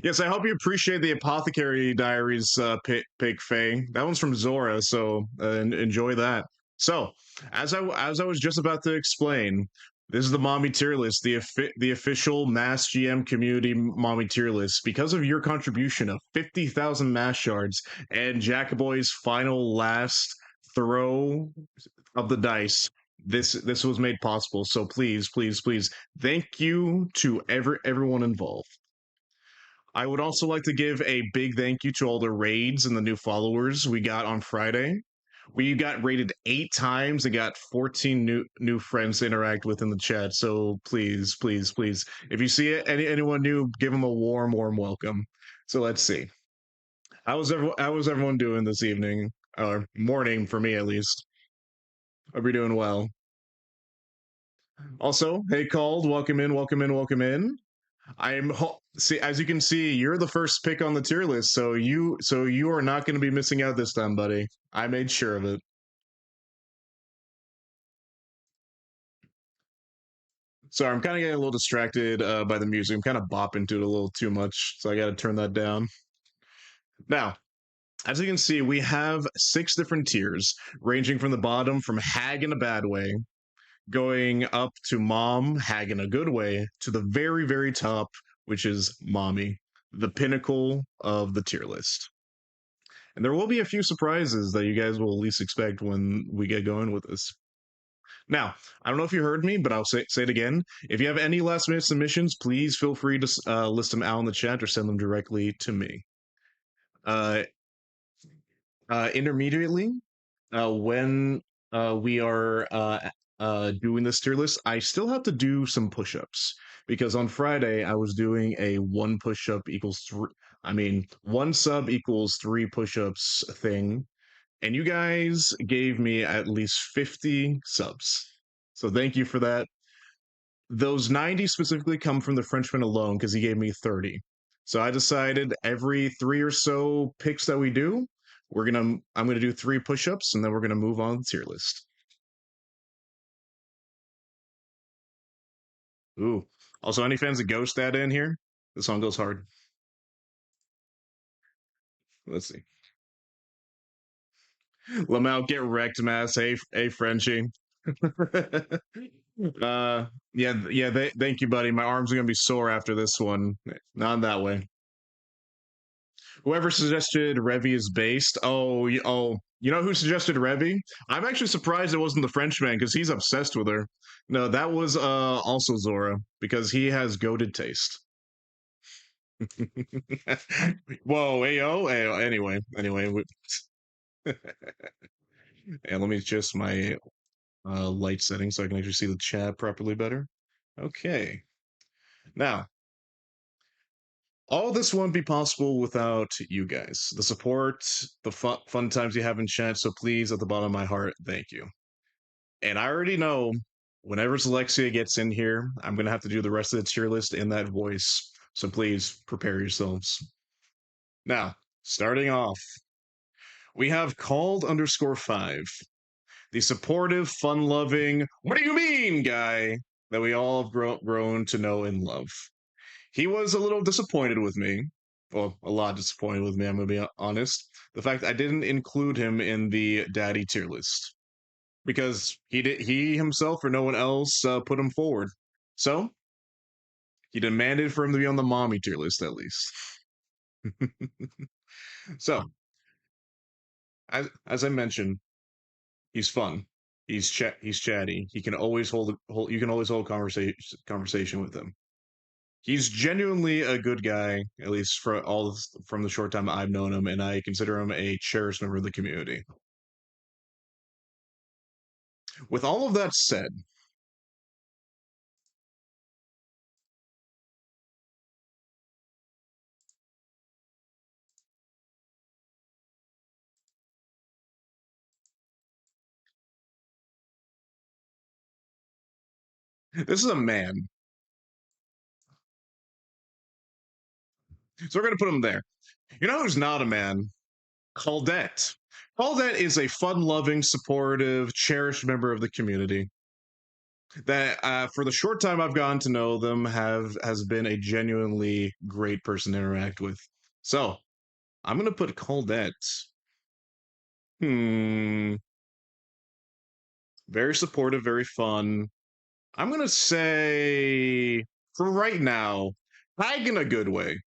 Yes, I hope you appreciate the Apothecary Diaries pick, Faye. That one's from Zora, so enjoy that. So, as I was just about to explain, this is the Mommy Tier List, the official Mass GM community Mommy Tier List. Because of your contribution of 50,000 Mass shards and Jackaboy's final last throw of the dice, this was made possible. So please, please, please, thank you to everyone involved. I would also like to give a big thank you to all the raids and the new followers we got on Friday. We got rated 8 times and got 14 new friends to interact with in the chat. So please, please, please, if you see anyone new, give them a warm welcome. So let's see. How was everyone doing this evening or morning for me at least? Hope you're doing well. Also, hey, called, welcome in, welcome in, welcome in. See, as you can see, you're the first pick on the tier list, so you are not going to be missing out this time, buddy. I made sure of it. Sorry, I'm kind of getting a little distracted by the music. I'm kind of bopping to it a little too much, so I got to turn that down. Now, as you can see, we have 6 different tiers, ranging from the bottom from Hag in a bad way, going up to Mom, Hag in a good way, to the very top, which is Mommy, the pinnacle of the tier list. And there will be a few surprises that you guys will least expect when we get going with this. Now, I don't know if you heard me, but I'll say it again. If you have any last minute submissions, please feel free to list them out in the chat or send them directly to me. Uh, Intermediately, when we are doing this tier list, I still have to do some push-ups because on Friday I was doing a 1 push-up equals 3. I mean, 1 sub equals 3 push-ups thing, and you guys gave me at least 50 subs. So thank you for that. Those 90 specifically come from the Frenchman alone because he gave me 30. So I decided every 3 or so picks that we do, I'm gonna do 3 push-ups and then we're gonna move on to the tier list. Ooh. Also, any fans of Ghost Data in here? The song goes hard. Let's see. Lamau, get wrecked, Mass. Hey, Frenchie. Thank you, buddy. My arms are gonna be sore after this one. Not that way. Whoever suggested Revy is based. You know who suggested Revy? I'm actually surprised it wasn't the Frenchman because he's obsessed with her. No, that was also Zora because he has goated taste. Whoa, ayo. Anyway. And let me adjust my light settings so I can actually see the chat properly better. Okay. Now, all this won't be possible without you guys. The support, the fun times you have in chat. So please, at the bottom of my heart, thank you. And I already know whenever Alexia gets in here, I'm going to have to do the rest of the tier list in that voice. So please prepare yourselves. Now, starting off, we have called_5, the supportive, fun loving, what do you mean guy that we all have grown to know and love. He was a little disappointed with me. Well, a lot disappointed with me, I'm going to be honest. The fact I didn't include him in the daddy tier list because he himself or no one else put him forward. So he demanded for him to be on the mommy tier list at least. So, as I mentioned, he's fun. He's chatty. He can always you can always hold conversation with him. He's genuinely a good guy, at least from the short time I've known him, and I consider him a cherished member of the community. With all of that said, this is a man. So we're going to put him there. You know who's not a man? Caldette. Caldette is a fun-loving, supportive, cherished member of the community. that for the short time I've gotten to know them has been a genuinely great person to interact with. So I'm gonna put Caldette. Hmm. Very supportive, very fun. I'm gonna say for right now, Hag in a good way.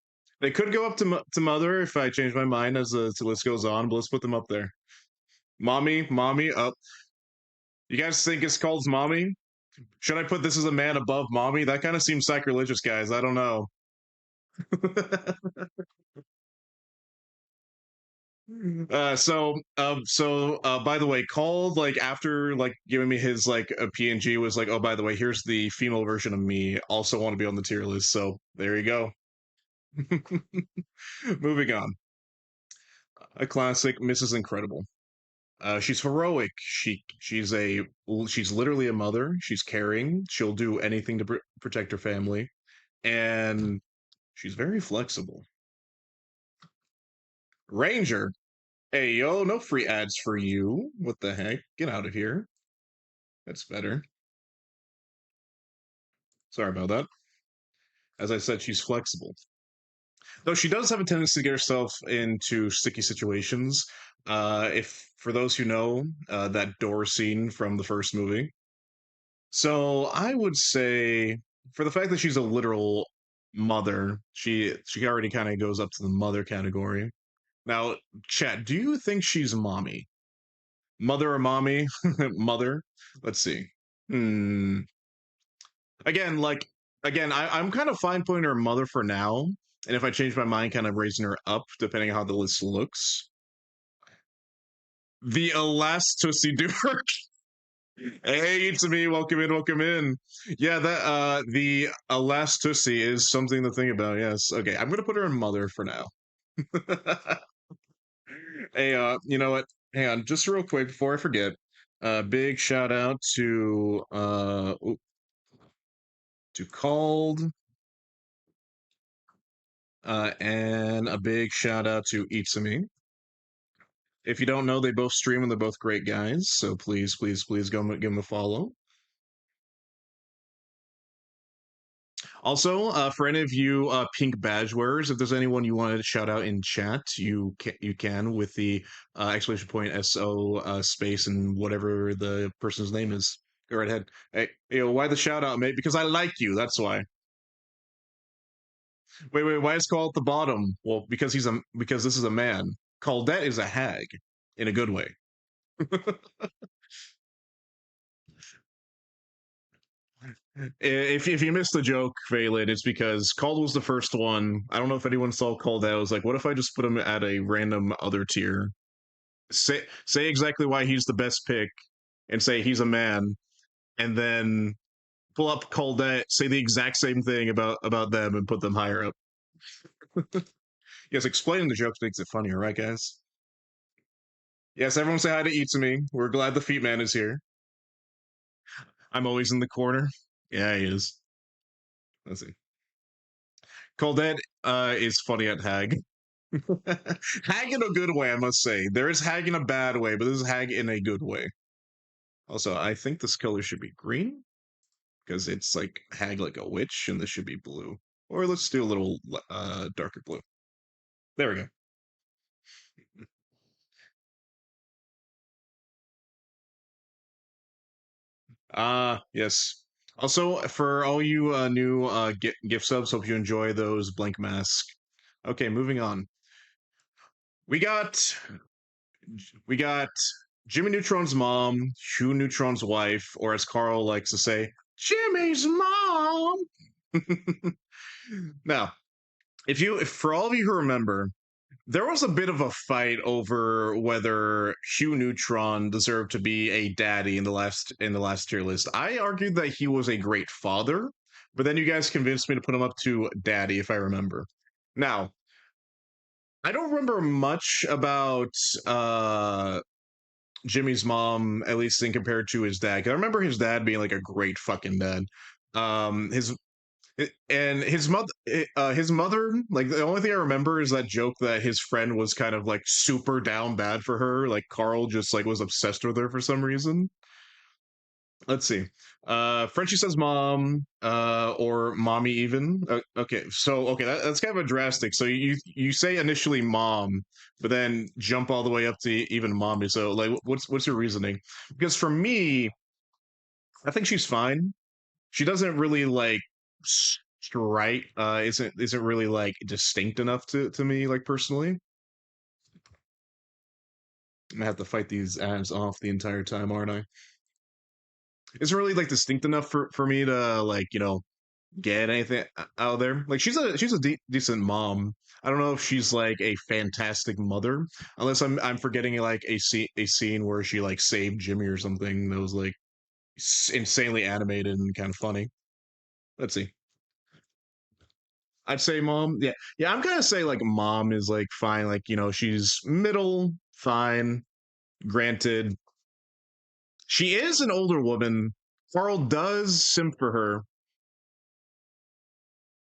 They could go up to to Mother if I change my mind as the list goes on, but let's put them up there. Mommy, up. You guys think it's called Mommy? Should I put this as a man above Mommy? That kind of seems sacrilegious, guys. I don't know. By the way, called like after like giving me his like a PNG was like, oh, by the way, here's the female version of me. Also want to be on the tier list. So there you go. Moving on. A classic, Mrs. Incredible. She's heroic. She's literally a mother. She's caring. She'll do anything to protect her family, and she's very flexible. Ranger. Hey yo, no free ads for you. What the heck? Get out of here. That's better. Sorry about that. As I said, she's flexible. Though she does have a tendency to get herself into sticky situations. If for those who know that door scene from the first movie, so I would say for the fact that she's a literal mother, she already kind of goes up to the mother category. Now, chat, do you think she's mommy? Mother or mommy? Mother? Let's see. Hmm. Again, like I'm kind of fine putting her mother for now. And if I change my mind, kind of raising her up, depending on how the list looks. The Elastousy Duper. Hey, it's me. Welcome in. Welcome in. Yeah, that the Elastousy is something to think about. Yes. Okay, I'm gonna put her in mother for now. Hey, you know what? Hang on, just real quick before I forget. Big shout out to Called, and a big shout out to Itsumi. If you don't know, they both stream and they're both great guys. So please, please, please go give them a follow. Also, for any of you pink badge wearers, if there's anyone you want to shout out in chat, you can with the exclamation point SO space and whatever the person's name is. Go right ahead. Hey, why the shout out, mate? Because I like you. That's why. Wait. Why is Call at the bottom? Well, because this is a man. Caldette is a hag in a good way. If you missed the joke, Valen, it's because Cald was the first one. I don't know if anyone saw Cald out. I was like, what if I just put him at a random other tier? Say exactly why he's the best pick, and say he's a man, and then pull up Caldette, say the exact same thing about them, and put them higher up. Yes, explaining the jokes makes it funnier, right, guys? Yes, everyone say hi to Itsumi. We're glad the Feet Man is here. I'm always in the corner. Yeah, he is. Let's see. Caldette is funny at Hag. Hag in a good way, I must say. There is Hag in a bad way, but this is Hag in a good way. Also, I think this color should be green because it's like Hag like a witch, and this should be blue. Or let's do a little darker blue. There we go. Yes. Also, for all you new gift subs, hope you enjoy those blank mask. Okay, moving on. We got we got Jimmy Neutron's mom, Hugh Neutron's wife, or as Carl likes to say, Jimmy's mom. Now, if for all of you who remember, there was a bit of a fight over whether Hugh Neutron deserved to be a daddy in the last tier list. I argued that he was a great father, but then you guys convinced me to put him up to daddy, if I remember. Now, I don't remember much about Jimmy's mom, at least in compared to his dad. 'Cause I remember his dad being like a great fucking dad. His and his mother, like the only thing I remember is that joke that his friend was kind of like super down bad for her. Like Carl just like was obsessed with her for some reason. Let's see. Frenchie says mom, or mommy even. Okay, so okay, that's kind of a drastic. So you say initially mom, but then jump all the way up to even mommy. So like, what's your reasoning? Because for me, I think she's fine. She doesn't really like strike. Isn't really like distinct enough to me, like personally. I'm gonna have to fight these ads off the entire time, aren't I? Isn't really like distinct enough for me to like get anything out there. Like she's a decent mom. I don't know if she's like a fantastic mother, unless I'm forgetting like a scene where she like saved Jimmy or something that was like insanely animated and kind of funny. Let's see. I'd say mom. Yeah, yeah. I'm gonna say like mom is like fine. Like she's middle, fine. Granted, she is an older woman. Carl does simp for her,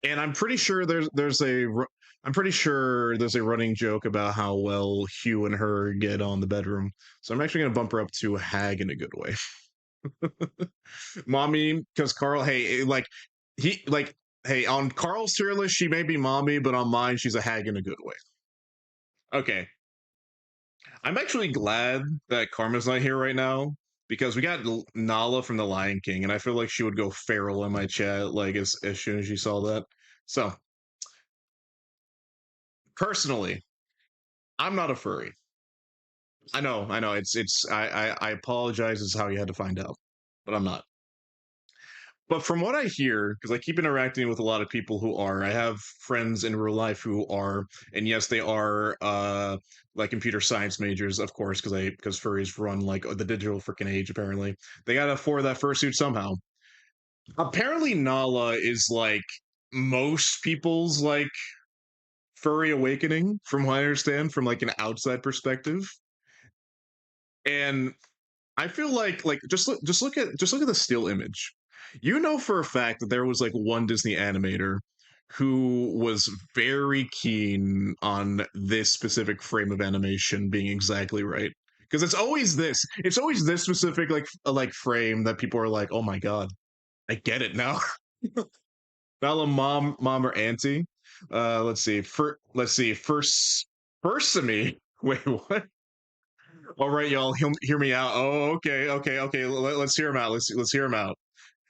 and I'm pretty sure there's a running joke about how well Hugh and her get on the bedroom. So I'm actually gonna bump her up to hag in a good way. Mommy, because Carl, hey, he like hey, on Carl's tier list, she may be mommy, but on mine, she's a hag in a good way. Okay. I'm actually glad that Karma's not here right now because we got Nala from The Lion King, and I feel like she would go feral in my chat like as soon as she saw that. So personally, I'm not a furry. I know. I apologize. Is how you had to find out, but I'm not. But from what I hear, because I keep interacting with a lot of people who are, I have friends in real life who are, and yes, they are like computer science majors, of course, because furries run like the digital freaking age. Apparently, they got to afford that fursuit somehow. Apparently, Nala is like most people's like furry awakening, from what I understand, from like an outside perspective. And I feel like just look at the still image. You know for a fact that there was like one Disney animator who was very keen on this specific frame of animation being exactly right. Because it's always this specific like frame that people are like, oh my god, I get it now. Not a mom or auntie. Let's see. First to me. Wait, what? All right, y'all, hear me out. Oh, okay. Let's hear him out. Let's hear him out.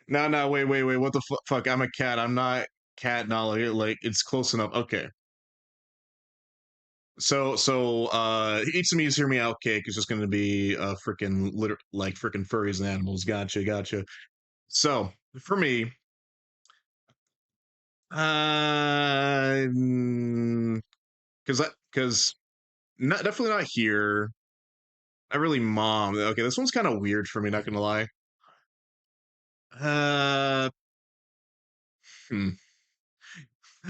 No, no, wait. What the fuck? I'm a cat. I'm not cat knowledge. Like it's close enough. Okay. Each of me is hear me out. Cake is just going to be freaking like freaking furries and animals. Gotcha. So for me, uh, because not definitely not here. Not really mom. Okay, this one's kind of weird for me. Not gonna lie. Uh, hmm.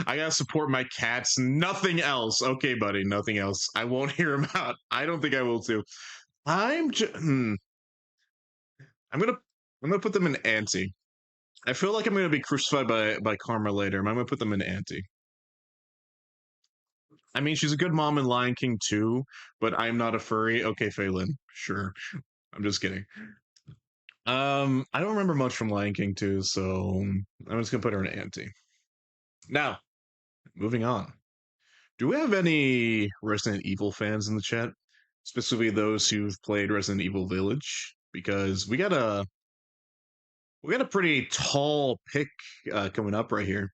I gotta support my cats. Nothing else. Okay, buddy. Nothing else. I won't hear him out. I don't think I will too. I'm just. I'm gonna. I'm gonna put them in anti. I feel like I'm gonna be crucified by karma later. I'm gonna put them in anti. I mean, she's a good mom in Lion King too, but I'm not a furry. Okay, Phelan. Sure. I'm just kidding. I don't remember much from Lion King too, so I'm just gonna put her in anti. Now, moving on. Do we have any Resident Evil fans in the chat? Specifically those who've played Resident Evil Village? Because we got a pretty tall pick coming up right here.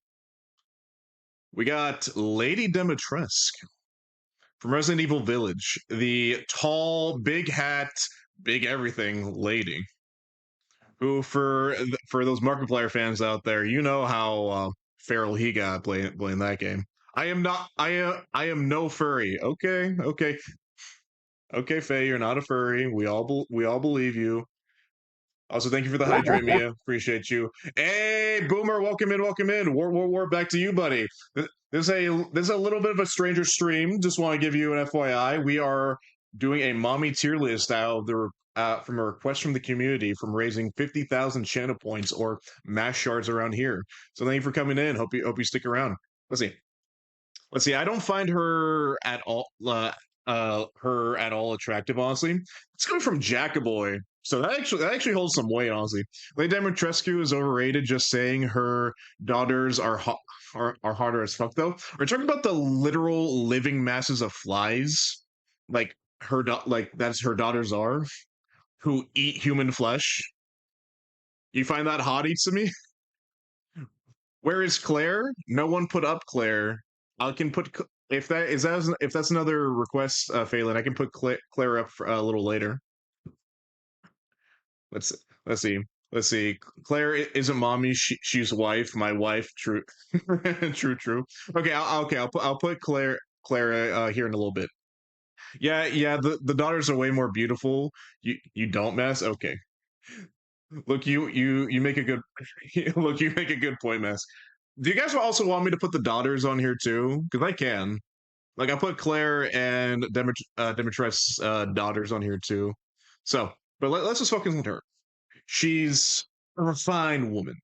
We got Lady Dimitrescu from Resident Evil Village, the tall, big hat, big everything lady. Who, for those Markiplier fans out there, you know how feral he got playing that game. I am not. I am no furry. Okay, Faye, you're not a furry. We all believe you. Also, thank you for the hydrate, Mia. Appreciate you. Hey, Boomer, welcome in, welcome in. War. Back to you, buddy. This is a little bit of a stranger stream. Just want to give you an FYI. We are doing a mommy tier list out of the from a request from the community from raising 50,000 channel points or mash shards around here. So thank you for coming in. Hope you stick around. Let's see. Let's see. I don't find her at all attractive, honestly. Let's go from Jackaboy. So that actually holds some weight, honestly. Lady Dimitrescu is overrated. Just saying her daughters are harder as fuck though. We're talking about the literal living masses of flies, like like that's her daughters are, who eat human flesh. You find that hot, eats to me? Where is Claire? No one put up Claire. I can put if that's another request, Phelan. I can put Claire up for, a little later. Let's let's see. Let's see. Claire isn't mommy. She's wife. My wife. True. True. True. Okay. I'll put Claire here in a little bit. Yeah. Yeah. The daughters are way more beautiful. You don't mess. Okay. Look, you make a good look. You make a good point, mess. Do you guys also want me to put the daughters on here too? Because I can. Like I put Claire and Demetrius daughters on here too. So, but let's just focus on her. She's a refined woman.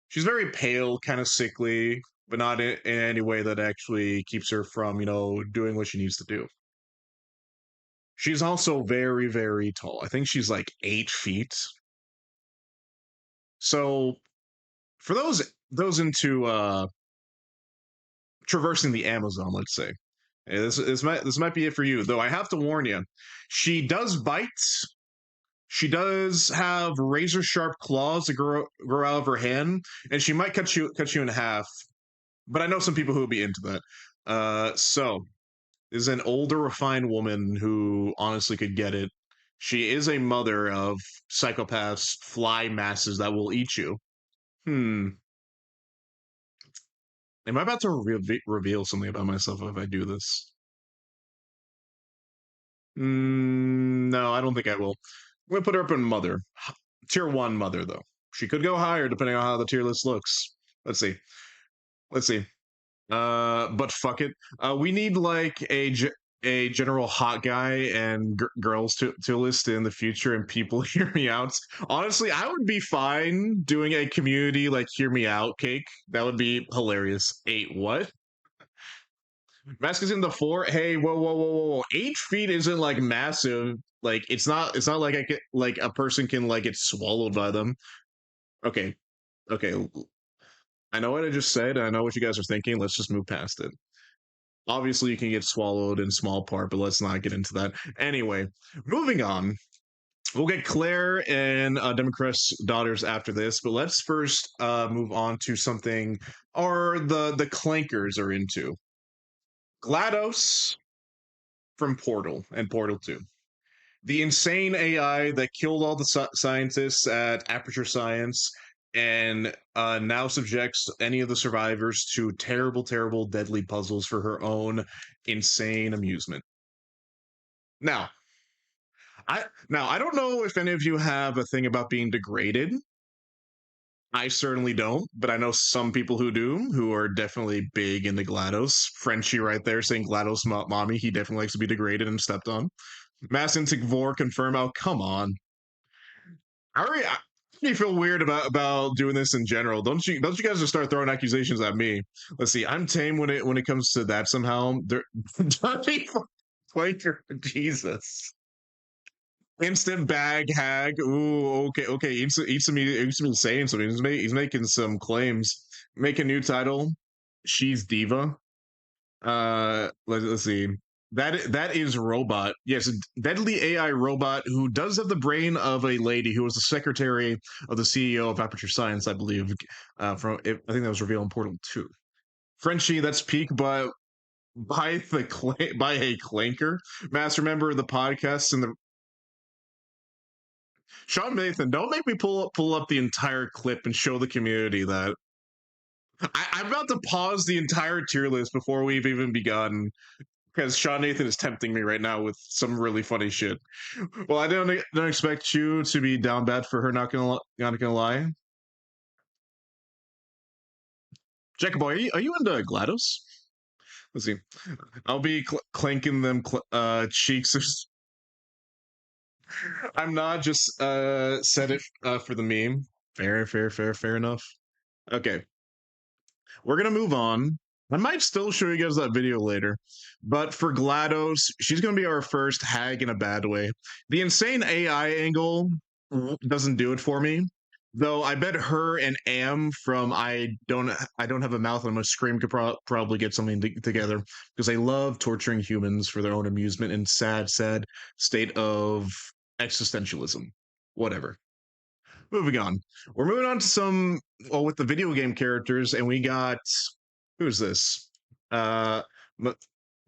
She's very pale, kind of sickly, but not in any way that actually keeps her from, doing what she needs to do. She's also very, very tall. I think she's like 8 feet. So for those into traversing the Amazon, let's say, this might be it for you. Though I have to warn you, she does bite. She does have razor sharp claws that grow out of her hand, and she might cut you in half. But I know some people who would be into that. So is an older, refined woman who honestly could get it. She is a mother of psychopaths, fly masses that will eat you. Hmm. Am I about to reveal something about myself if I do this? No, I don't think I will. I'm gonna put her up in mother. Tier 1 mother, though. She could go higher depending on how the tier list looks. Let's see. Let's see. But fuck it. We need like a general hot guy and girls to list in the future, and people hear me out. Honestly, I would be fine doing a community like hear me out cake. That would be hilarious. 8 what? Mask is in the 4. Hey, whoa, whoa, whoa, whoa, whoa. 8 feet isn't like massive. Like it's not like I can like a person can like get swallowed by them. Okay, okay. I know what I just said. I know what you guys are thinking. Let's just move past it. Obviously, you can get swallowed in small part, but let's not get into that. Anyway, moving on. We'll get Claire and Democrat's daughters after this, but let's first move on to something or the clankers are into. GLaDOS from Portal and Portal 2. The insane AI that killed all the scientists at Aperture Science and now subjects any of the survivors to terrible, terrible, deadly puzzles for her own insane amusement. Now, I don't know if any of you have a thing about being degraded. I certainly don't, but I know some people who do, who are definitely big into GLaDOS. Frenchie right there saying GLaDOS mommy. He definitely likes to be degraded and stepped on. Mass Instinct Vor confirm. Oh, come on. I feel weird about doing this in general. Don't you guys just start throwing accusations at me? Let's see. I'm tame when it comes to that somehow. Flanker, Jesus. Instant bag hag. Ooh, okay. Eats me saying something. He's making some claims. Make a new title. She's diva. Let's see. That is robot. Yes, deadly AI robot who does have the brain of a lady who was the secretary of the CEO of Aperture Science, I believe. I think that was revealed in Portal 2. Frenchie, that's peak, but by a clanker. Mass, remember the podcasts and the Sean Nathan. Don't make me pull up the entire clip and show the community that. I'm about to pause the entire tier list before we've even begun because Sean Nathan is tempting me right now with some really funny shit. Well, I don't expect you to be down bad for her. Not gonna lie. Jacob boy, are you into GLaDOS? Let's see. I'll be clanking them cheeks. I'm not just said it for the meme. Fair enough. Okay, we're gonna move on. I might still show you guys that video later, but for GLaDOS, she's gonna be our first hag in a bad way. The insane AI angle doesn't do it for me. Though I bet her and Am from I don't have a mouth and I'm gonna scream could probably get something together because they love torturing humans for their own amusement in sad state of existentialism. Whatever. Moving on. We're moving on to some with the video game characters, and we got who's this? Uh,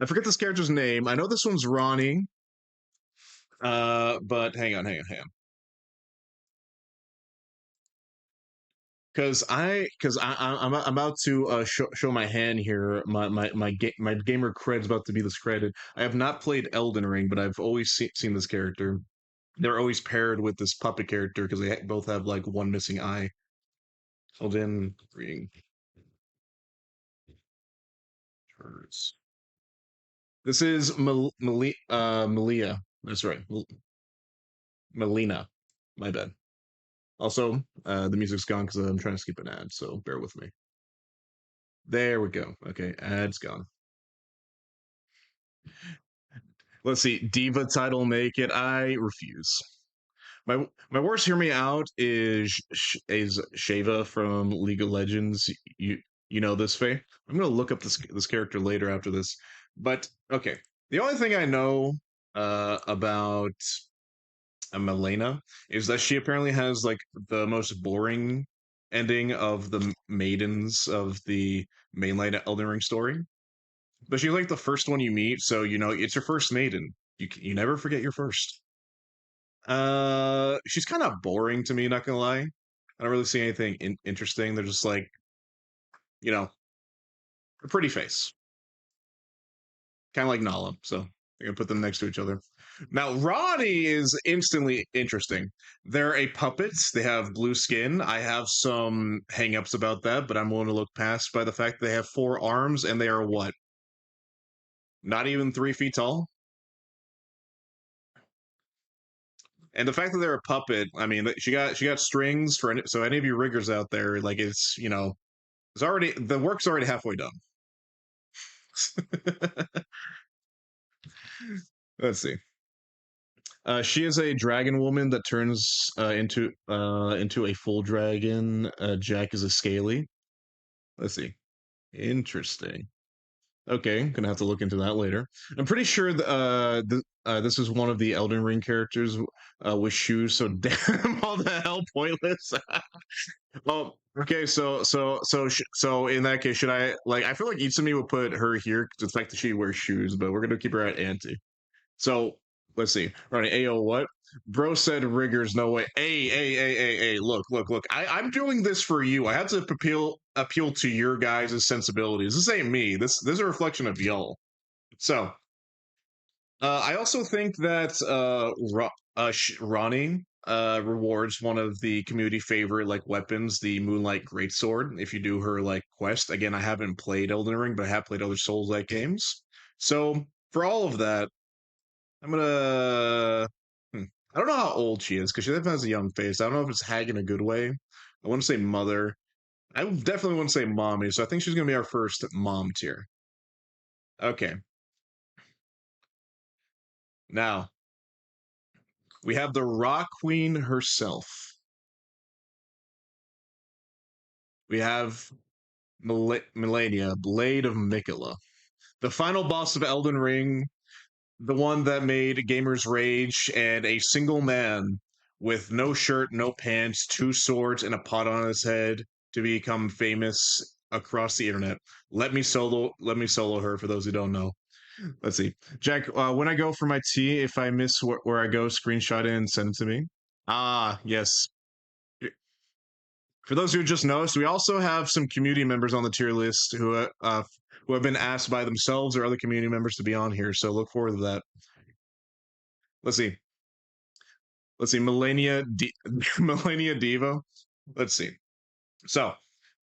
I forget this character's name. I know this one's Ronnie. But hang on. I'm about to show my hand here. My gamer cred's about to be discredited. I have not played Elden Ring, but I've always seen this character. They're always paired with this puppet character because they both have like one missing eye. Elden Ring. This is Malia. That's right, Melina. My bad. Also, the music's gone because I'm trying to skip an ad, so bear with me. There we go. Okay, ad's gone. Let's see. Diva title make it. I refuse. My worst hear me out is Shava from League of Legends. You know this Faye. I'm gonna look up this character later after this. But okay. The only thing I know about Melena is that she apparently has like the most boring ending of the maidens of the mainline Elden Ring story. But she's like the first one you meet, so you know it's your first maiden. You never forget your first. She's kind of boring to me, not gonna lie. I don't really see anything interesting. They're just like, you know, a pretty face, kind of like Nala. So I'm gonna put them next to each other. Now, Ronnie is instantly interesting. They're a puppet. They have blue skin. I have some hangups about that, but I'm willing to look past by the fact they have 4 arms and they are what? Not even 3 feet tall. And the fact that they're a puppet, I mean, she got strings for so any of you riggers out there, like it's already the work's already halfway done. Let's see. She is a dragon woman that turns into a full dragon. Jack is a scaly. Let's see. Interesting. Okay, gonna have to look into that later. I'm pretty sure this is one of the Elden Ring characters with shoes. So damn, all the hell pointless. Well, okay, so in that case, should I like? I feel like Itsumi would put her here, the fact that she wears shoes, but we're gonna keep her at anti. So let's see. Running AO what? Bro said riggers, no way. Hey, look. I'm doing this for you. I have to appeal to your guys' sensibilities. This ain't me. This is a reflection of y'all. So I also think that Ronnie rewards one of the community favorite like weapons, the Moonlight Greatsword. If you do her like quest, again, I haven't played Elden Ring, but I have played other Souls-like games. So for all of that, I'm gonna. I don't know how old she is because she definitely has a young face. I don't know if it's hag in a good way. I want to say mother. I definitely want to say mommy. So I think she's gonna be our first mom tier. Okay, now we have the Rock Queen herself. We have Melania, Blade of Mikola, the final boss of Elden Ring, the one that made gamers rage, and a single man with no shirt, no pants, 2 swords, and a pot on his head to become famous across the internet. Let me solo her for those who don't know. Let's see. Jack, when I go for my tea, if I miss where I go, screenshot it and send it to me. Ah, yes. For those who just noticed, we also have some community members on the tier list who have been asked by themselves or other community members to be on here. So look forward to that. Let's see. Let's see. Melania Diva. Let's see. So,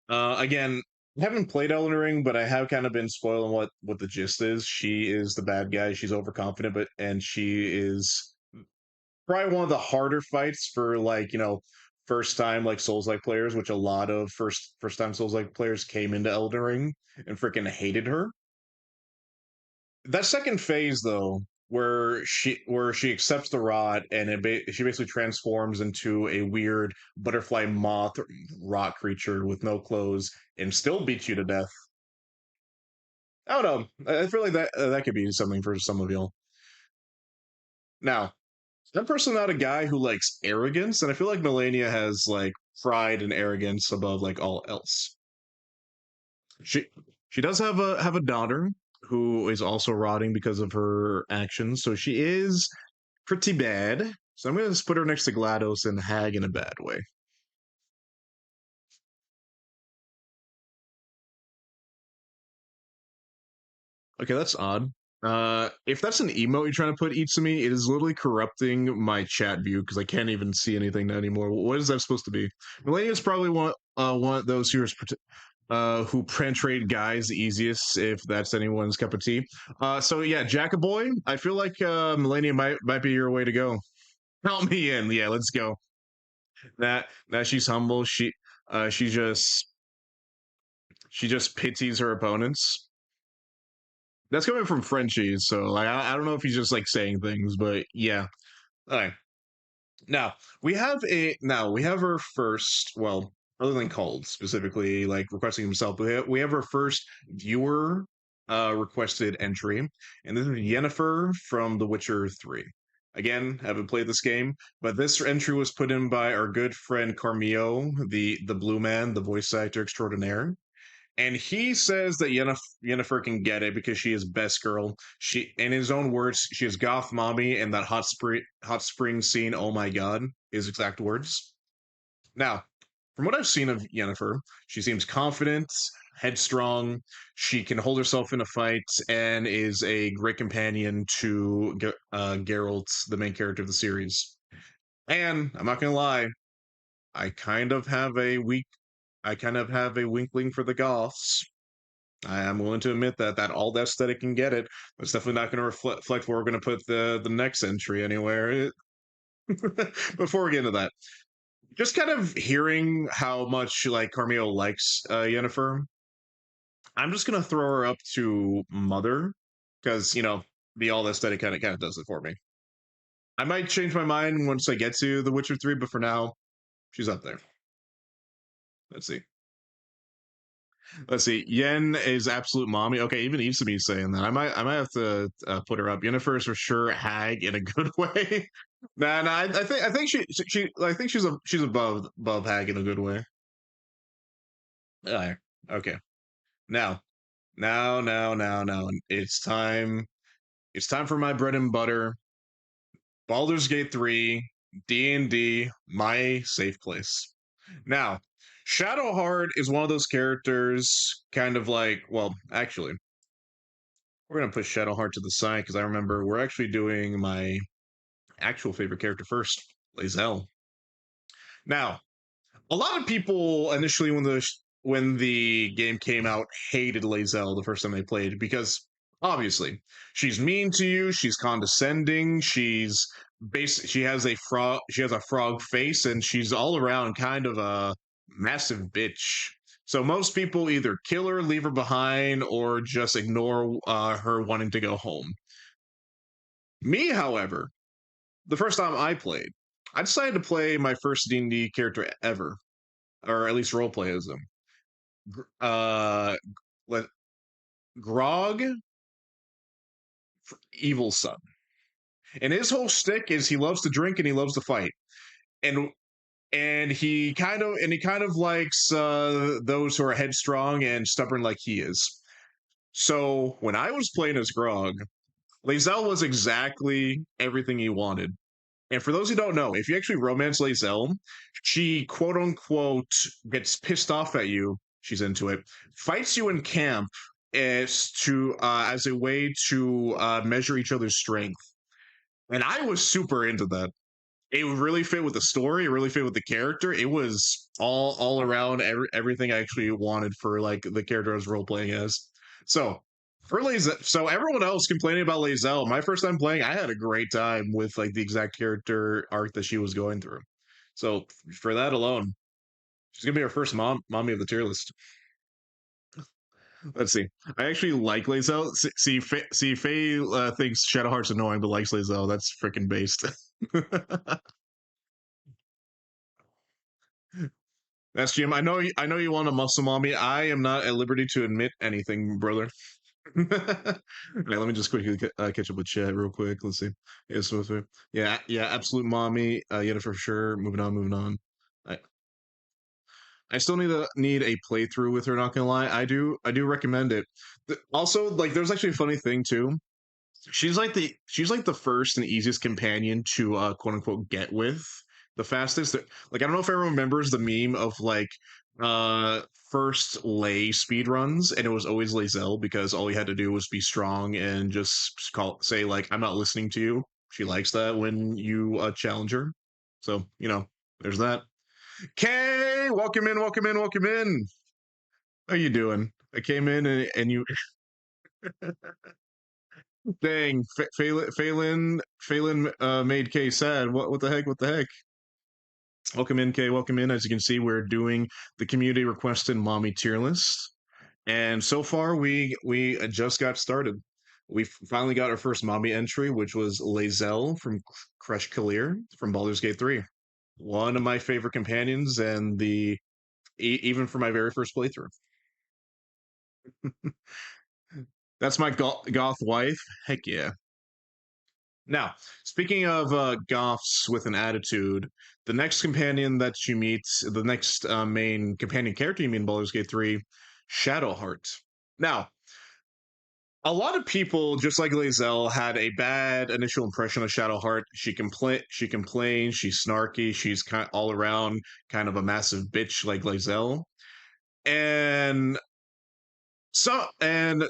again, I haven't played Elden Ring, but I have kind of been spoiling what the gist is. She is the bad guy. She's overconfident, and she is probably one of the harder fights for like first time like Souls like players, which a lot of first time Souls like players came into Elden Ring and freaking hated her. That second phase though, where she accepts the rot and she basically transforms into a weird butterfly moth rot creature with no clothes and still beats you to death. I don't know. I feel like that could be something for some of y'all. Now, I'm personally not a guy who likes arrogance, and I feel like Melania has like pride and arrogance above like all else. She she does have a daughter who is also rotting because of her actions, so she is pretty bad. So I'm gonna just put her next to GLaDOS and Hag in a bad way. Okay, that's odd. If that's an emote you're trying to put Itsumi, it is literally corrupting my chat view because I can't even see anything anymore. What is that supposed to be? Melania is probably one of those who penetrate guys the easiest, if that's anyone's cup of tea. So yeah, Jackaboy, I feel like Melania might be your way to go. Count me in. Yeah, let's go. That she's humble. Uh she just she just pities her opponents. That's coming from Frenchie, so like I don't know if he's just like saying things, but yeah. All right. Now we have our first, well, other than called specifically like requesting himself, we have our first viewer requested entry, and this is Yennefer from The Witcher 3. Again, haven't played this game, but this entry was put in by our good friend Carmio, the blue man, the voice actor extraordinaire. And he says that Yennefer can get it because she is best girl. She, in his own words, she is goth mommy, and that hot spring scene. Oh my god, his exact words. Now, from what I've seen of Yennefer, she seems confident, headstrong. She can hold herself in a fight, and is a great companion to Geralt, the main character of the series. And I'm not gonna lie, I kind of have a weak I kind of have a winkling for the goths. I am willing to admit that all that aesthetic can get it. It's definitely not going to reflect where we're going to put the next entry anywhere. Before we get into that, just kind of hearing how much like Carmio likes Yennefer, I'm just going to throw her up to Mother because the all aesthetic kind of does it for me. I might change my mind once I get to The Witcher 3, but for now, she's up there. Let's see. Let's see. Yen is absolute mommy. Okay, even Isabe's saying that. I might have to put her up. Yennefer is for sure hag in a good way. Nah, I think she's above hag in a good way. Okay. Now, now. It's time for my bread and butter. Baldur's Gate 3, D&D, my safe place. Now, Shadowheart is one of those characters, kind of like, well, actually, we're gonna put Shadowheart to the side because I remember we're actually doing my actual favorite character first, Lae'zel. Now, a lot of people initially when the game came out hated Lae'zel the first time they played because obviously she's mean to you, she's condescending, she has a frog face, and she's all around kind of a massive bitch. So most people either kill her, leave her behind, or just ignore her wanting to go home. Me, however, the first time I played, I decided to play my first D&D character ever, or at least roleplay as him. Uh, let Grog, evil son, and his whole shtick is he loves to drink and he loves to fight, and he kind of likes those who are headstrong and stubborn like he is. So when I was playing as Grog, Lae'zel was exactly everything he wanted. And for those who don't know, if you actually romance Lae'zel, she quote unquote gets pissed off at you. She's into it. Fights you in camp as a way to measure each other's strength. And I was super into that. It really fit with the story. It really fit with the character. It was all around everything I actually wanted for like the character I was role playing as. So for Lae'zel, so everyone else complaining about Lae'zel, my first time playing, I had a great time with like the exact character arc that she was going through. So for that alone, she's gonna be our first mommy of the tier list. Let's see. I actually like Lae'zel. See, Faye thinks Shadowheart's annoying, but likes Lae'zel. That's freaking based. That's Jim. I know you want to muscle mommy. I am not at liberty to admit anything, brother. All right, let me just quickly catch up with chat real quick. Let's see. Yeah, absolute mommy. Yeah, for sure. Moving on. I, I still need a playthrough with her. Not gonna lie, I do recommend it. Also, like, there's actually a funny thing too. She's like the first and easiest companion to quote unquote get with the fastest. Like, I don't know if everyone remembers the meme of like uh first lay speed runs, and it was always Lae'zel because all you had to do was be strong and just say like, I'm not listening to you. She likes that when you challenge her. So, there's that. Kay, welcome in. How you doing? I came in and you dang, Phelan made Kay sad. What the heck? What the heck? Welcome in, Kay. Welcome in. As you can see, we're doing the community requested Mommy tier list, and so far we just got started. We finally got our first Mommy entry, which was Lae'zel from Crush Kalir from Baldur's Gate 3. One of my favorite companions, and even for my very first playthrough. That's my goth wife. Heck yeah. Now, speaking of goths with an attitude, the next companion that you meet, the next main companion character you meet in Baldur's Gate 3, Shadowheart. Now, a lot of people, just like Lae'zel, had a bad initial impression of Shadowheart. She complains, she's snarky, she's kind of all around kind of a massive bitch like Lae'zel. And and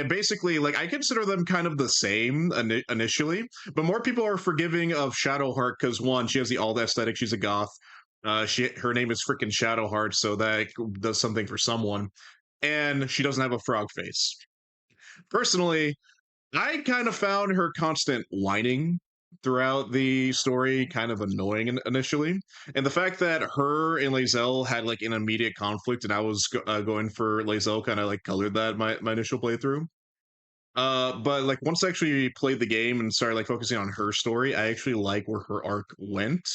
basically, like, I consider them kind of the same initially, but more people are forgiving of Shadowheart because one, she has the alt aesthetic, she's a goth. Her name is freaking Shadowheart, so that does something for someone, and she doesn't have a frog face. Personally, I kind of found her constant whining throughout the story kind of annoying initially, and the fact that her and Lae'zel had like an immediate conflict, and I was going for Lae'zel kind of like colored that my initial playthrough. But like once I actually played the game and started like focusing on her story, I actually like where her arc went.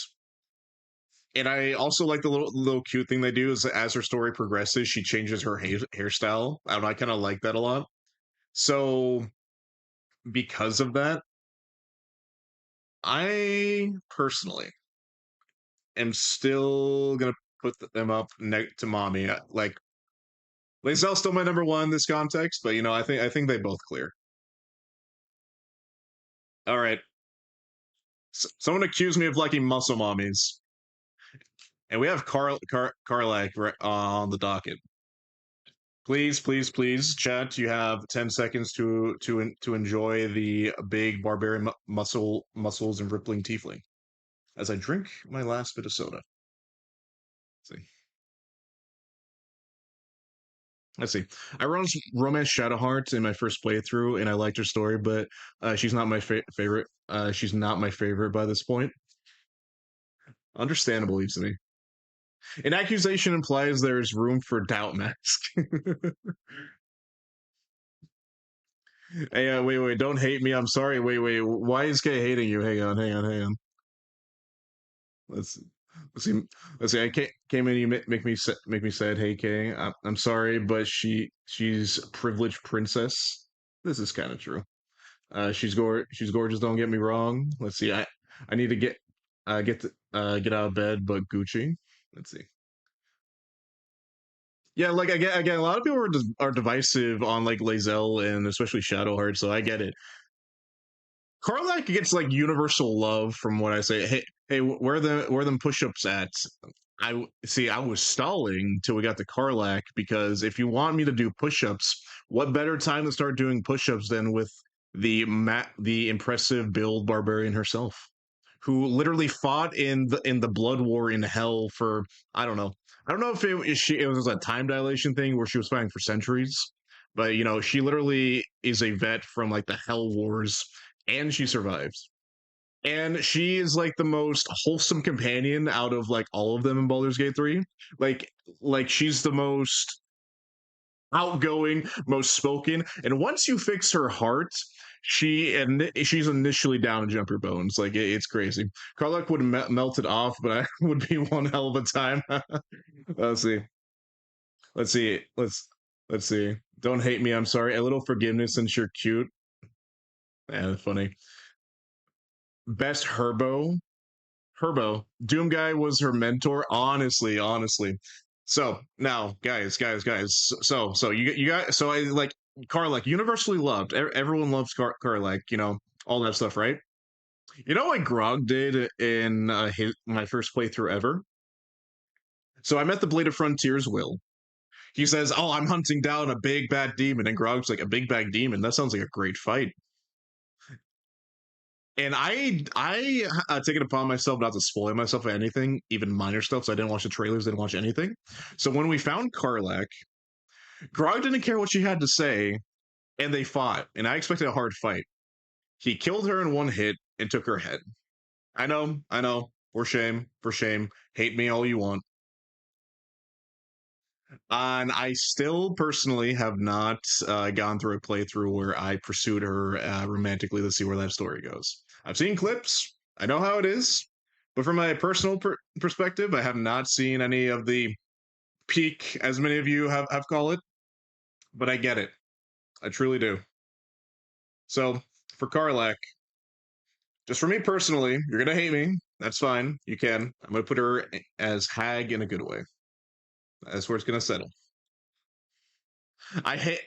And I also like the little cute thing they do is as her story progresses, she changes her hairstyle. I kind of like that a lot. So because of that, I personally am still gonna put them up next to mommy. Like Lae'zel's still my number one in this context, but I think they both clear. All right, someone accused me of liking muscle mommies, and we have Karlak on the docket. Please, chat. You have 10 seconds to enjoy the big barbarian muscles and rippling tiefling as I drink my last bit of soda. Let's see. Let's see. I romance Shadowheart in my first playthrough, and I liked her story, but she's not my favorite. She's not my favorite by this point. Understandable, to me. An accusation implies there's room for doubt, Mask. Hey, wait, don't hate me. I'm sorry. Wait. Why is Kay hating you? Hang on. Let's let's see. Let's see. I came in. You make me sad. Hey, Kay. I'm sorry, but she's a privileged princess. This is kind of true. She's gorgeous. Don't get me wrong. Let's see. I need to get out of bed, but Gucci. Let's see. Yeah, like again, a lot of people are divisive on like Lae'zel and especially Shadowheart, so I get it. Karlak gets like universal love from what I say. Hey, where them push-ups at? I see. I was stalling till we got to Karlak because if you want me to do push-ups, what better time to start doing push-ups than with the impressive build barbarian herself, who literally fought in the blood war in hell for I don't know. I don't know if it was a time dilation thing where she was fighting for centuries, but she literally is a vet from like the hell wars, and she survives. And she is like the most wholesome companion out of like all of them in Baldur's Gate 3. Like she's the most outgoing, most spoken. And once you fix her heart, she's initially down to jump your bones. Like it's crazy. Karlach would melt it off, but I would be one hell of a time. Let's see. Let's see. Let's see. Don't hate me. I'm sorry. A little forgiveness since you're cute. Yeah, funny. Best Herbo. Doom Guy was her mentor. Honestly, honestly. So now, guys. So you got so I like Karlach, universally loved. Everyone loves Karlach. You know all that stuff, right? You know what Grog did in my first playthrough ever? So I met the Blade of Frontiers Will. He says, "Oh, I'm hunting down a big bad demon," and Grog's like, "A big bad demon? That sounds like a great fight." And I take it upon myself not to spoil myself for anything, even minor stuff. So I didn't watch the trailers, didn't watch anything. So when we found Karlach, Grog didn't care what she had to say, and they fought. And I expected a hard fight. He killed her in one hit and took her head. I know. For shame. Hate me all you want. And I still personally have not gone through a playthrough where I pursued her romantically to see where that story goes. I've seen clips. I know how it is. But from my personal perspective, I have not seen any of the peak, as many of you have called it. But I get it. I truly do. So for Karlach, just for me personally, you're going to hate me. That's fine. You can. I'm going to put her as Hag in a good way. That's where it's going to settle. I hate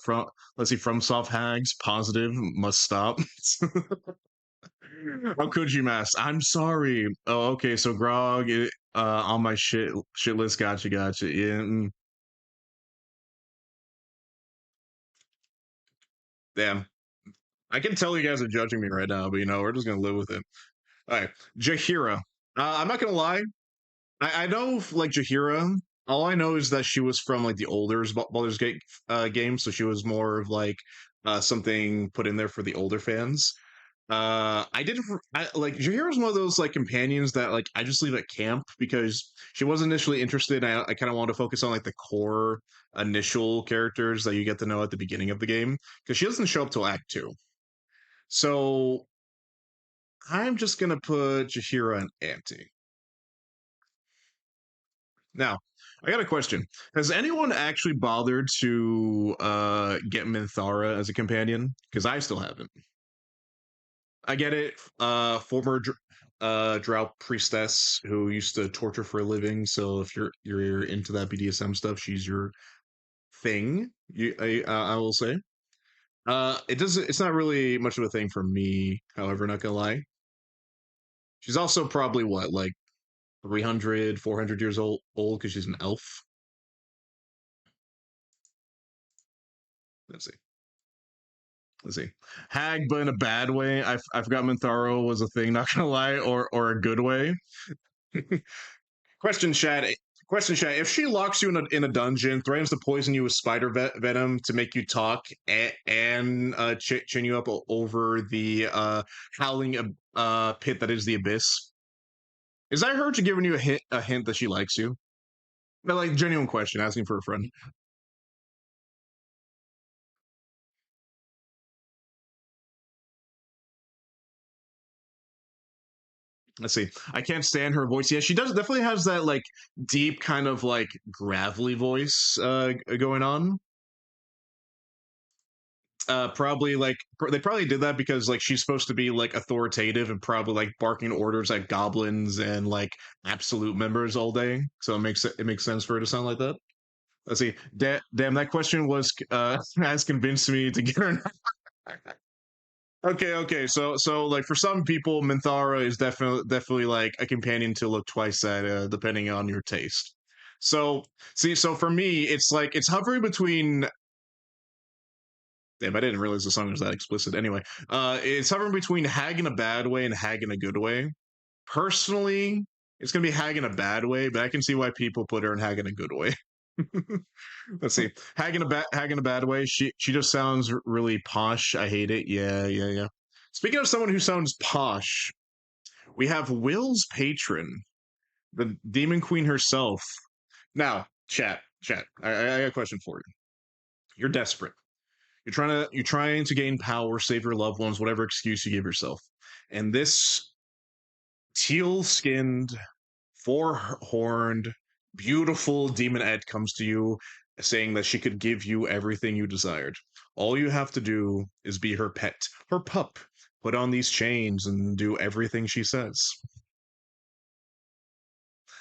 from let's see, from soft hags positive must stop. How could you, Mass? I'm sorry. Oh, okay, so Grog on my shit list. Gotcha. Yeah, damn. I can tell you guys are judging me right now, but you know we're just gonna live with it. All right, Jaheira. I'm not gonna lie. I know like Jaheira. All I know is that she was from like the older Baldur's Gate games, so she was more of like something put in there for the older fans. I didn't like Jaheira was one of those like companions that like I just leave at camp because she wasn't initially interested. I kind of want to focus on like the core initial characters that you get to know at the beginning of the game because she doesn't show up till Act 2. So I'm just gonna put Jaheira and Auntie. Now, I got a question. Has anyone actually bothered to get Minthara as a companion? Because I still haven't. I get it. Former drought priestess who used to torture for a living. So if you're into that BDSM stuff, she's your thing. I will say. It doesn't. It's not really much of a thing for me. However, not gonna lie. She's also probably what like 300, 400 years old because she's an elf. Let's see. Let's see. Hag, but in a bad way. I forgot Mintharo was a thing. Not gonna lie, or a good way. Question, Shad. Question, Shad. If she locks you in a dungeon, threatens to poison you with spider venom to make you talk, and chin you up over the howling pit that is the abyss, is that her to giving you a hint that she likes you? No, like genuine question, asking for a friend. Let's see. I can't stand her voice. Yeah, she does definitely has that like deep kind of like gravelly voice going on. Probably like they probably did that because like she's supposed to be like authoritative and probably like barking orders at goblins and like absolute members all day. So it makes sense for her to sound like that. Let's see. Damn, that question was has convinced me to get her. Okay. So like for some people, Minthara is definitely like a companion to look twice at, depending on your taste. So see, so for me, it's like it's hovering between. Damn, I didn't realize the song was that explicit. Anyway, it's hovering between Hag in a bad way and Hag in a good way. Personally, it's gonna be Hag in a bad way, but I can see why people put her in Hag in a good way. Let's see, Hag in a bad way. She just sounds really posh. I hate it. Yeah. Speaking of someone who sounds posh, we have Will's patron, the Demon Queen herself. Now, chat. Chat. I got a question for you. You're desperate. You're trying to gain power, save your loved ones, whatever excuse you give yourself. And this teal-skinned, four-horned, beautiful demon Ed comes to you, saying that she could give you everything you desired. All you have to do is be her pet, her pup. Put on these chains and do everything she says.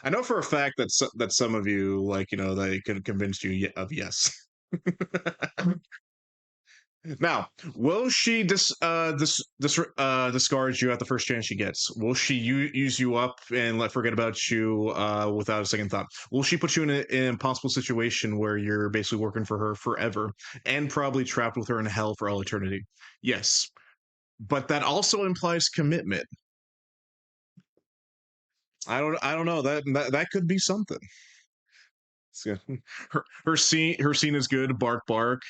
I know for a fact that that some of you, like, they can convince you of yes. Now, will she discard you at the first chance she gets? Will she use you up and let forget about you without a second thought? Will she put you in an impossible situation where you're basically working for her forever and probably trapped with her in hell for all eternity? Yes, but that also implies commitment. I don't know, that could be something. So, her scene is good. Bark bark.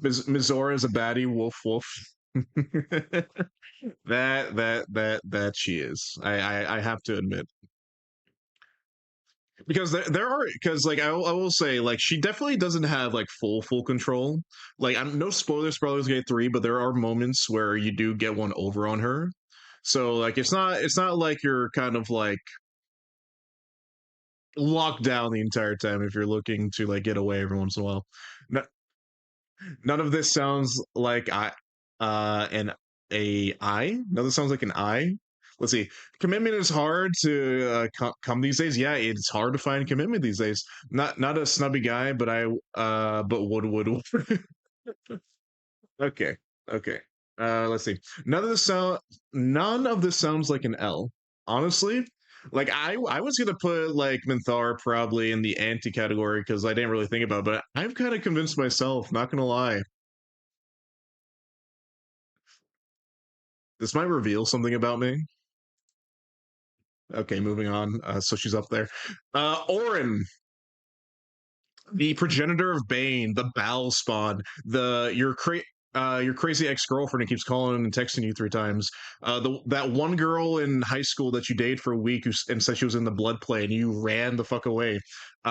Mizora is a baddie. Woof woof. That she is. I have to admit, because there are, because like I will say, like, she definitely doesn't have like full control. Like, I'm no spoilers for Baldur's Gate 3, but there are moments where you do get one over on her. So like it's not like you're kind of like locked down the entire time if you're looking to like get away every once in a while. No, none of this sounds like an I. None of this sounds like an I. Let's see. Commitment is hard to come these days. Yeah, it's hard to find commitment these days. Not a snubby guy, but but would. Okay, okay. Let's see. None of this sounds like an L. Honestly, like I was gonna put like Minthar probably in the anti category because I didn't really think about it, but I've kind of convinced myself, not gonna lie. This might reveal something about me. Okay, moving on. So she's up there. Orin, the progenitor of Bane, the Bowel Spawn, your crazy ex girlfriend who keeps calling and texting you 3 times. That one girl in high school that you dated for a week and said she was in the blood play and you ran the fuck away.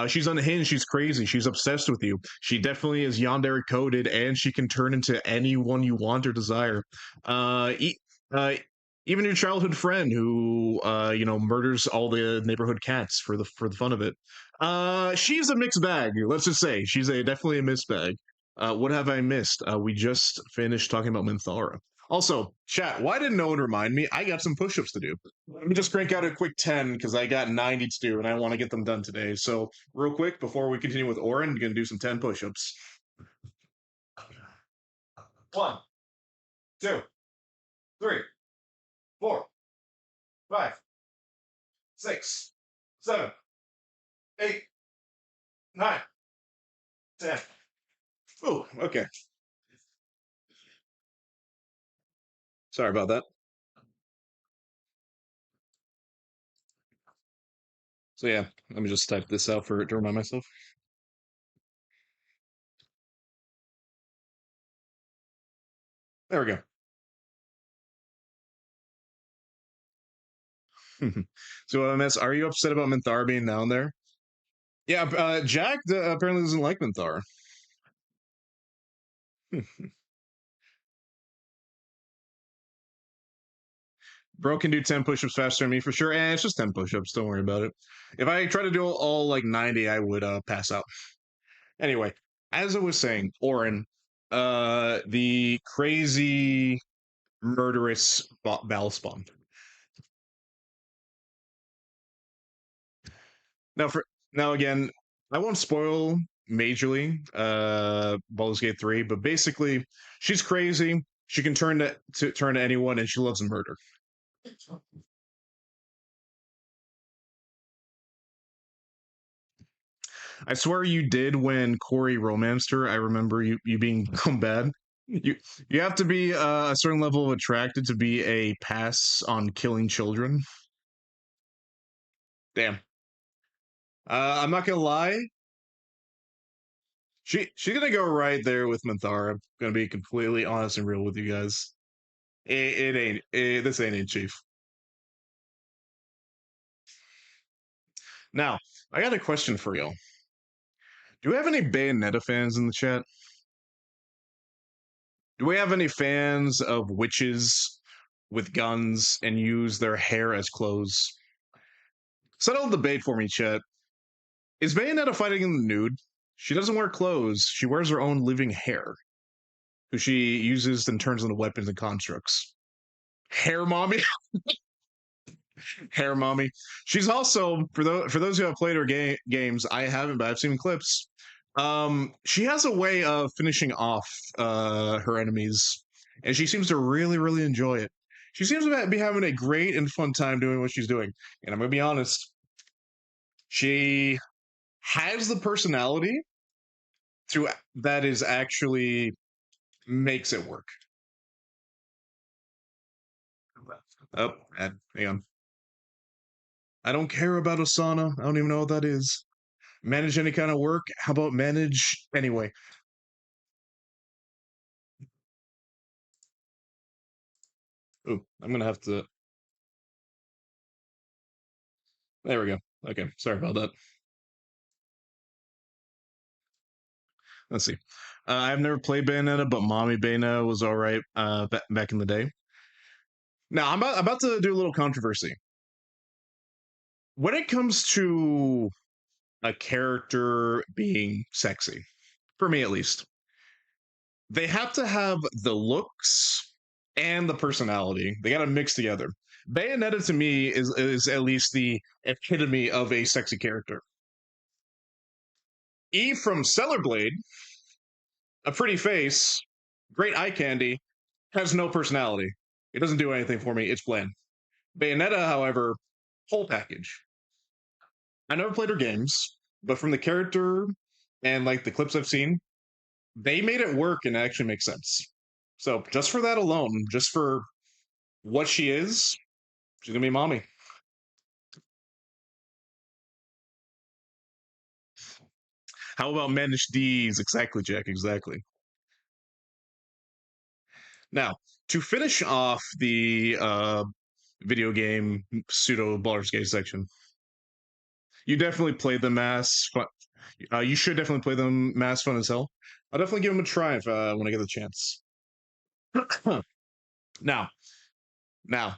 She's unhinged. She's crazy. She's obsessed with you. She definitely is yandere coded, and she can turn into anyone you want or desire. Uh, e- uh, Even your childhood friend who murders all the neighborhood cats for the fun of it. She's a mixed bag. Let's just say she's definitely a mixed bag. What have I missed? We just finished talking about Minthara. Also, chat, why didn't no one remind me? I got some push-ups to do. Let me just crank out a quick 10 because I got 90 to do and I want to get them done today. So, real quick, before we continue with Oren, you're going to do some 10 push-ups. 1, 2, 3, 4, 5, 6, 7, 8, 9, 10. Oh, okay. Sorry about that. So yeah, let me just type this out to remind myself. There we go. So MS, are you upset about Minthar being down there? Yeah, Jack apparently doesn't like Minthar. Bro can do 10 push-ups faster than me for sure, and it's just 10 push-ups. Don't worry about it. If I try to do all like 90, I would pass out. Anyway, as I was saying, Orin, the crazy murderous battle spawn. Now again, I won't spoil majorly Baldur's Gate 3, but basically she's crazy. She can turn to anyone, and she loves murder. I swear you did when Corey romanced her. I remember you being bad. You you have to be a certain level of attracted to be a pass on killing children. Damn. I'm not gonna lie. She's gonna go right there with Manthara. I'm gonna be completely honest and real with you guys. It ain't this ain't Chief. Now, I got a question for you. Do we have any Bayonetta fans in the chat? Do we have any fans of witches with guns and use their hair as clothes? Settle the debate for me, chat. Is Bayonetta fighting in the nude? She doesn't wear clothes. She wears her own living hair, who she uses and turns into weapons and constructs. Hair mommy? Hair mommy. She's also, for those who have played her games, I haven't, but I've seen clips. She has a way of finishing off her enemies, and she seems to really enjoy it. She seems to be having a great and fun time doing what she's doing. And I'm gonna be honest, she has the personality to that is actually makes it work. Oh, hang on. I don't care about Asana. I don't even know what that is. Manage any kind of work? How about manage anyway? Ooh, I'm gonna have to. There we go. Okay, sorry about that. Let's see. I've never played Bayonetta, but Mommy Bayonetta was all right back in the day. Now I'm about to do a little controversy. When it comes to a character being sexy, for me at least, they have to have the looks and the personality. They got to mix together. Bayonetta to me is at least the epitome of a sexy character. Eve from Stellar Blade, a pretty face, great eye candy, has no personality. It doesn't do anything for me. It's bland. Bayonetta, however, whole package. I never played her games, but from the character and like the clips I've seen, they made it work and it actually makes sense. So just for that alone, just for what she is, she's gonna be mommy. How about manage D's? Exactly, Jack. Exactly. Now, to finish off the video game pseudo Baldur's Gate section, you definitely played the mass. You should definitely play them. Mass fun as hell. I'll definitely give them a try if, when I get the chance. now, now,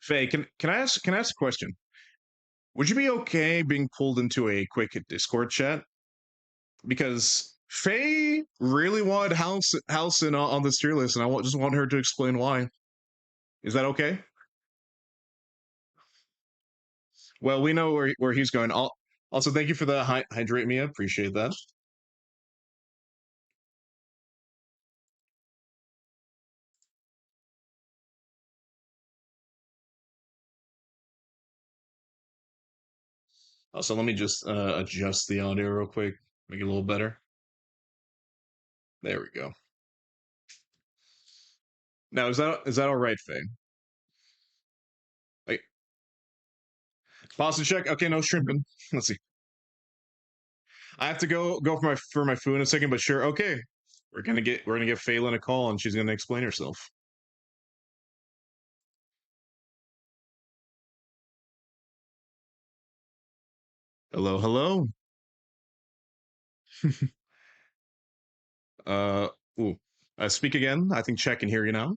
Faye, can I ask a question? Would you be okay being pulled into a quick Discord chat? Because Faye really wanted Halson on this tier list, and just want her to explain why. Is that okay? Well, we know where he's going. Also, thank you for the hydrate me. Appreciate that. Also, let me just adjust the audio real quick, make it a little better. There we go. Now, is that all right, Faye? Like, pause and check. Okay, no shrimping. Let's see. I have to go for my food in a second, but sure. Okay, we're gonna get Phelan a call, and she's gonna explain herself. Hello, hello. uh, ooh. Speak again. I think Check can hear you now.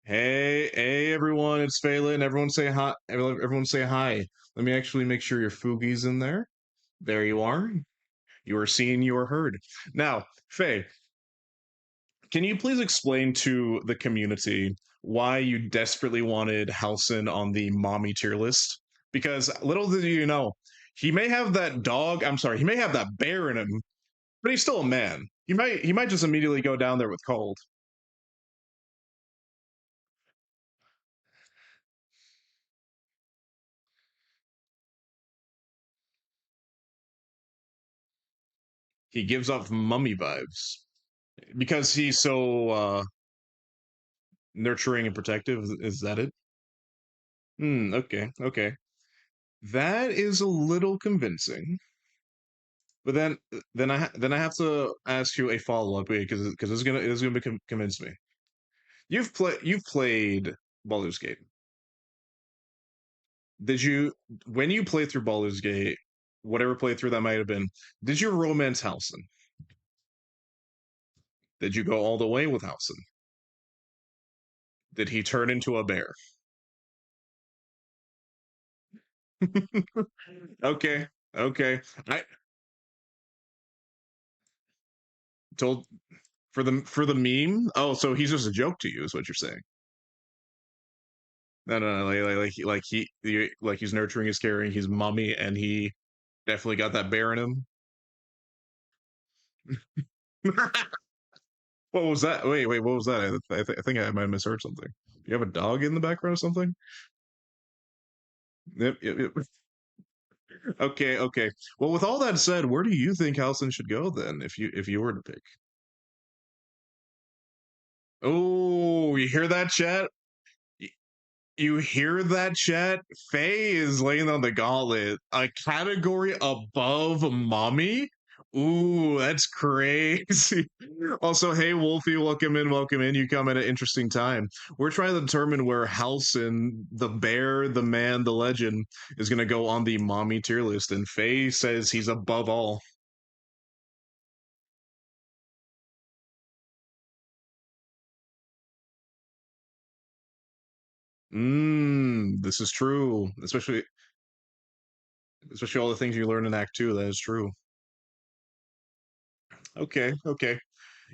Hey, everyone! It's Phelan. Everyone say hi. Everyone say hi. Let me actually make sure your Fugi's in there. There you are. You are seen. You are heard. Now, Faye, can you please explain to the community why you desperately wanted Halson on the mommy tier list? Because little did you know, he may have that dog. I'm sorry, he may have that bear in him, but he's still a man. He might just immediately go down there with cold. He gives off mummy vibes because he's so nurturing and protective. Is that it? Okay, okay. That is a little convincing. But then I have to ask you a follow up because it's gonna convince me. You've played Baldur's Gate. Did you, when you play through Baldur's Gate, whatever playthrough that might have been, did you romance Halson? Did you go all the way with Halson? Did he turn into a bear? Okay, okay. I told for the meme. Oh, so he's just a joke to you, is what you're saying? No, no, no. Like he's nurturing, he's caring, he's mommy, and he definitely got that bear in him. What was that? Wait. What was that? I think I might have misheard something. You have a dog in the background or something? Yep. Okay, okay. Well, with all that said, where do you think Halson should go then, if you were to pick? Oh, you hear that, chat? You hear that, chat? Faye is laying on the gauntlet. A category above mommy? Ooh, that's crazy. Also, hey, Wolfie, welcome in, welcome in. You come at an interesting time. We're trying to determine where Halson, the bear, the man, the legend, is going to go on the mommy tier list. And Faye says he's above all. This is true. Especially all the things you learn in Act 2. That is true. Okay, okay.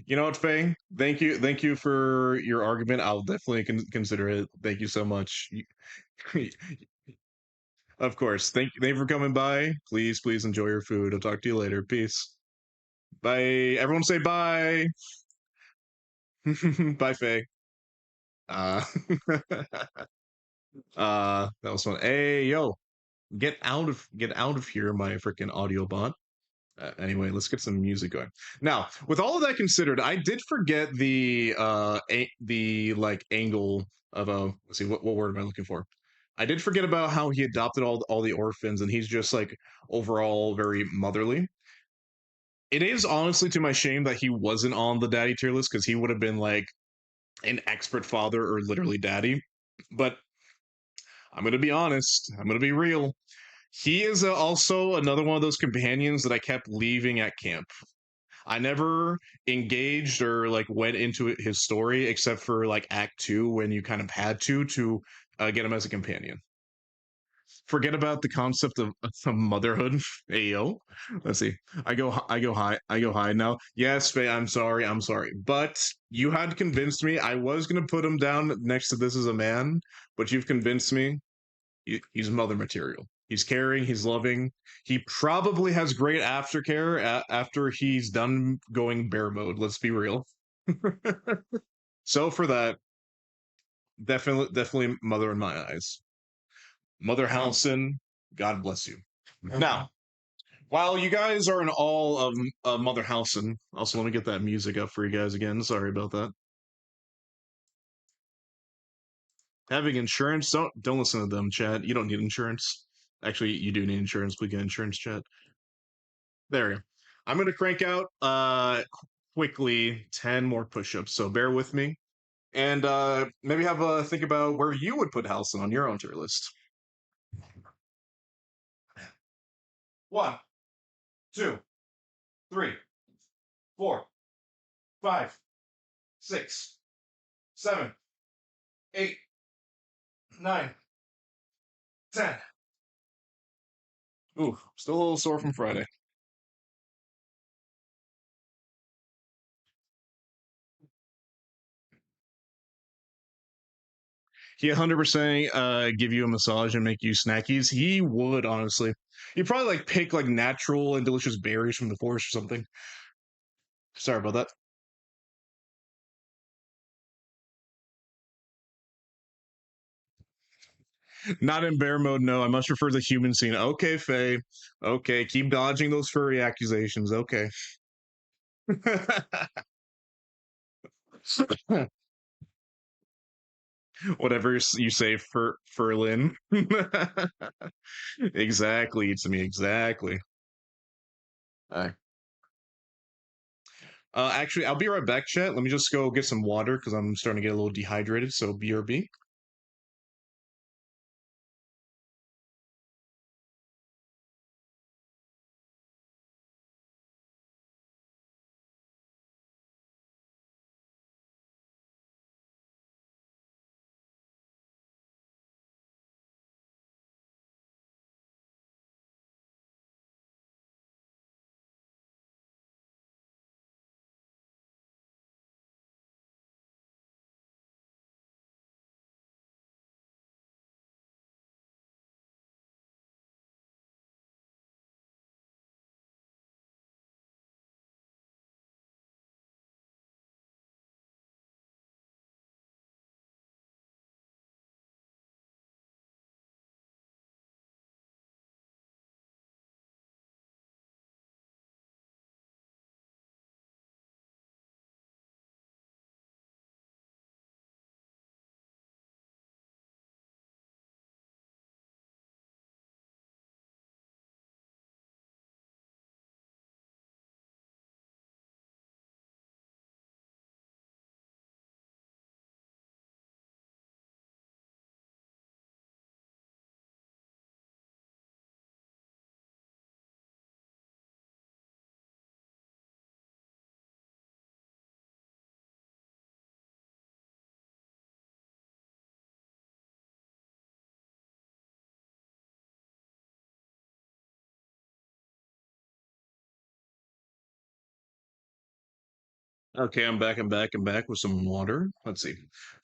You know what, Faye? Thank you for your argument. I'll definitely consider it. Thank you so much. Of course. Thank you for coming by. Please enjoy your food. I'll talk to you later. Peace. Bye. Everyone say bye. Bye, Faye. Uh, that was fun. Hey, yo, get out of here, my freaking audio bot. Anyway, let's get some music going. Now, with all of that considered, I did forget the like angle of a, let's see, what word am I looking for? I did forget about how he adopted all the orphans, and he's just like overall very motherly. It is honestly to my shame that he wasn't on the daddy tier list because he would have been like an expert father or literally daddy. But I'm gonna be honest. I'm gonna be real. He is also another one of those companions that I kept leaving at camp. I never engaged or like went into his story except for like Act Two when you kind of had to get him as a companion. Forget about the concept of motherhood. Ayo. Let's see. I go high now. Yes, Faye, I'm sorry. But you had convinced me. I was gonna put him down next to This Is a Man, but you've convinced me. He's mother material. He's caring. He's loving. He probably has great aftercare after he's done going bear mode. Let's be real. So for that, definitely mother in my eyes. Mother Halson, God bless you. Now, while you guys are in all of Mother Halson, also let me get that music up for you guys again. Sorry about that. Having insurance, don't listen to them, Chad. You don't need insurance. Actually, you do need insurance. We get insurance, Chad. There we go. I'm gonna crank out quickly 10 more push-ups, so bear with me. And maybe have a think about where you would put Halson on your own tier list. 1, 2, 3, 4, 5, 6, 7, 8, 9, 10. Ooh, still a little sore from Friday. He 100% give you a massage and make you snackies. He would, honestly. He'd probably like pick like natural and delicious berries from the forest or something. Sorry about that. Not in bear mode, no. I must refer to the human scene. Okay, Faye. Okay, keep dodging those furry accusations. Okay. Whatever you say for Lynn. Exactly, it's me, exactly. Uh, actually, I'll be right back, chat. Let me just go get some water because I'm starting to get a little dehydrated. So BRB. Okay, I'm back. I'm back. I'm back with some water. Let's see.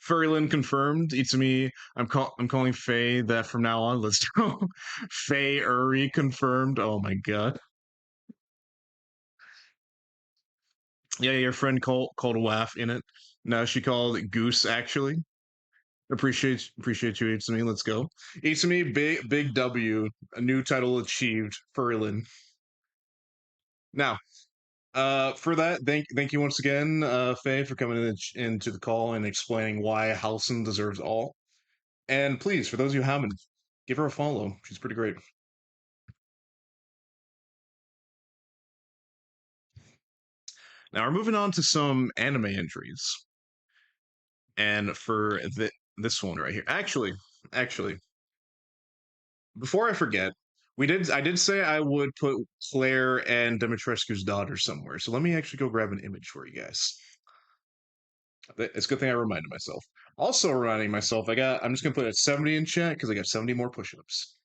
Furlin confirmed. Itami. I'm calling Faye that from now on. Let's go. Faye Uri confirmed. Oh my god. Yeah, your friend called Waff in it. No, she called it Goose actually. Appreciate you, Itami. Let's go. Itami, big W. A new title achieved. Furlin. Now, for that, thank you once again, Faye, for coming into the call and explaining why Halson deserves all. And please, for those of you who haven't, give her a follow. She's pretty great. Now we're moving on to some anime entries, and for this one right here, actually, before I forget, I did say I would put Claire and Dimitrescu's daughter somewhere. So let me actually go grab an image for you guys. It's a good thing I reminded myself. Also reminding myself, I'm just gonna put it at 70 in chat because I got 70 more push-ups.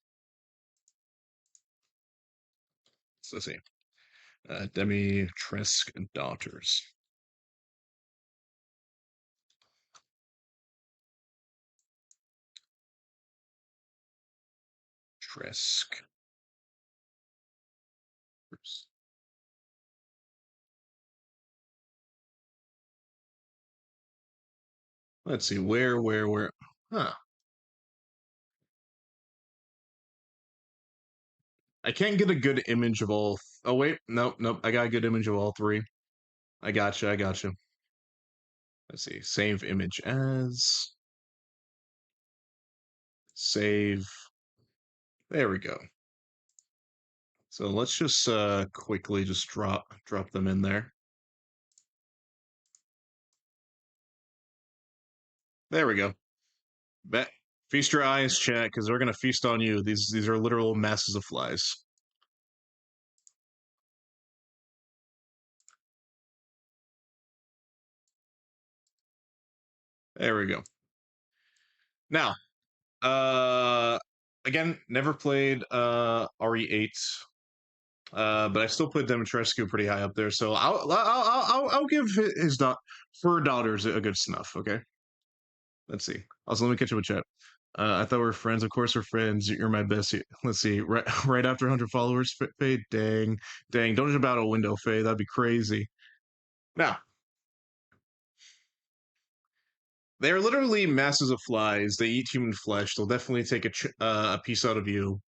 So let's see. Demi Tresk daughters. Tresk. Let's see, where? Huh. I can't get a good image of all. Oh, wait. Nope. I got a good image of all three. I gotcha. Let's see. Save image as. Save. There we go. So let's just quickly just drop them in there. There we go. Bet feast your eyes, chat, because they're gonna feast on you. These are literal masses of flies. There we go. Now, uh, again, never played RE8, but I still put Demetrescu pretty high up there. So I'll give her daughters a good snuff. Okay, let's see. Also, let me catch up with chat. I thought we were friends. Of course, we're friends. You're my bestie. Let's see. Right after 100 followers, Faye. Dang. Don't jump out a window, Faye. That'd be crazy. Now, they're literally masses of flies. They eat human flesh. They'll definitely take a piece out of you.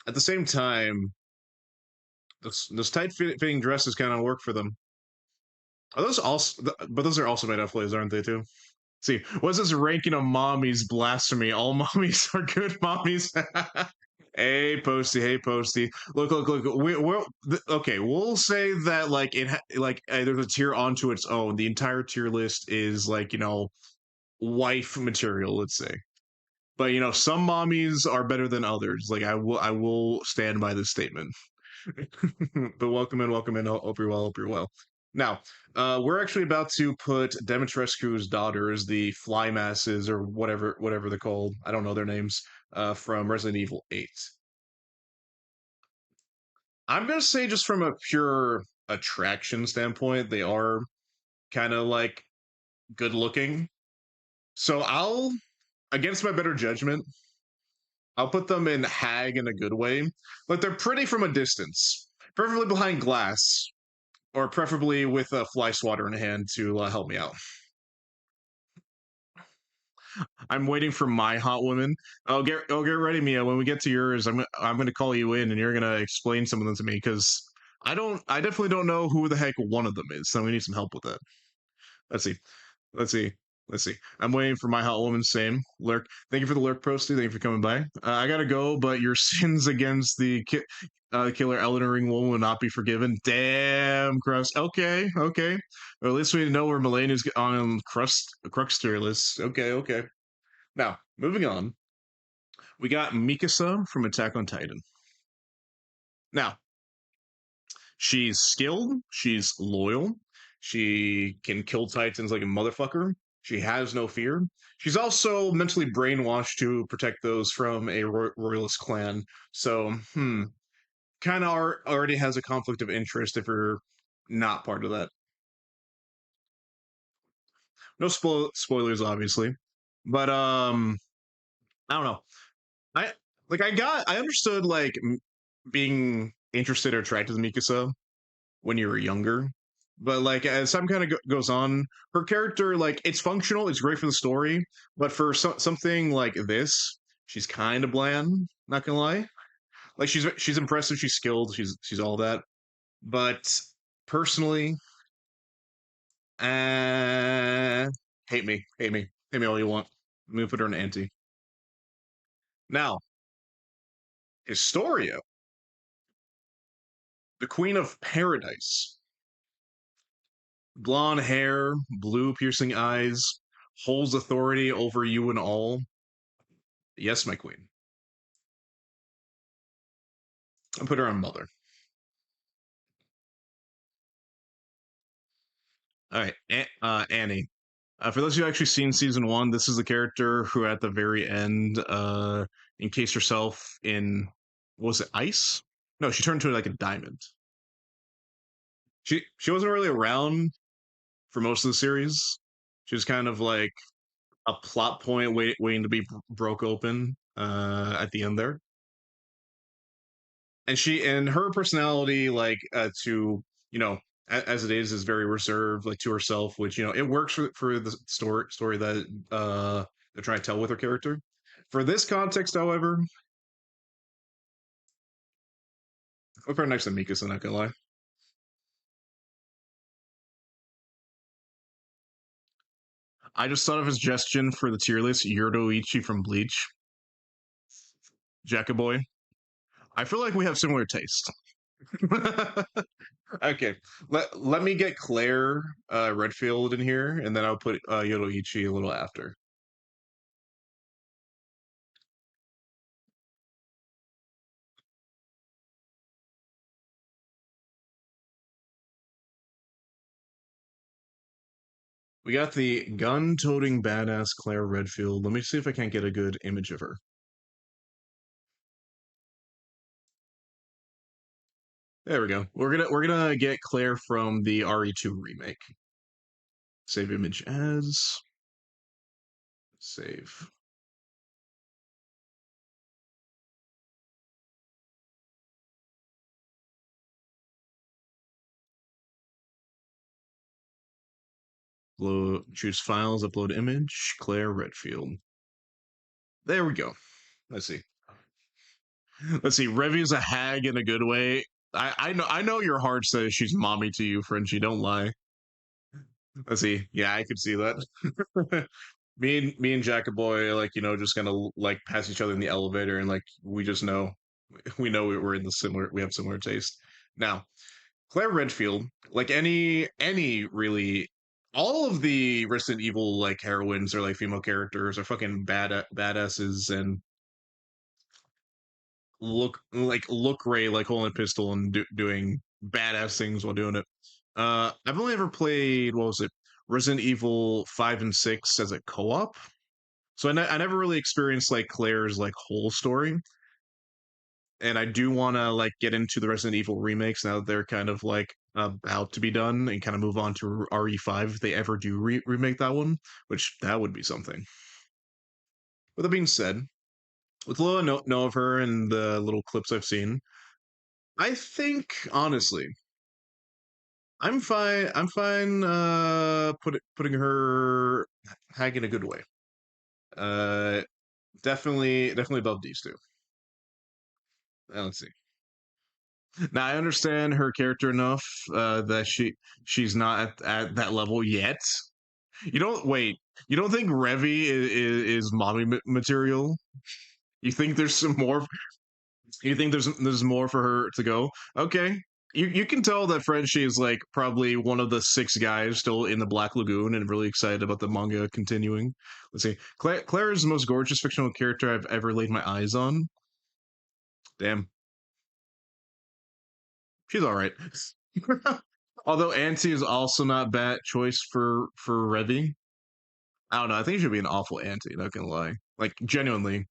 At the same time, those tight fitting dresses kind of work for them. Are those also? But those are also made out of flies, aren't they? Too. See, what's this ranking of mommies blasphemy? All mommies are good mommies. Hey Posty. Look. Okay. We'll say that like there's a tier onto its own. The entire tier list is like wife material. Let's say. But some mommies are better than others. Like I will stand by this statement. But welcome in. Hope you're well. Hope you're well. Now, we're actually about to put Demetrescu's daughters, the fly masses or whatever they're called. I don't know their names. From Resident Evil 8. I'm gonna say just from a pure attraction standpoint, they are kind of like good looking. So against my better judgment, I'll put them in hag in a good way. Like they're pretty from a distance, preferably behind glass, or preferably with a fly swatter in hand to help me out. I'm waiting for my hot woman. Get ready, Mia. When we get to yours, I'm gonna call you in, and you're gonna explain some of them to me because I definitely don't know who the heck one of them is. So we need some help with that. Let's see. Let's see. Let's see. I'm waiting for my hot woman. Same lurk. Thank you for the lurk, Posty. Thank you for coming by. I gotta go, but your sins against the killer Elden Ring will not be forgiven. Damn, Crust. Okay. Well, at least we know where Mulaney's on Crux tier list. Okay. Now, moving on, we got Mikasa from Attack on Titan. Now, she's skilled, she's loyal, she can kill titans like a motherfucker. She has no fear. She's also mentally brainwashed to protect those from a royalist clan. So, kind of already has a conflict of interest if you're not part of that. no spoilers, obviously, but I don't know. I I understood like being interested or attracted to Mikasa when you were younger. But like as time kind of goes on, her character like it's functional, it's great for the story, but for something like this, she's kind of bland. Not gonna lie, like she's impressive, she's skilled, she's all that. But personally, uh, hate me all you want. I'm gonna put her in anti. Now, Historia, the Queen of Paradise, blonde hair, blue piercing eyes, holds authority over you and all. Yes, my queen. I put her on mother. All right, Annie. For those who actually seen season one, this is the character who, at the very end, encased herself in what was it, ice? No, she turned into like a diamond. She wasn't really around for most of the series. She was kind of like a plot point waiting to be broke open at the end there. And she and her personality, like you know as it is very reserved, like to herself, which it works for the story that they're trying to tell with her character. For this context, however, I'll put her next to Mikasa, not gonna lie. I just thought of a suggestion for the tier list: Yoruichi from Bleach, Jackaboy. I feel like we have similar taste. Okay, let me get Claire Redfield in here, and then I'll put Yoruichi a little after. We got the gun-toting badass Claire Redfield. Let me see if I can't get a good image of her. There we go. We're gonna get Claire from the RE2 remake. Save image as save. Choose files, upload image, Claire Redfield. There we go. Let's see. Let's see. Review's a hag in a good way. I know your heart says she's mommy to you, Frenchie. Don't lie. Let's see. Yeah, I could see that. Me and Jackaboy, like just gonna like pass each other in the elevator, and like we just know, we know we're in the similar. We have similar taste. Now, Claire Redfield, like any really, all of the Resident Evil like heroines or like female characters are fucking badasses and look great, like holding a pistol and doing badass things while doing it. I've only ever played what was it, Resident Evil 5 and 6 as a co-op, so I never really experienced like Claire's like whole story. And I do want to like get into the Resident Evil remakes now that they're kind of like about to be done, and kind of move on to RE5 if they ever do remake that one, which that would be something. With that being said, with a little know of her and the little clips I've seen, I think honestly, I'm fine. I'm fine. Putting her hag in a good way. Uh, definitely above these two. Let's see. Now I understand her character enough that she's not at that level yet. You don't wait. You don't think Revi is mommy material? You think there's some more? You think there's more for her to go? Okay. You can tell that Frenchie is like probably one of the 6 guys still in the Black Lagoon and really excited about the manga continuing. Let's see. Claire is the most gorgeous fictional character I've ever laid my eyes on. Damn, she's all right. Although Auntie is also not bad choice for Revi. I don't know. I think she should be an awful Auntie. Not gonna lie. Like genuinely.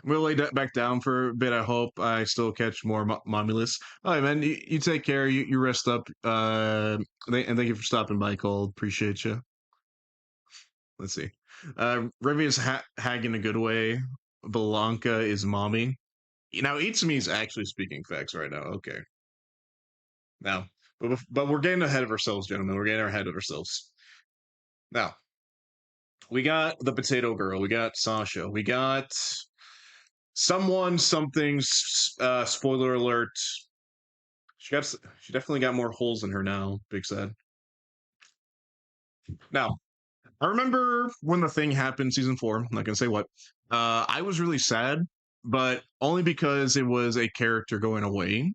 I'm gonna lay back down for a bit. I hope I still catch more Mommy lists. All right, man. You take care. You rest up. And thank you for stopping by, Cole. Appreciate you. Let's see. Revy is Hag in a good way. Blanca is mommy. Now, Itsumi is actually speaking facts right now. Okay. Now, but we're getting ahead of ourselves, gentlemen. We're getting ahead of ourselves. Now, we got the potato girl. We got Sasha. We got someone, something. Spoiler alert. She definitely got more holes in her now. Big sad. Now, I remember when the thing happened, season 4. I'm not gonna say what. I was really sad, but only because it was a character going away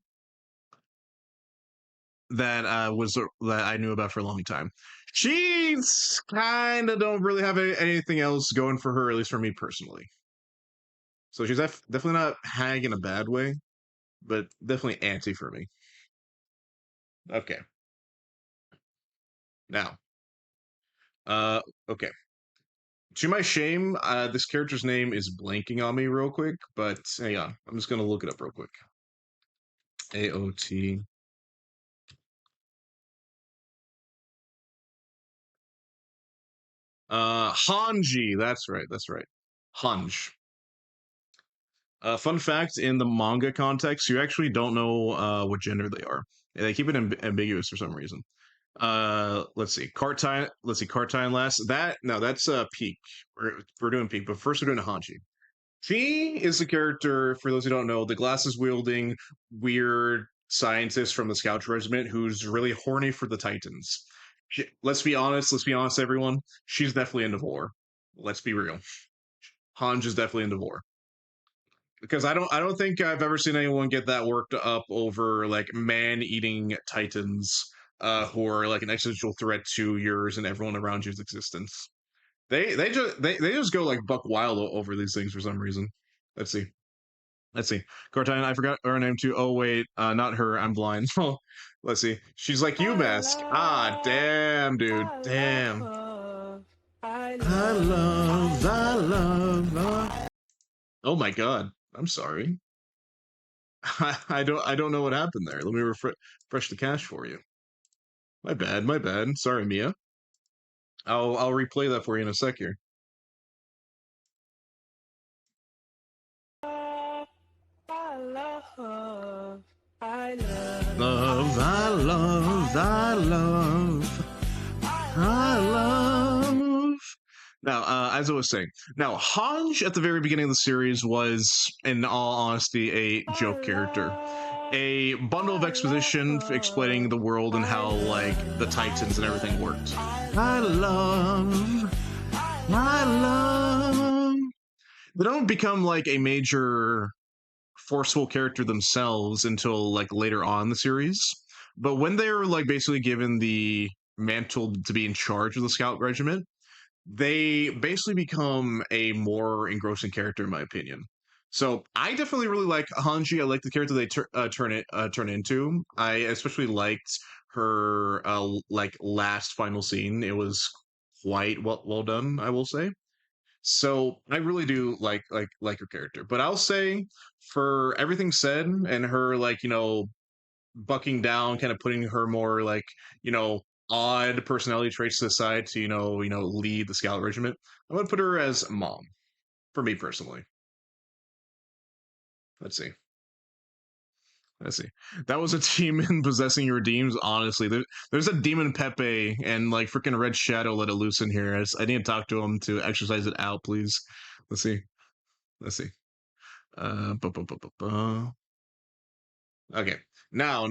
that that I knew about for a long time. She's kind of don't really have anything else going for her, at least for me personally. So she's definitely not hag in a bad way, but definitely anti for me. Okay. Now, okay. To my shame, this character's name is blanking on me real quick, but hang on. I'm just gonna look it up real quick. AOT. Hanji. That's right. That's right. Hanj. Fun fact: in the manga context, you actually don't know what gender they are. They keep it ambiguous for some reason. Let's see. Cart time. Let's see. Cart time last. That no, that's peak. We're doing peak, but first we're doing Hanji. She is the character, for those who don't know, the glasses wielding weird scientist from the Scout Regiment who's really horny for the Titans. Let's be honest. Let's be honest, everyone. She's definitely into war. Let's be real. Hanj is definitely into war because I don't think I've ever seen anyone get that worked up over like man-eating titans who are like an existential threat to yours and everyone around you's existence. They just go like buck wild over these things for some reason. Let's see. Let's see. Cortine, I forgot her name too. Oh wait, not her. I'm blind. Oh, let's see. She's like you, Mask. Ah, damn, dude. Damn. I love. Oh my god. I'm sorry. I don't know what happened there. Let me refresh the cache for you. My bad, my bad. Sorry, Mia. I'll replay that for you in a sec here. I love, I love, I love, I love, I love. Now, as I was saying, now Hanj at the very beginning of the series was, in all honesty, a joke character, a bundle of exposition explaining the world and how like the Titans and everything worked. I love, I love. They don't become like a major forceful character themselves until like later on in the series. But when they're like basically given the mantle to be in charge of the Scout Regiment, they basically become a more engrossing character, in my opinion. So I definitely really like Hanji. I like the character they turn into. I especially liked her like last final scene. It was quite well done, I will say. So I really do like her character. But I'll say for everything said and her like, bucking down, kind of putting her more like, odd personality traits to the side to, lead the Scout Regiment, I'm gonna put her as mom, for me personally. Let's see. Let's see. That was a team in possessing your deems. Honestly, there's a demon Pepe and like freaking Red Shadow let it loose in here. I need to talk to him to exercise it out, please. Let's see. Let's see. Bu- bu- bu- bu- bu. Okay. Now.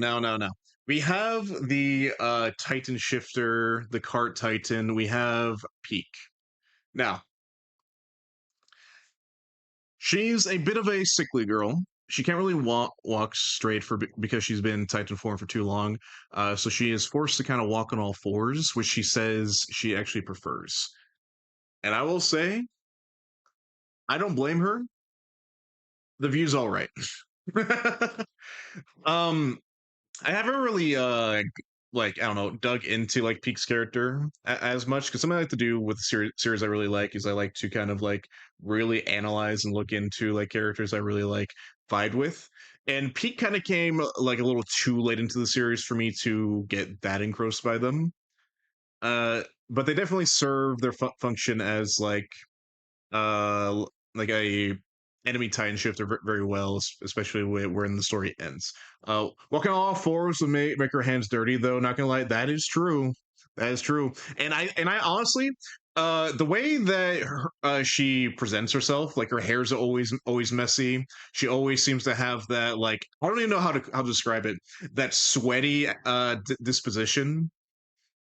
We have the Titan Shifter, the Cart Titan. We have Peak. Now, she's a bit of a sickly girl. She can't really walk straight because she's been Titan form for too long. So she is forced to kind of walk on all fours, which she says she actually prefers. And I will say, I don't blame her. The view's all right. um, I haven't really like I don't know, dug into like Peak's character as much because something I like to do with the series I really like is I like to kind of like really analyze and look into like characters I really like vibe with. And Peak kind of came like a little too late into the series for me to get that engrossed by them. But they definitely serve their function as like a enemy Titan shifter very well, especially when the story ends. Walking on all fours would make her hands dirty, though. Not gonna lie, that is true. That is true. And I honestly, the way that she presents herself, like her hair's always messy. She always seems to have that like I don't even know how to describe it. That sweaty disposition.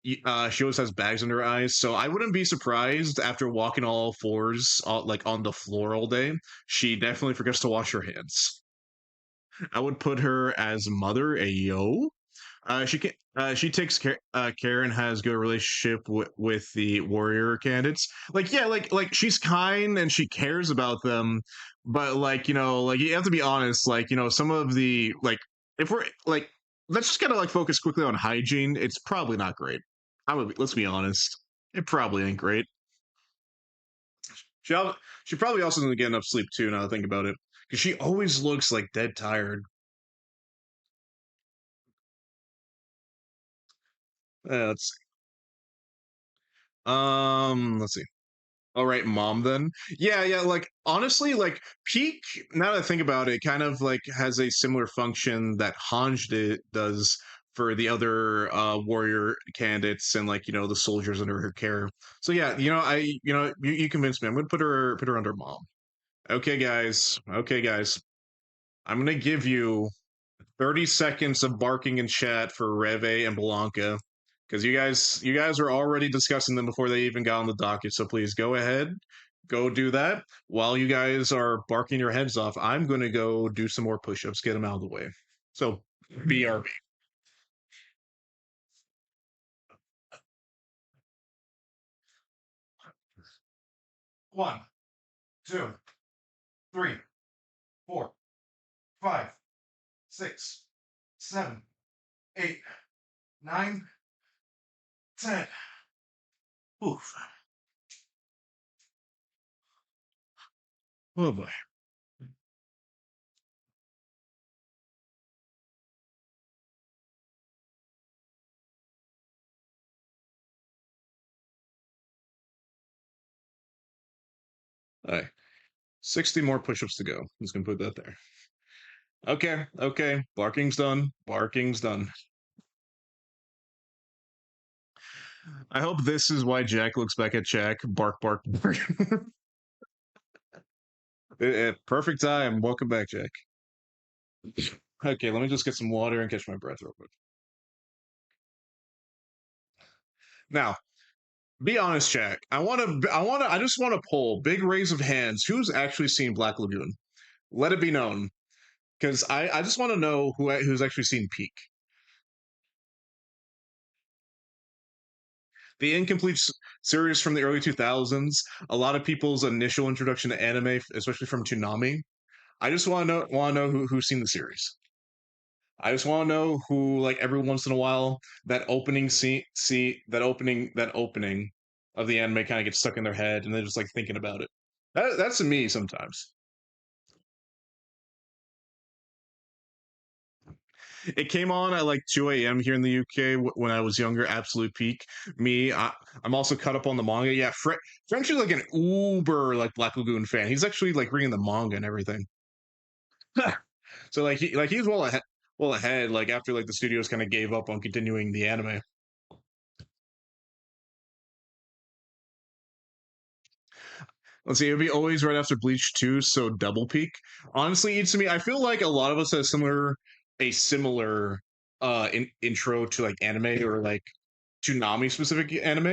She always has bags under her eyes, so I wouldn't be surprised after walking all fours, like on the floor all day. She definitely forgets to wash her hands. I would put her as mother. Ayo. She takes care and has good relationship with the warrior candidates. Like yeah, like she's kind and she cares about them, but like like you have to be honest. Like some of the like if we're like let's just kind of like focus quickly on hygiene. It's probably not great. Let's be honest. It probably ain't great. She she probably also doesn't get enough sleep too. Now that I think about it, because she always looks like dead tired. Let's let's see. All right, mom. Then, yeah. Like honestly, like Peak. Now that I think about it, kind of like has a similar function that does for the other warrior candidates and like the soldiers under her care. So yeah, you convinced me. I'm gonna put her under mom. Okay, guys. Okay, guys. I'm gonna give you 30 seconds of barking in chat for Reve and Blanca because you guys were already discussing them before they even got on the docket. So please go ahead, go do that. While you guys are barking your heads off, I'm going to go do some more push-ups, get them out of the way. So BRB. 1, 2, 3, 4, 5, 6, 7, 8, 9, 10. Oof. Oh boy. All right. 60 more push-ups to go. I'm just gonna put that there. Okay. Barking's done. Barking's done. I hope this is why Jack looks back at Jack. Bark, bark, bark. Perfect time. Welcome back, Jack. Okay, let me just get some water and catch my breath real quick. Now, be honest, Jack. I just want to poll big raise of hands. Who's actually seen Black Lagoon? Let it be known, because I just want to know who's actually seen Peak. The incomplete series from the early 2000s. A lot of people's initial introduction to anime, especially from Toonami. I just want to know who's seen the series. I just want to know who, like, every once in a while, that opening that opening of the anime kind of gets stuck in their head, and they're just like thinking about it. That's to me sometimes. It came on at like 2 a.m. here in the UK when I was younger. Absolute peak. I'm also caught up on the manga. Yeah, French is like an uber like Black Lagoon fan. He's actually like reading the manga and everything. So like he's well ahead. Like after like the studios kind of gave up on continuing the anime. Let's see, it would be always right after Bleach 2, so double peak. Honestly, to me, I feel like a lot of us have a similar intro to like anime or like Toonami specific anime.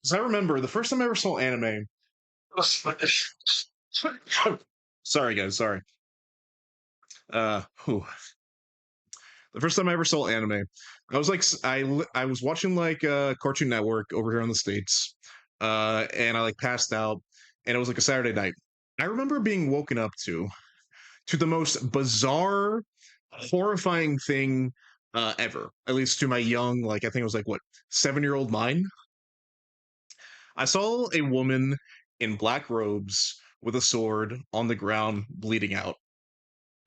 Because I remember the first time I ever saw anime. Sorry, guys. Sorry. Whew. The first time I ever saw anime, I was like, I was watching like Cartoon Network over here in the States, and I like passed out, and it was like a Saturday night. I remember being woken up to the most bizarre, horrifying thing ever. At least to my young, like I think it was like what 7-year-old mind. I saw a woman in black robes with a sword on the ground bleeding out.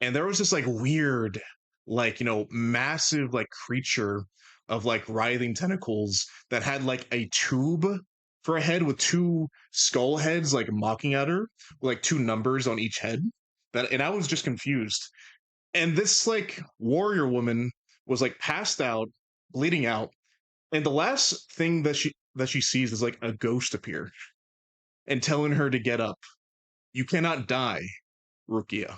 And there was this like weird, like, massive like creature of like writhing tentacles that had like a tube for a head with two skull heads like mocking at her, with like two numbers on each head. That and I was just confused. And this like warrior woman was like passed out, bleeding out, and the last thing that she sees is like a ghost appear and telling her to get up. You cannot die, Rukia.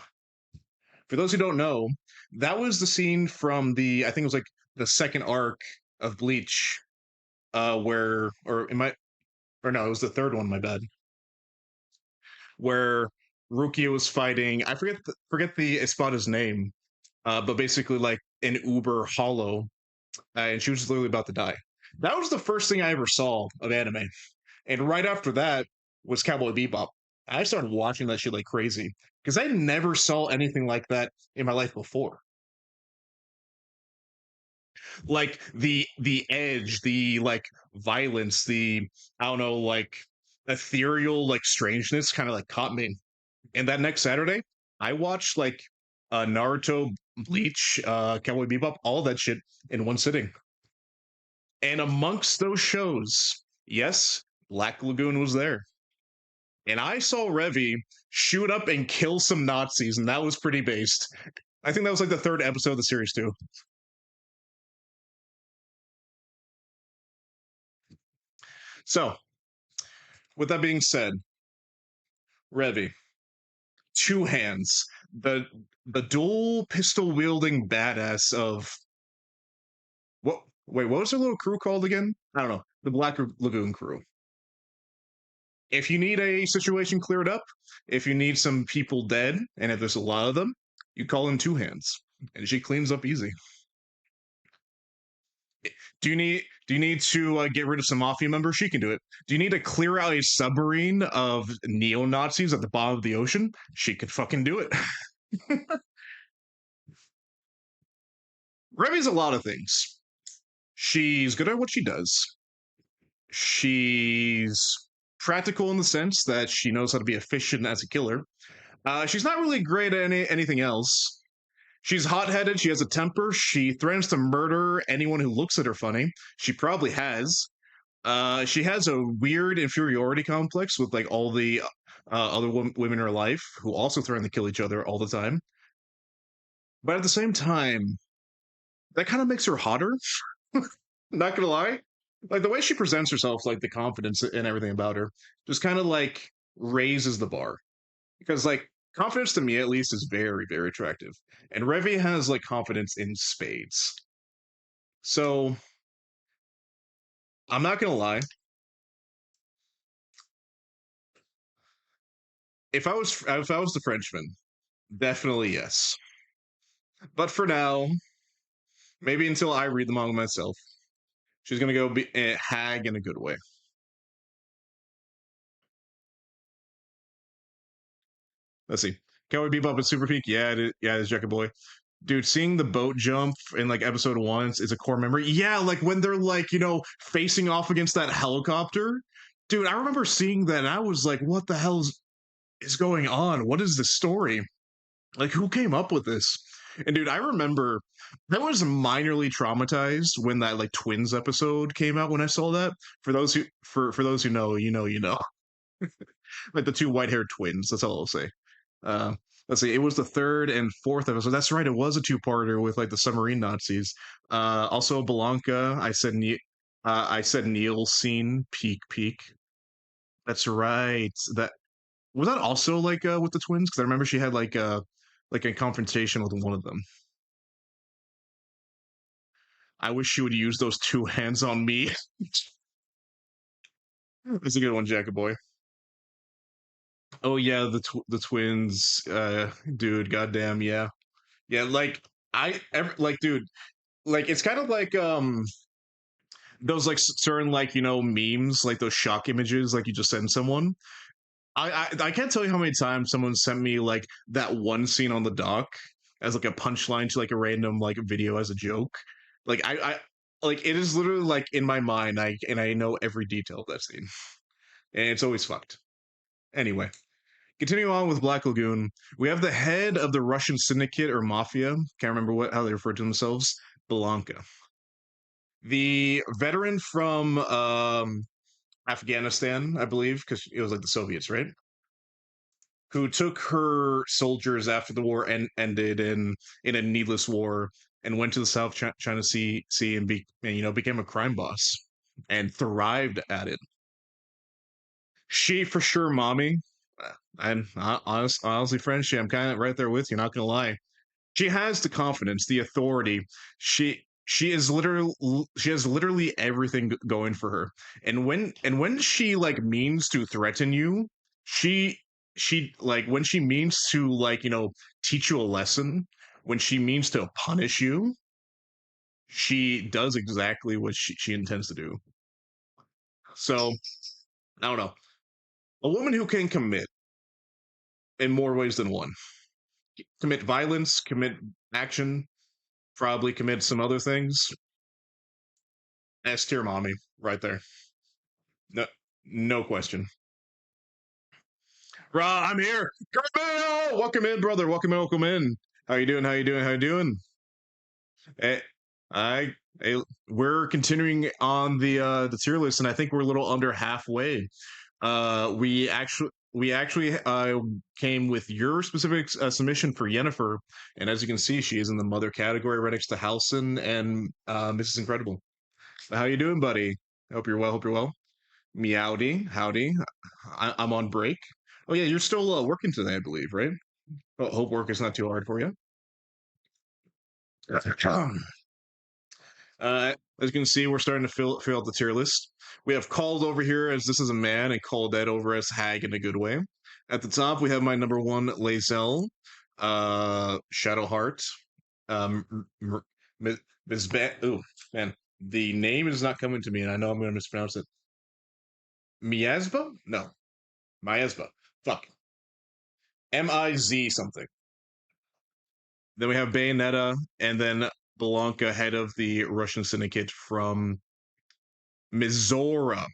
For those who don't know, that was the scene from the I think it was like the second arc of Bleach, where or am I or no, it was the third one. My bad. Where Rukia was fighting. I forget the Espada's name, but basically like an Uber Hollow, and she was just literally about to die. That was the first thing I ever saw of anime, and right after that was Cowboy Bebop. I started watching that shit like crazy because I never saw anything like that in my life before. Like the edge, the like violence, the I don't know, like ethereal like strangeness kind of like caught me. And that next Saturday, I watched like Naruto, Bleach, Cowboy Bebop, all that shit in one sitting. And amongst those shows, yes, Black Lagoon was there. And I saw Revi shoot up and kill some Nazis, and that was pretty based. I think that was like the third episode of the series too. So, with that being said, Revi, two hands, the the dual pistol wielding badass of what? Wait, what was their little crew called again? I don't know. The Black Lagoon crew. If you need a situation cleared up, if you need some people dead, and if there's a lot of them, you call in two hands, and she cleans up easy. Do you need to get rid of some mafia members? She can do it. Do you need to clear out a submarine of neo Nazis at the bottom of the ocean? She could fucking do it. Revi's a lot of things. She's good at what she does. She's practical in the sense that she knows how to be efficient as a killer. She's not really great at anything else. She's hot headed. She has a temper. She threatens to murder anyone who looks at her funny. She probably has. She has a weird inferiority complex with like all the other women in her life who also threaten to kill each other all the time. But at the same time, that kind of makes her hotter. Not gonna lie, like the way she presents herself, like the confidence and everything about her, just kind of like raises the bar. Because like confidence to me at least is very very attractive, and Revi has like confidence in spades. So I'm not gonna lie. If I was the Frenchman, definitely yes. But for now, maybe until I read the manga myself, she's gonna go be a hag in a good way. Let's see. Cowboy Bebop and Super Peak. Yeah, yeah, it's Jacket Boy. Dude, seeing the boat jump in like episode one is a core memory. Yeah, like when they're like, facing off against that helicopter. Dude, I remember seeing that and I was like, what the hell is going on? What is this story? Like, who came up with this? And dude, I remember I was minorly traumatized when that like twins episode came out when I saw that. For those who know, you know. Like the two white haired twins. That's all I'll say. Uh, let's see. It was the third and fourth episode. That's right. It was a two-parter with like the submarine Nazis. Also Blanca. I said Neil scene peak peak. That's right. That was that also like with the twins because I remember she had like a confrontation with one of them. I wish she would use those two hands on me. That's a good one, Jacob boy. Oh yeah, the twins, dude, goddamn, yeah, yeah. Like like, dude, like it's kind of like those like certain like memes, like those shock images, like you just send someone. I can't tell you how many times someone sent me like that one scene on the dock as like a punchline to like a random like video as a joke. Like I like it is literally like in my mind. I know every detail of that scene, and it's always fucked. Anyway, continuing on with Black Lagoon, we have the head of the Russian syndicate or mafia. Can't remember what how they refer to themselves. Blanca, the veteran from Afghanistan, I believe, because it was like the Soviets, right? Who took her soldiers after the war and ended in a needless war and went to the South China Sea and became a crime boss and thrived at it. She for sure, mommy. I'm honestly, friendship. I'm kind of right there with you. Not gonna lie. She has the confidence, the authority. She has literally everything going for her. And when she like means to threaten you, she she like when she means to teach you a lesson, when she means to punish you, she does exactly what she intends to do. So I don't know. A woman who can commit in more ways than one. Commit violence, commit action, probably commit some other things. S tier mommy, right there. No, no question. Raw, I'm here. Carmelo! Welcome in, brother. Welcome in. Welcome in. How you doing? How you doing? How you doing? Hey, I, hey, we're continuing on the tier list, and I think we're a little under halfway. We actually came with your specific submission for Yennefer, and as you can see, she is in the mother category right next to Halson and Mrs. Incredible. How you doing, buddy? Hope you're well. Hope you're well. Meowdy, howdy. I'm on break. Oh yeah, you're still working today, I believe, right? Well, hope work is not too hard for you. As you can see, we're starting to fill out the tier list. We have Called over here as this is a man, and Called Dead over as Hag in a good way. At the top, we have my number one, Lazel, Shadowheart, Ms. Ooh, man, the name is not coming to me, and I know I'm going to mispronounce it. Miasba? No, Miasba. Fuck. Miz something. Then we have Bayonetta, and then Blanca, head of the Russian syndicate from Mizora.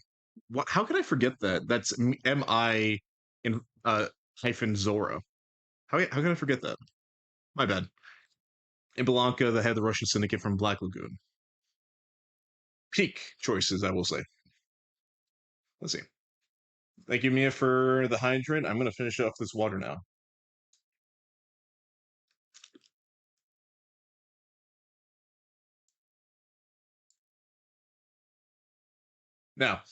What? How could I forget that? That's M-I in hyphen Zora. How can I forget that? My bad. And Blanca, the head of the Russian syndicate from Black Lagoon. Peak choices, I will say. Let's see. Thank you, Mia, for the hydrant. I'm going to finish off this water now. Now,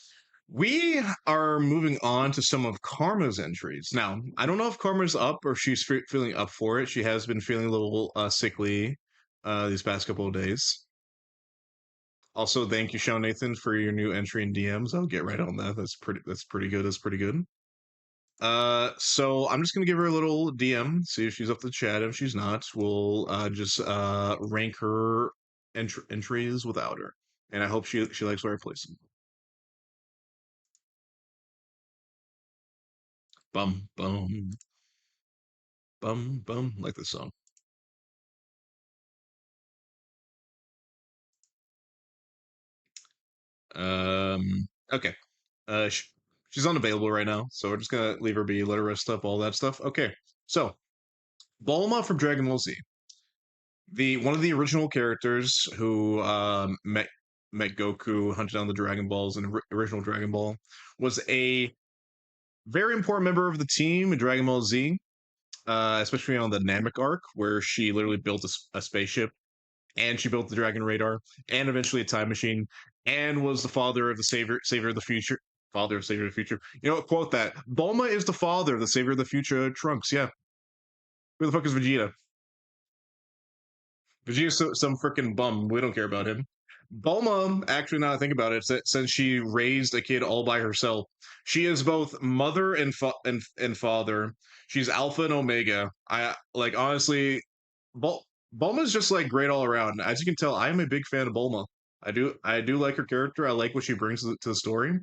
we are moving on to some of Karma's entries. Now, I don't know if Karma's up or if she's feeling up for it. She has been feeling a little sickly these past couple of days. Also, thank you, Sean Nathan, for your new entry in DMs. I'll get right on that. That's pretty. That's pretty good. That's pretty good. So I'm just gonna give her a little DM, see if she's up to the chat. If she's not, we'll just rank her entries without her. And I hope she likes where I place them. Bum bum bum bum. Like this song. Okay. She's unavailable right now, so we're just gonna leave her be, let her rest up, all that stuff. Okay. So Bulma from Dragon Ball Z, the one of the original characters who met Goku, hunted down the Dragon Balls in original Dragon Ball, was a very important member of the team in Dragon Ball Z, especially on the Namek arc, where she literally built a spaceship, and she built the Dragon Radar, and eventually a time machine, and was the father of the savior of the future. Father of Savior of the Future. You know what? Quote that. Bulma is the father of the Savior of the Future Trunks. Yeah. Who the fuck is Vegeta? Vegeta's some freaking bum. We don't care about him. Bulma, actually, now I think about it, since she raised a kid all by herself, she is both mother and father. She's alpha and omega. I like honestly, Bulma's just like great all around. As you can tell, I'm a big fan of Bulma. I do like her character. I like what she brings to the story.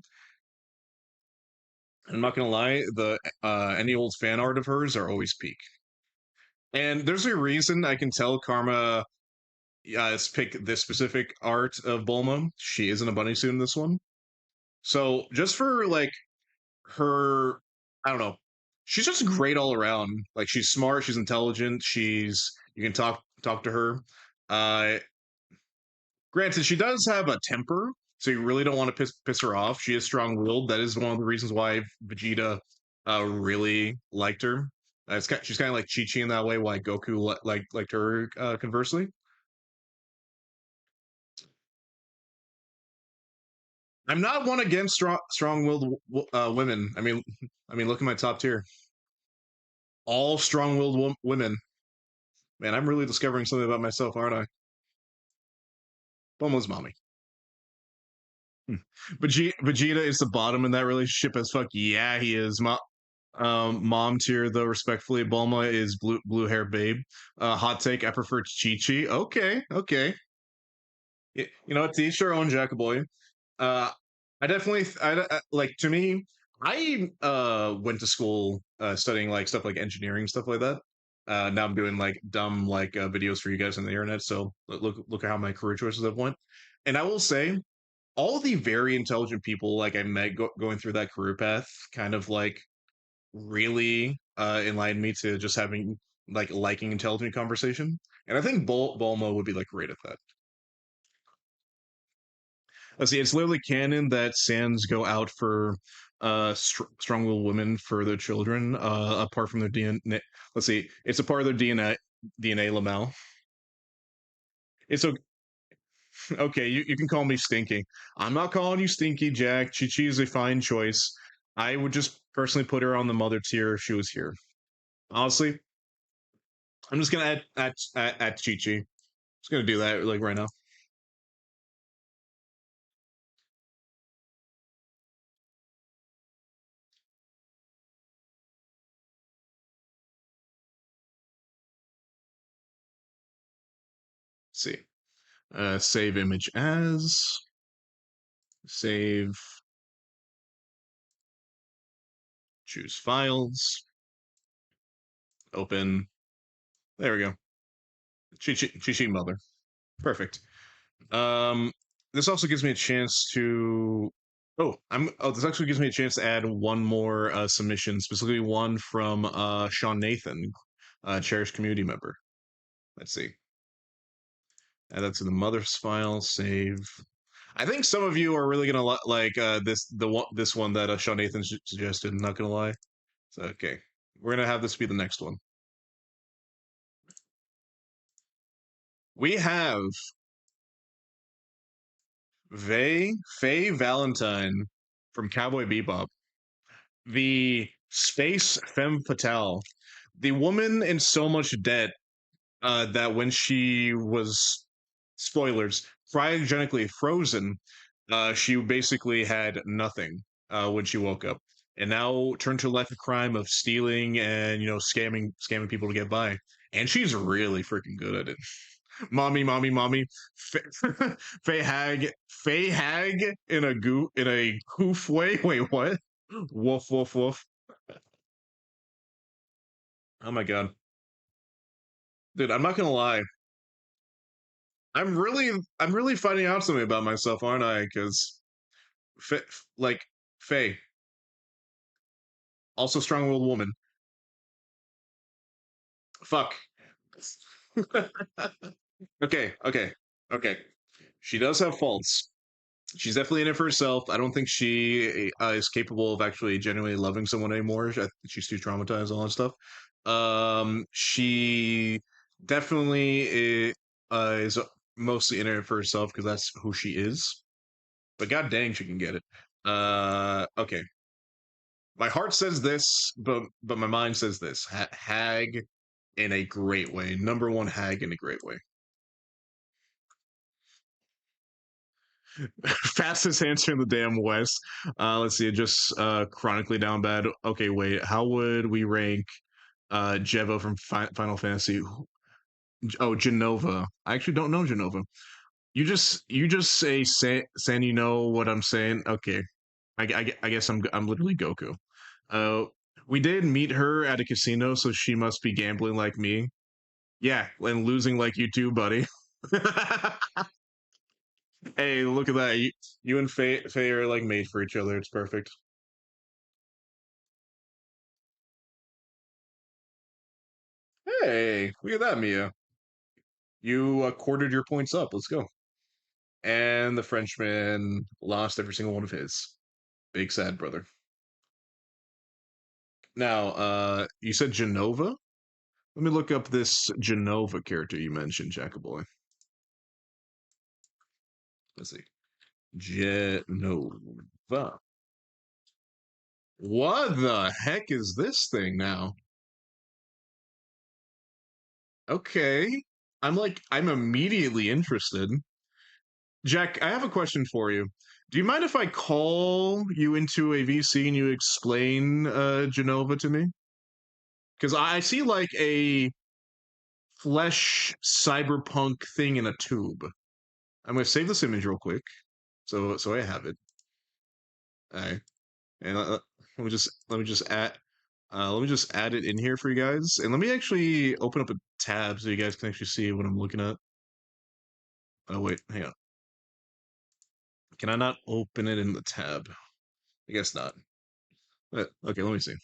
I'm not gonna lie, the any old fan art of hers are always peak. And there's a reason I can tell Karma pick this specific art of Bulma. She is in a bunny suit in this one. So just for like her, I don't know, she's just great all around. Like she's smart, she's intelligent, she's you can talk to her. Uh, Granted, she does have a temper, so you really don't want to piss her off. She is strong willed. That is one of the reasons why Vegeta really liked her. She's kind of like Chi Chi in that way. Why Goku liked her conversely. I'm not one against strong willed women. I mean, look at my top tier. All strong willed women. Man, I'm really discovering something about myself, aren't I? Almost mommy. Vegeta is the bottom in that relationship as fuck. Yeah, he is. Mom tier though, respectfully, Bulma is blue hair babe. Hot take: I prefer Chi Chi. Okay, okay. You know, to each their own, Jackboy. Uh, I definitely, like to me. I went to school studying like stuff like engineering stuff like that. Now I'm doing like dumb like videos for you guys on the internet. So look at how my career choices have went. And I will say, all the very intelligent people like I met going through that career path, kind of like really enlightened me to just having like liking intelligent conversation. And I think Bulma would be like great at that. Let's see, it's literally canon that Sans go out for strong-willed women for their children, apart from their DNA. Let's see, it's a part of their DNA, Lamel. It's okay. Okay, you can call me stinky. I'm not calling you stinky, Jack. Chi Chi is a fine choice. I would just personally put her on the mother tier if she was here. Honestly, I'm just gonna add Chi Chi. Just gonna do that like right now. Let's see. Save image as. Save. Choose files. Open. There we go. Chi mother. Perfect. Um, this also gives me a chance to. This actually gives me a chance to add one more submission, specifically one from Sean Nathan, cherished community member. Let's see. Add that to the mother's file. Save. I think some of you are really gonna like this one that Sean Nathan suggested. Not gonna lie. So okay, we're gonna have this be the next one. We have Faye Valentine from Cowboy Bebop, the space femme fatale, the woman in so much debt that when she was spoilers cryogenically frozen, she basically had nothing when she woke up, and now turned to a life of crime of stealing and scamming people to get by. And she's really freaking good at it. Mommy, Faye Hag in a goof way. Wait, what? Woof, woof, woof. Oh my god, dude! I'm not gonna lie. I'm really finding out something about myself, aren't I? Because, like, Faye, also strong-willed woman. Fuck. Okay, okay, okay. She does have faults. She's definitely in it for herself. I don't think she is capable of actually genuinely loving someone anymore. She's too traumatized, all that stuff. She definitely is mostly in it for herself because that's who she is. But god dang, she can get it. Okay. My heart says this, but my mind says this. Hag in a great way. Number one hag in a great way. Fastest answer in the damn West. Let's see, just chronically down bad. Okay, wait. How would we rank Jevo from Final Fantasy? Oh, Genova. I actually don't know Genova. You just say San. You know what I'm saying? Okay. I guess I'm literally Goku. Uh, we did meet her at a casino, so she must be gambling like me. Yeah, and losing like you too, buddy. Hey, look at that. You and Faye are like made for each other. It's perfect. Hey, look at that, Mia. You quartered your points up. Let's go. And the Frenchman lost every single one of his. Big sad brother. Now, you said Genova? Let me look up this Genova character you mentioned, Jackaboy. Let's see. Genova. What the heck is this thing now? Okay. I'm immediately interested. Jack, I have a question for you. Do you mind if I call you into a VC and you explain Genova to me? Because I see like a flesh cyberpunk thing in a tube. I'm gonna save this image real quick, so I have it. All right, and let me just add it in here for you guys, and let me actually open up a tab so you guys can actually see what I'm looking at. Oh wait, hang on. Can I not open it in the tab? I guess not. Okay, let me see.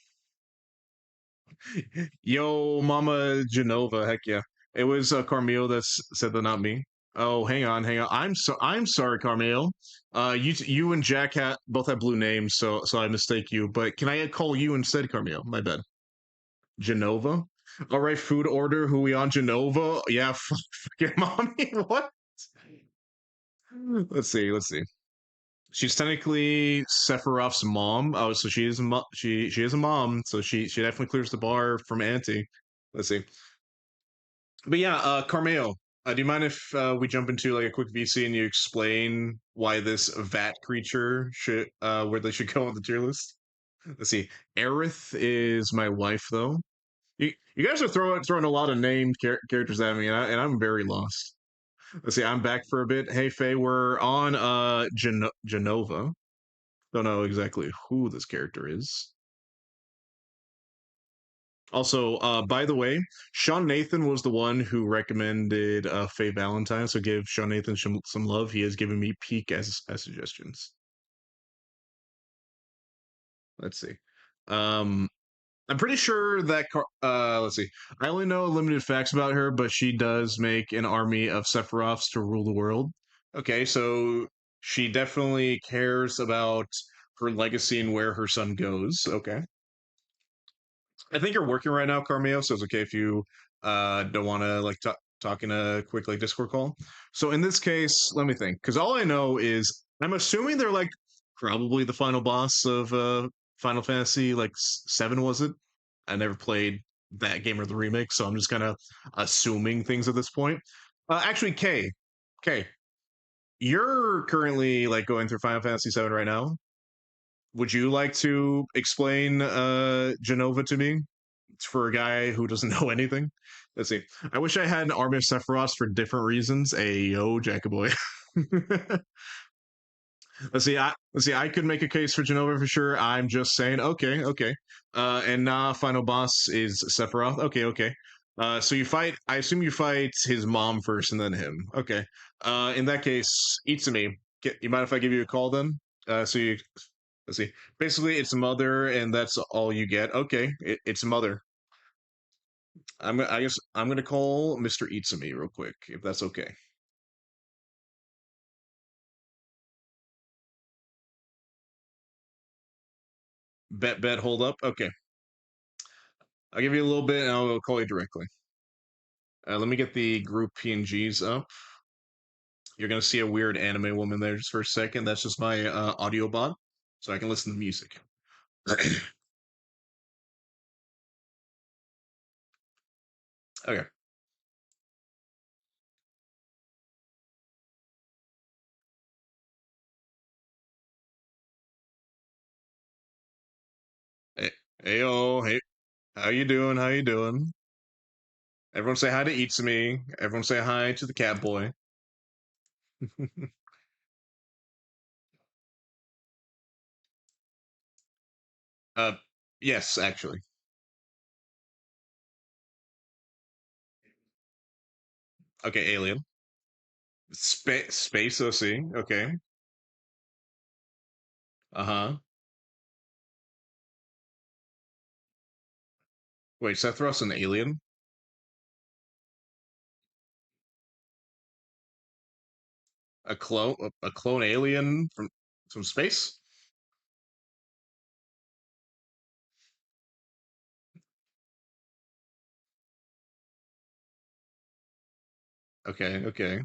Yo, Mama Genova, heck yeah. It was Carmel that said that, not me. Oh, hang on. I'm sorry, Carmel. You and Jack both have blue names, so I mistake you. But can I call you instead, Carmel? My bad. Genova. All right, food order. Who we on? Genova. Yeah, forget mommy. What? Let's see. She's technically Sephiroth's mom. Oh, so she is she is a mom. So she definitely clears the bar from Auntie. Let's see. But yeah, Carmel, do you mind if we jump into like a quick VC and you explain why this vat creature should where they should go on the tier list? Let's see. Aerith is my wife, though. You guys are throwing a lot of named characters at me, and I'm very lost. Let's see. I'm back for a bit. Hey, Faye, we're on Genova. Don't know exactly who this character is. Also, by the way, Sean Nathan was the one who recommended Faye Valentine, so give Sean Nathan some love. He has given me peak as suggestions. Let's see. Um, I'm pretty sure that let's see. I only know limited facts about her, but she does make an army of Sephiroths to rule the world. Okay, so she definitely cares about her legacy and where her son goes. Okay. I think you're working right now, Carmeo, so it's okay if you don't want to like talk in a quick like Discord call. So in this case, let me think, because all I know is I'm assuming they're like probably the final boss of Final Fantasy like seven, was it? I never played that game or the remake, so I'm just kind of assuming things at this point. Actually, K, you're currently like going through Final Fantasy VII right now. Would you like to explain Genova to me? For a guy who doesn't know anything. Let's see. I wish I had an army of Sephiroths for different reasons. Ayo, Jackaboy. Let's see. I could make a case for Genova for sure. I'm just saying. Okay. And nah, final boss is Sephiroth. Okay. So you fight. I assume you fight his mom first and then him. Okay. In that case, Itsumi. You mind if I give you a call then? So you. Let's see. Basically, it's mother, and that's all you get. Okay, it's mother. I guess I'm gonna call Mr. Itsumi real quick, if that's okay. Bet, hold up. Okay, I'll give you a little bit, and I'll call you directly. Let me get the group PNGs up. You're gonna see a weird anime woman there just for a second. That's just my audio bot, so I can listen to music. Okay. Hey, hey, how you doing? How you doing? Everyone say hi to Itsumi. Everyone say hi to the cat boy. uh, yes, actually. Okay, alien. Space OC. Okay. Uh-huh. Wait, Sephiroth's an alien? A clone alien from space? Okay, okay.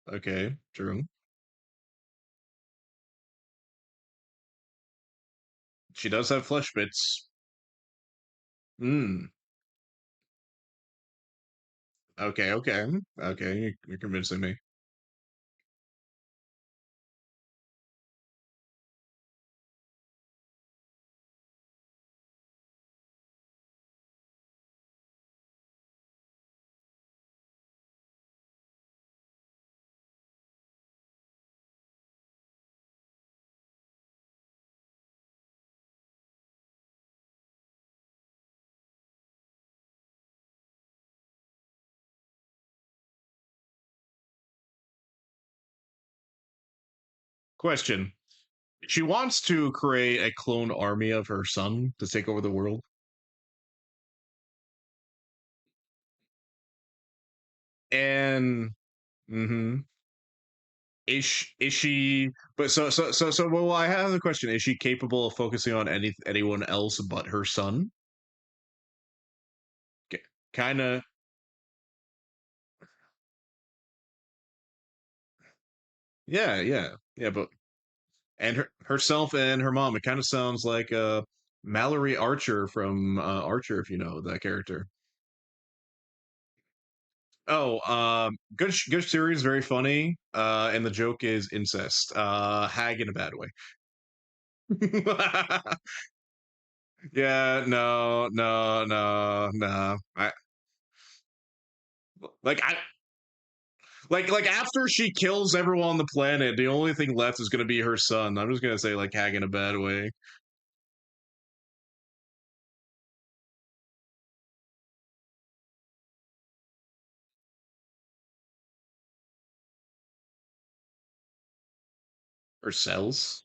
Okay, true. She does have flesh bits. Hmm. Okay, okay. Okay, you're convincing me. Question. She wants to create a clone army of her son to take over the world. And mm-hmm. Is she but so well I have the question. Is she capable of focusing on anyone else but her son? Kind of. Yeah, yeah. Yeah, but and herself and her mom, it kind of sounds like Mallory Archer from Archer, if you know that character. Oh, good series, very funny. And the joke is incest. Hag in a bad way. Yeah, no, no, no, no. I like after she kills everyone on the planet, the only thing left is gonna be her son. I'm just gonna say like hag in a bad way. Or cells.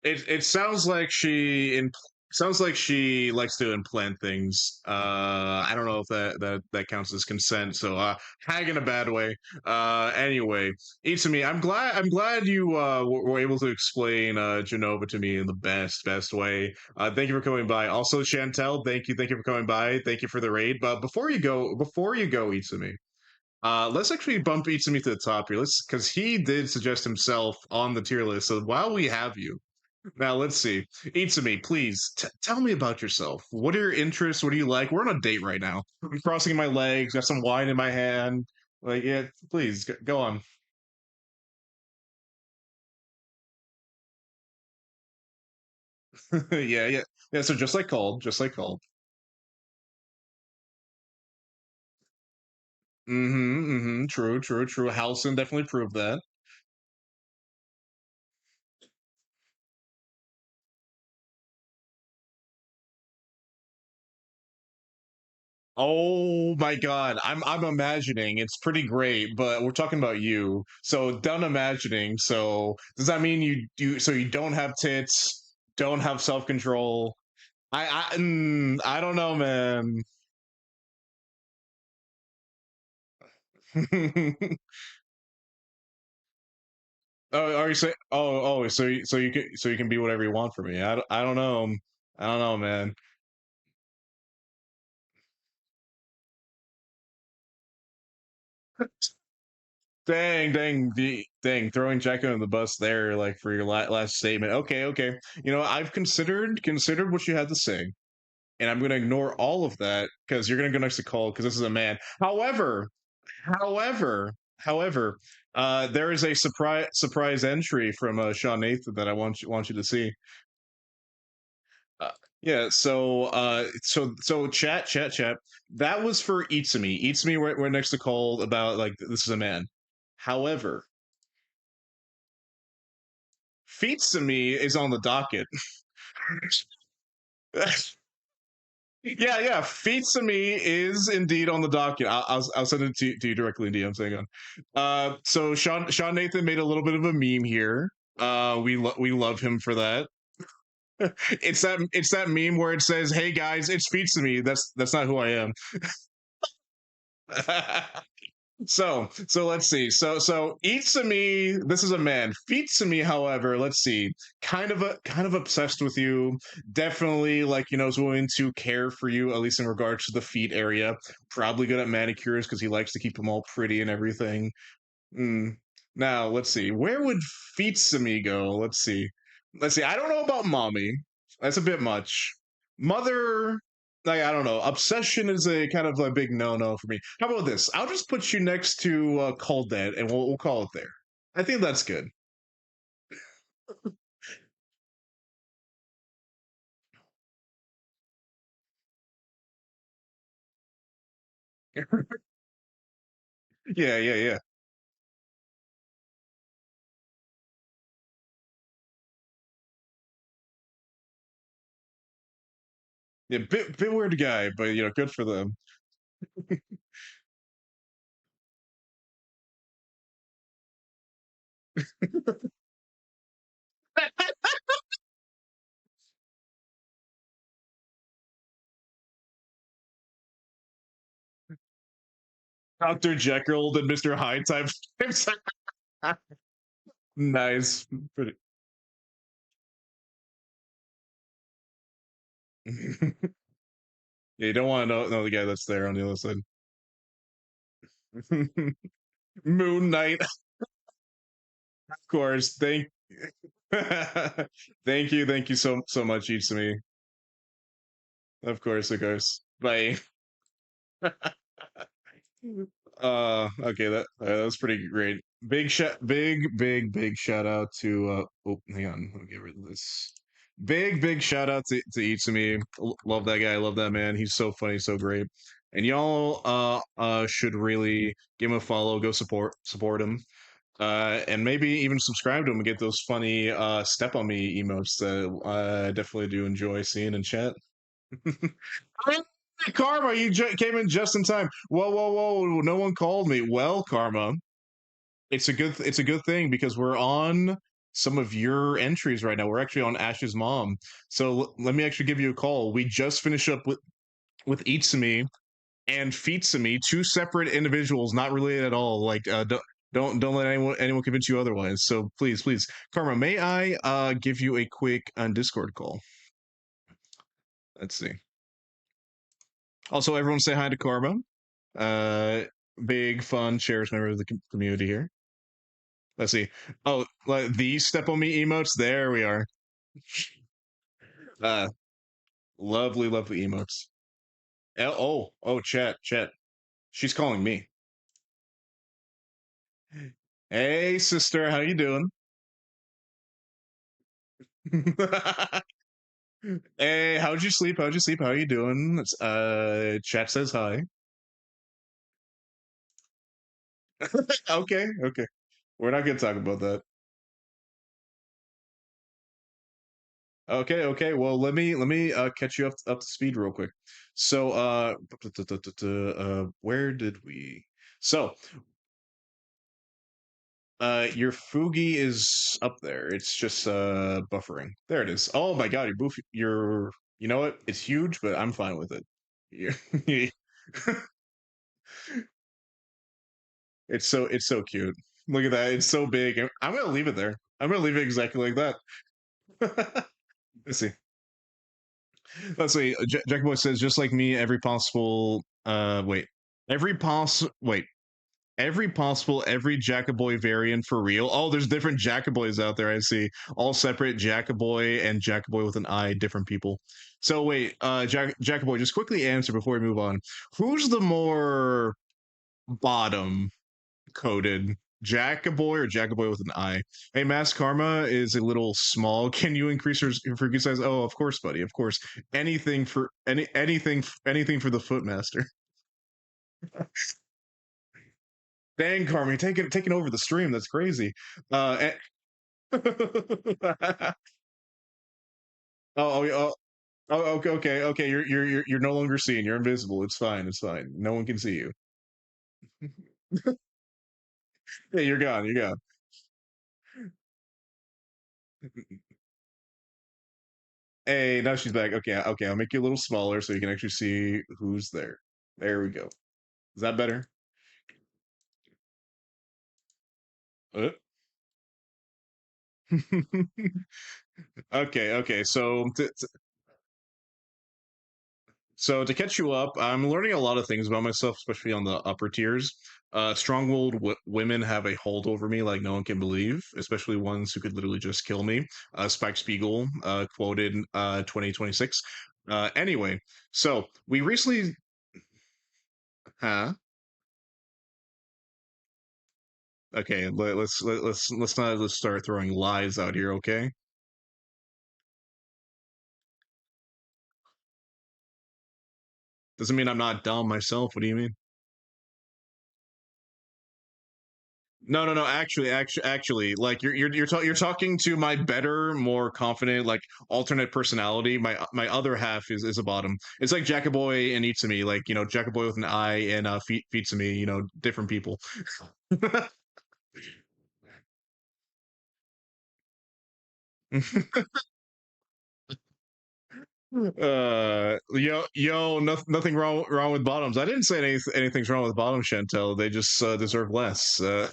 It sounds like she likes to implant things. I don't know if that counts as consent. So hag in a bad way. Anyway, Itsumi, I'm glad you were able to explain Genova to me in the best way. Thank you for coming by. Also, Chantel, thank you for coming by. Thank you for the raid. But before you go, Itsumi. Let's actually bump Itsumi to the top here. Let's because he did suggest himself on the tier list. So while we have you, now let's see. Itsumi, please tell me about yourself. What are your interests? What do you like? We're on a date right now. I'm crossing my legs, got some wine in my hand. Like, yeah, please go on. Yeah, yeah, yeah. So just like cold. Mm-hmm. Mm-hmm. True. True. True. Halson definitely proved that. Oh my god, I'm imagining it's pretty great, but we're talking about you. So done imagining. So does that mean you don't have tits, don't have self-control? I don't know, man. Oh, are you say? So you can be whatever you want for me. I don't know. I don't know, man. Dang, throwing Jacko in the bus there, like for your last statement. Okay, okay. You know, I've considered what you had to say, and I'm gonna ignore all of that because you're gonna go next to Cole because this is a man. However, However, there is a surprise entry from Sean Nathan that I want you to see. Uh, yeah, so chat. That was for Itsumi. Itsumi right next to call about like this is a man. However, Fitsumi is on the docket. Yeah. Fitsumi is indeed on the docket. I'll send it to you directly in DMs. Hang on. So Sean Nathan made a little bit of a meme here. We love him for that. It's that meme where it says, "Hey guys, it's Fitsumi." That's not who I am. So let's see. So Itsumi, this is a man. Fitsumi, however, let's see. Kind of obsessed with you. Definitely like is willing to care for you, at least in regards to the feet area. Probably good at manicures because he likes to keep them all pretty and everything. Mm. Now let's see. Where would Fitsumi go? Let's see. Let's see. I don't know about mommy. That's a bit much. Mother, like I don't know. Obsession is a kind of a big no-no for me. How about this? I'll just put you next to Cold Dead, and we'll call it there. I think that's good. Yeah. Yeah, bit weird guy, but good for them. Dr. Jekyll and Mr. Hyde type. Nice. Pretty. Yeah, you don't want to know the guy that's there on the other side. Moon Knight, of course. Thank you so much, each to me. Of course, of course. Bye. Okay, that was pretty great. Big shout out to oh hang on, let me get rid of this. Big shout out to Itsumi. Love that guy, love that man. He's so funny, so great. And y'all should really give him a follow, go support him. And maybe even subscribe to him and get those funny step on me emotes that I definitely do enjoy seeing in chat. Karma, you came in just in time. Whoa! No one called me. Well, Karma, it's a good thing because we're on some of your entries right now. We're actually on Ash's mom. So let me actually give you a call. We just finished up with Itsumi and Fitsumi, two separate individuals, not related at all. Like don't let anyone convince you otherwise. So please, Karma, may I give you a quick Discord call? Let's see. Also, everyone say hi to Karma. Uh, Big fun, cherished member of the community here. Let's see. Oh, like these step on me emotes. There we are. Uh, lovely emotes. Oh, chat. She's calling me. Hey, sister, how you doing? Hey, how'd you sleep? How'd you sleep? How you doing? Chat says hi. Okay. We're not gonna talk about that. Okay. Well, let me catch you up to speed real quick. So, where did we? So, your Fugi is up there. It's just buffering. There it is. Oh my god, you know what? It's huge, but I'm fine with it. It's so cute. Look at that. It's so big. I'm gonna leave it there. I'm gonna leave it exactly like that. Let's see. Let's see. Jack Boy says, just like me, every possible every Jackaboy variant for real. Oh, there's different Jackaboys out there. I see. All separate Jackaboy and Jackaboy with an I, different people. So wait, Jackaboy, just quickly answer before we move on. Who's the more bottom? coded. Jackaboy or Jackaboy with an I. Hey, Mass Karma is a little small. Can you increase her freaking size? Oh, of course, buddy. Of course. Anything for the Footmaster. Dang, Karma, you're taking over the stream. That's crazy. Oh, okay, okay. You're no longer seen. You're invisible. It's fine. It's fine. No one can see you. Yeah, you're gone. You're gone. Hey, now she's back. Okay, okay. I'll make you a little smaller so you can actually see who's there. There we go. Is that better? Uh. Okay, okay. So to catch you up, I'm learning a lot of things about myself, especially on the upper tiers. Strong-willed women have a hold over me like no one can believe, especially ones who could literally just kill me. Spike Spiegel quoted 2026. Anyway, so we recently, huh? Okay, let's not let's start throwing lies out here, okay? Doesn't mean I'm not dumb myself. What do you mean? No, no, no. Actually, like you're talking to my better, more confident, like alternate personality. My other half is a bottom. It's like Jackaboy and Itsumi, like Jackaboy with an I and Feetsumi, different people. Nothing wrong with bottoms. I didn't say anything's wrong with bottoms, Chantel. They just deserve less. All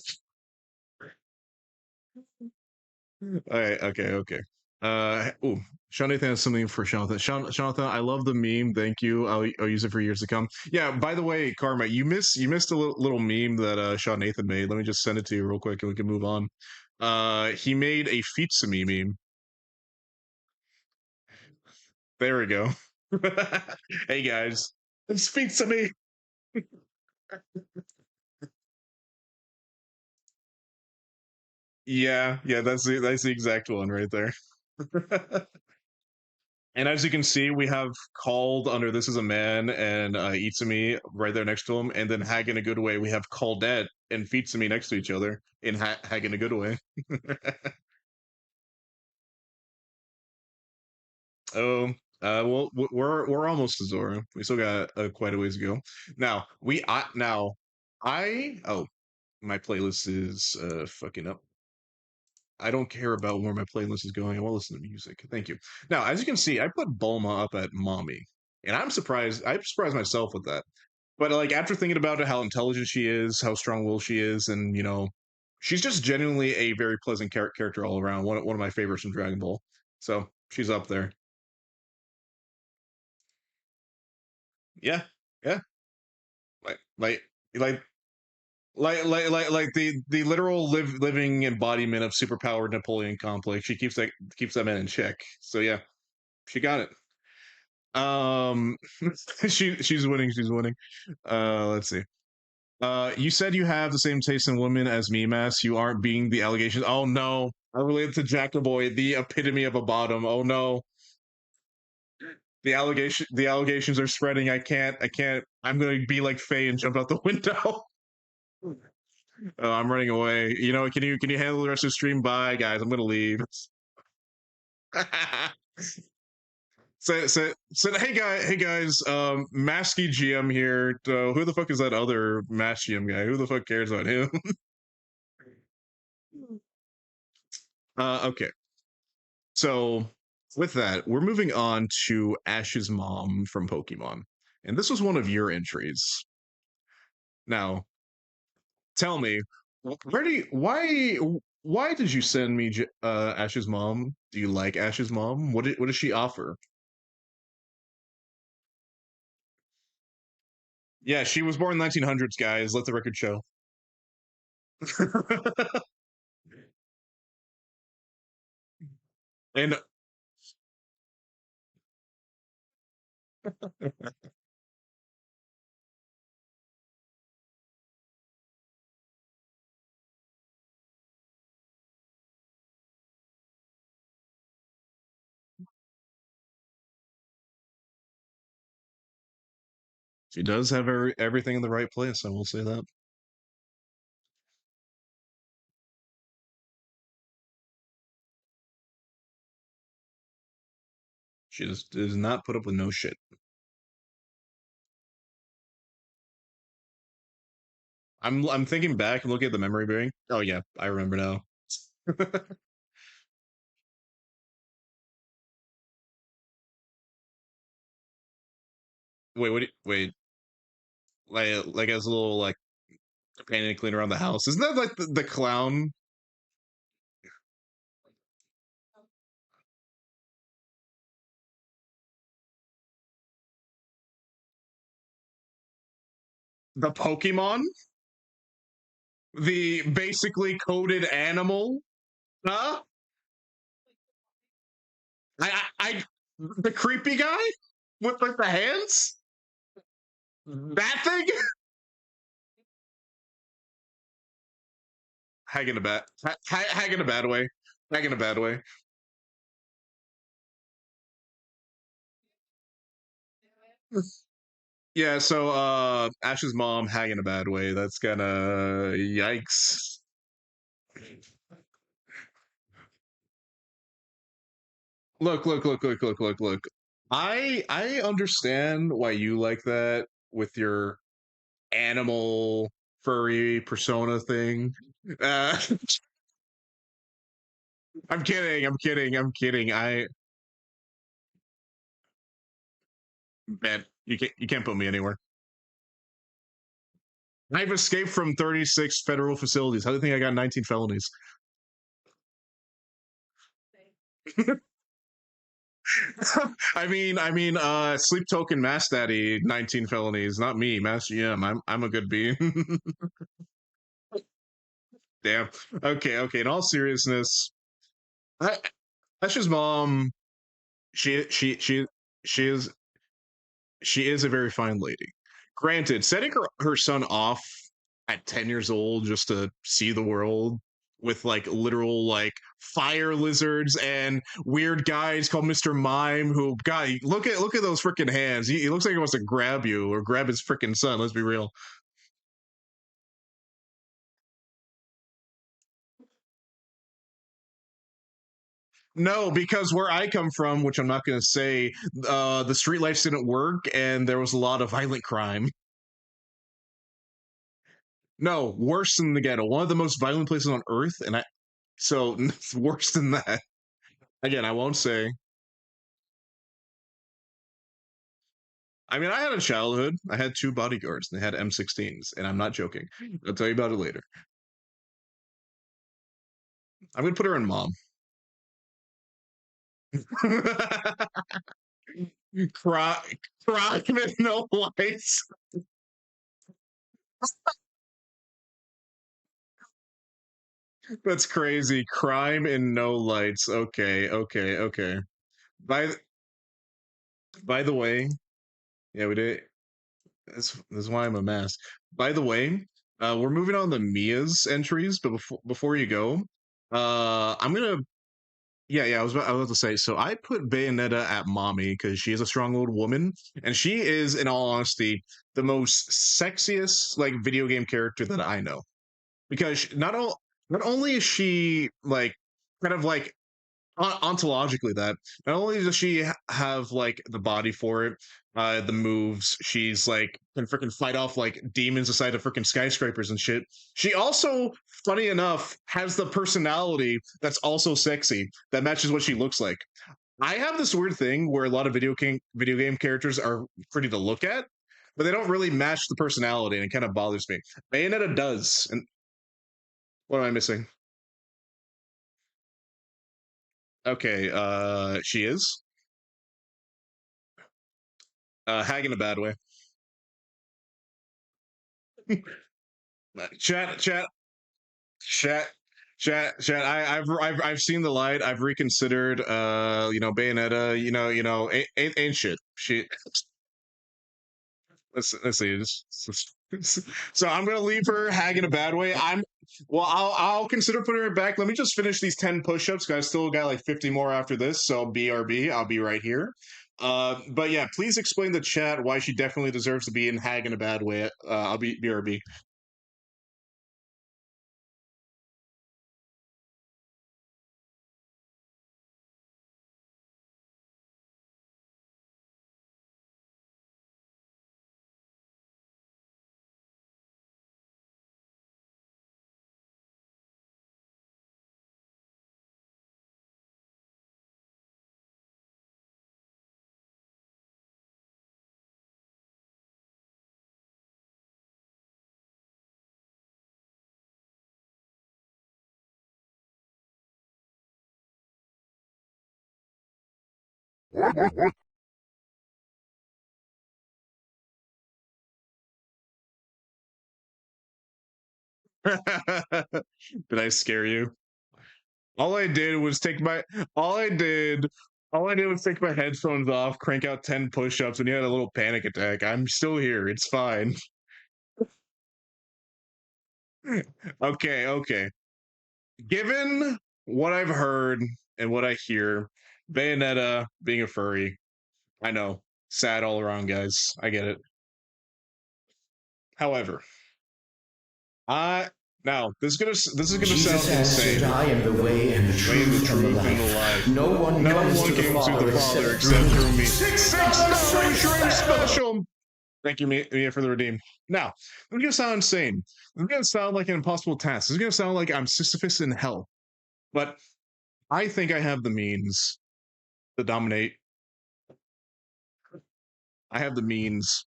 right, okay. Ooh, Jonathan has something for Jonathan. Jonathan, I love the meme. Thank you. I'll use it for years to come. Yeah. By the way, Karma, you missed a little meme that Sean Nathan made. Let me just send it to you real quick, and we can move on. He made a Fitsumi meme. There we go. Hey guys, it's Fitsumi. Yeah. That's the exact one right there. And as you can see, we have called under This Is a Man and Itsumi right there next to him. And then Hag in a Good Way, we have Caldette and Fitsumi next to each other in Hag in a Good Way. Oh, well, we're almost to Zora. We still got quite a ways to go. Oh, my playlist is fucking up. I don't care about where my playlist is going. I want to listen to music. Thank you. Now, as you can see, I put Bulma up at Mommy, and I'm surprised. I'm surprised myself with that. But like after thinking about it, how intelligent she is, how strong-willed she is, and she's just genuinely a very pleasant character all around. One of my favorites from Dragon Ball. So she's up there. Yeah, yeah. Like like like like the literal living embodiment of superpowered Napoleon complex. She keeps that man in check. So yeah, she got it. Um, she's winning. She's winning. Let's see. You said you have the same taste in women as me, Mass. You aren't being the allegations. Oh no, I related to Jackaboy, the epitome of a bottom. Oh no, the allegations are spreading. I can't. I'm gonna be like Faye and jump out the window. I'm running away. Can you handle the rest of the stream? Bye, guys. I'm gonna leave. Hey guys, MaskedGM here. Who the fuck is that other MaskedGM guy? Who the fuck cares about him? Okay. So with that, we're moving on to Ash's mom from Pokemon, and this was one of your entries. Now, tell me, why did you send me Ash's mom? Do you like Ash's mom? What does she offer? Yeah, she was born in 1900s, guys. Let the record show. And She does have everything in the right place. I will say that. She just does not put up with no shit. I'm thinking back and looking at the memory bearing. Oh yeah, I remember now. Wait, wait, like as a little like painting clean around the house. Isn't that like the clown, the Pokemon, the basically coded animal? Huh? I the creepy guy with like the hands. That thing. Hag in a bad, hag in a bad way. Hag in a bad way. Yeah, so Ash's mom hang in a bad way. That's gonna yikes. Look. I understand why you like that with your animal furry persona thing. Uh, I'm kidding. I bet you can't put me anywhere. I've escaped from 36 federal facilities. How do you think I got 19 felonies? Sleep token, mass daddy, 19 felonies. Not me, master GM. I'm a good being. Damn. Okay. In all seriousness, I, Ash's mom, she she she she is she is a very fine lady. Granted, setting her son off at 10 years old just to see the world with like literal like fire lizards and weird guys called Mr. Mime who guy look at those freaking hands. He looks like he wants to grab you or grab his freaking son, let's be real. No, because where I come from, which I'm not going to say, the streetlights didn't work and there was a lot of violent crime. No, worse than the ghetto. One of the most violent places on earth, and so it's worse than that. Again, I won't say. I mean, I had a childhood. I had two bodyguards. And they had M16s, and I'm not joking. I'll tell you about it later. I'm gonna put her in mom. Crime, crime and no lights. That's crazy. Crime and no lights. Okay. By by the way, yeah, we did. That's why I'm a mess. By the way, we're moving on to Mia's entries, but before you go, I'm gonna yeah, I was about to say. So I put Bayonetta at mommy because she is a strong old woman, and she is, in all honesty, the most sexiest like video game character that I know. Because not only is she like kind of like ontologically that not only does she have like the body for it, the moves, she's like can freaking fight off like demons aside of freaking skyscrapers and shit. She also, funny enough, has the personality that's also sexy that matches what she looks like. I have this weird thing where a lot of video game characters are pretty to look at, but they don't really match the personality, and it kind of bothers me. Bayonetta does, and what am I missing? Okay, she is. Hag in a bad way. Chat, chat, chat, chat. I've seen the light. I've reconsidered. Bayonetta. Ain't shit. She. Let's see. So I'm gonna leave her hag in a bad way. Well. I'll consider putting her back. Let me just finish these 10 push-ups. Cause I still got like 50 more after this. So BRB. I'll be right here. But yeah, please explain the chat why she definitely deserves to be in Hag in a bad way. I'll be BRB. Did I scare you? All I did was take my all I did was take my headphones off, crank out 10 push-ups, and you had a little panic attack. I'm still here. It's fine. Okay, okay. Given what I've heard and what I hear, Bayonetta being a furry, I know, sad all around, guys. I get it. However, I now this is gonna Jesus sound answered, insane. I am the way and the Way and the truth truth and the life. No one comes to the Father except through me. $6 Shrink special. Thank you, Mia, for the redeem. Now, this is gonna sound insane. This is gonna sound like an impossible task. This is gonna sound like I'm Sisyphus in hell. But I think I have the means to dominate. I have the means,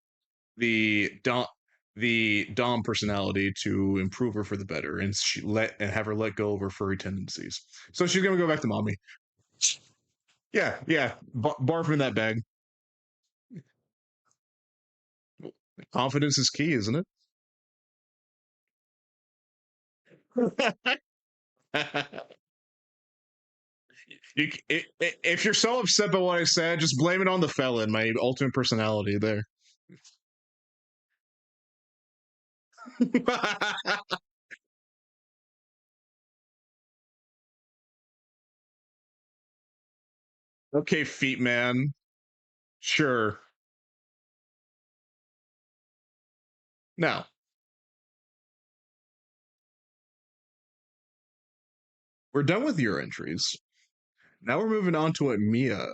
the Dom personality to improve her for the better, and have her let go of her furry tendencies. So she's gonna go back to mommy. Yeah, yeah. Barf in that bag. Confidence is key, isn't it? If you're so upset by what I said, just blame it on the felon, my ultimate personality there. Okay, feet man. Sure. Now, we're done with your entries. Now we're moving on to what Mia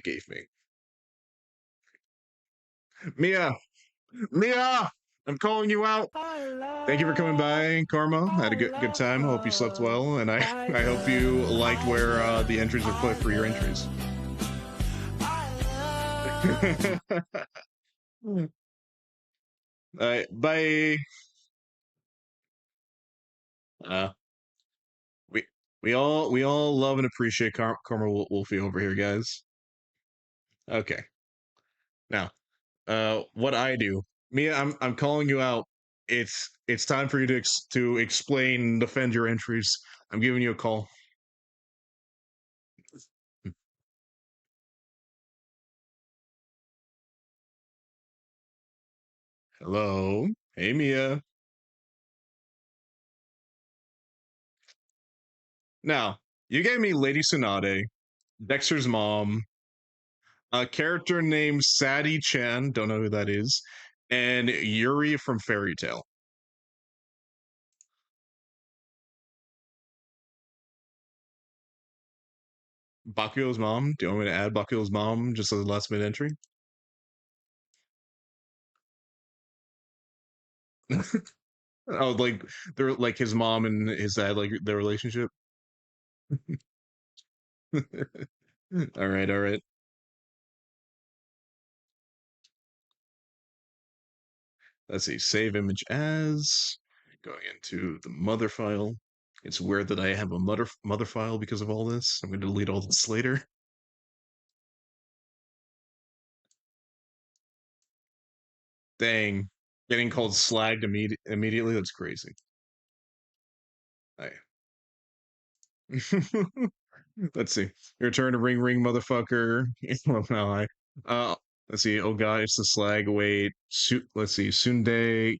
gave me. Mia, Mia, I'm calling you out. Thank you for coming by, Karma. I had a good time. Hope you slept well, and I hope you liked where the entries are put for your entries. Bye. Uh, we we all love and appreciate Karma Wolfie over here, guys. Okay, now what I do, Mia, I'm calling you out. It's time for you to explain, defend your entries. I'm giving you a call. Hello, hey Mia. Now you gave me Lady Tsunade, Dexter's mom, a character named Sadie Chan, don't know who that is, and Yuri from Fairy Tale. Bakugo's mom. Do you want me to add Bakugo's mom just as a last minute entry? Oh, like they're like his mom and his dad, like their relationship. All right, all right. Let's see. Save image as going into the mother file. It's weird that I have a mother file because of all this. I'm going to delete all this later. Dang, getting called slagged immediately. That's crazy. I Let's see. Your turn to ring ring, motherfucker. Well, no, uh let's see. Oh god, it's the slag. Wait. Let's see. Sunday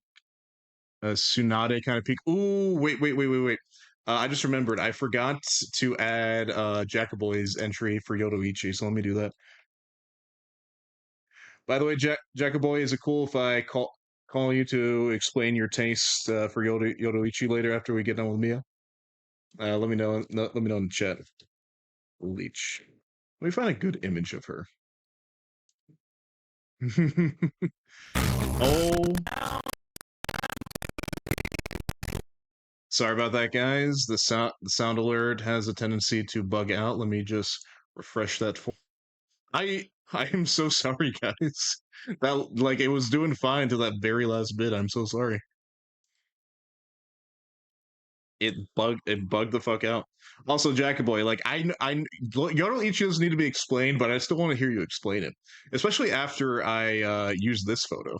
Tsunade kind of peak. Ooh, wait. I just remembered. I forgot to add Jackaboy's entry for Yodoichi, so let me do that. By the way, Jackaboy, is it cool if I call you to explain your taste for Yodoichi later after we get done with Mia? Let me know. Let me know in the chat. Leech. Let me find a good image of her. Oh, sorry about that, guys. The sound alert has a tendency to bug out. Let me just refresh that for. I am so sorry, guys. That like it was doing fine to that very last bit. I'm so sorry. It bugged the fuck out. Also, Jackaboy, like Yodel Ichios need to be explained, but I still want to hear you explain it, especially after I use this photo.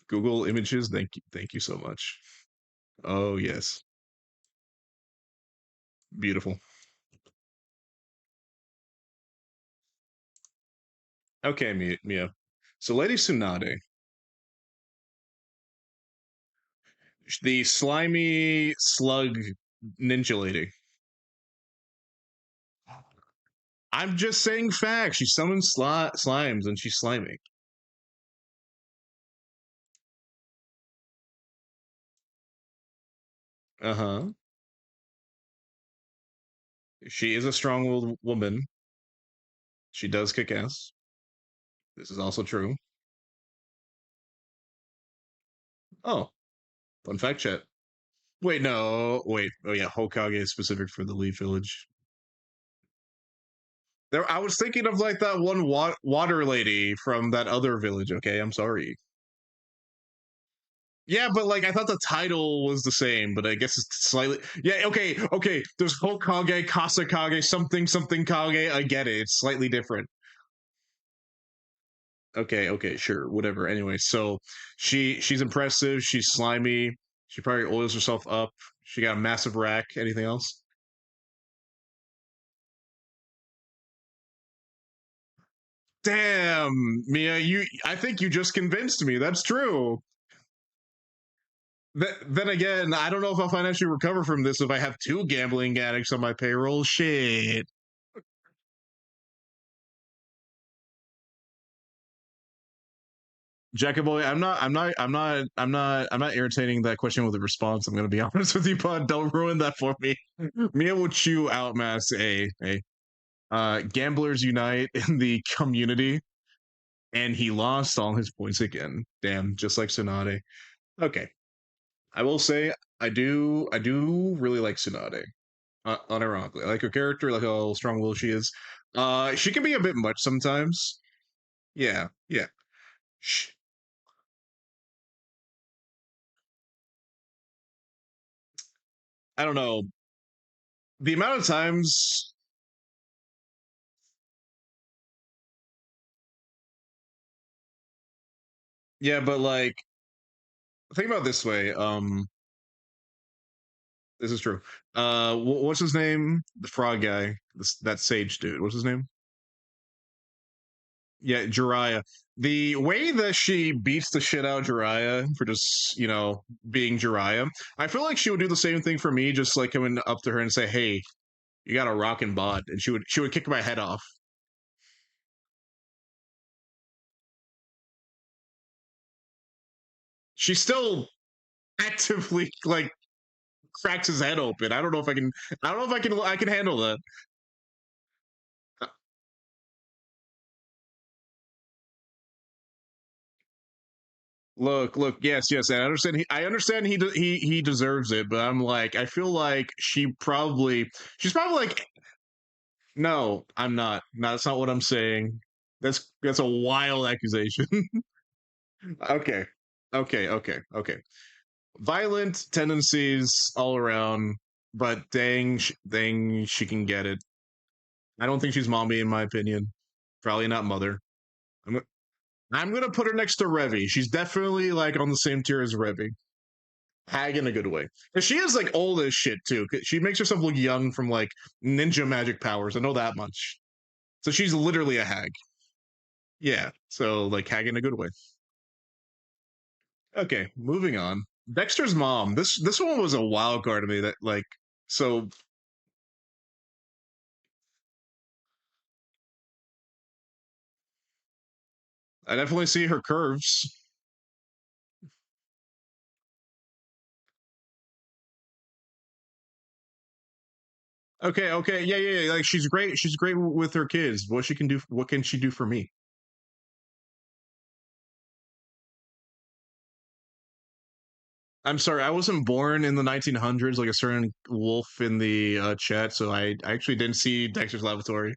Google Images, thank you so much. Oh yes, beautiful. Okay, Mia. So, Lady Tsunade, the slimy slug ninja lady. I'm just saying facts. She summons slimes and she's slimy. Uh huh. She is a strong-willed woman. She does kick ass. This is also true. Oh, fun fact chat. Wait, no. Wait. Oh yeah, Hokage is specific for the Leaf Village. There, I was thinking of like that one water lady from that other village. Okay, I'm sorry. Yeah, but like I thought the title was the same, but I guess it's slightly. Yeah, okay. There's Hokage, Kasakage, something Kage. I get it. It's slightly different. Okay, sure, whatever. Anyway, so she's impressive. She's slimy. She probably oils herself up. She got a massive rack. Anything else? Damn, Mia, I think you just convinced me. That's true. Then again, I don't know if I'll financially recover from this if I have two gambling addicts on my payroll. Shit. Jackaboy, I'm not irritating that question with a response. I'm gonna be honest with you, bud. Don't ruin that for me. Mia will chew out mass a gamblers unite in the community, and he lost all his points again. Damn, just like Tsunade. Okay, I will say I do really like Tsunade. Unironically, I like her character, like how strong-willed she is. She can be a bit much sometimes. Yeah. Sh- I don't know the amount of times. Yeah, but like think about it this way. This is true. What's his name? The frog guy. That sage dude. What's his name? Yeah, Jiraiya. The way that she beats the shit out of Jiraiya for just, being Jiraiya, I feel like she would do the same thing for me, just like coming up to her and say, "Hey, you got a rockin' bot," and she would kick my head off. She still actively like cracks his head open. I don't know if I can. I don't know if I can handle that. Look. Yes. I understand he deserves it, but I'm like, I feel like she's probably like, no, I'm not. No, that's not what I'm saying. That's a wild accusation. Okay, okay. Violent tendencies all around, but dang, she can get it. I don't think she's mommy in my opinion. Probably not mother. I'm I'm gonna put her next to Revy. She's definitely like on the same tier as Revy. Hag in a good way. And she is like old as shit too. She makes herself look young from like ninja magic powers. I know that much. So she's literally a hag. Yeah. So like hag in a good way. Okay, moving on. Dexter's mom. This one was a wild card to me. That like so I definitely see her curves. Okay, okay, yeah, yeah, yeah. Like she's great. She's great with her kids. What she can do? What can she do for me? I'm sorry, I wasn't born in the 1900s like a certain wolf in the chat, so I actually didn't see Dexter's Laboratory.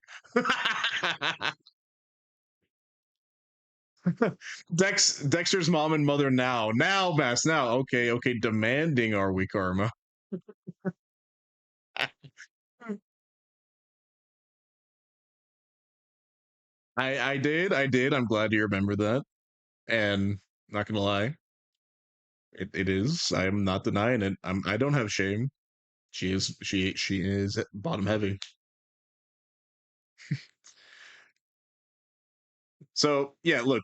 Dexter's mom and mother now, Bass now. Okay, okay, demanding are we, Karma? I did. I'm glad you remember that, and not gonna lie, it is. I am not denying it. I don't have shame. She is bottom heavy. So yeah, look.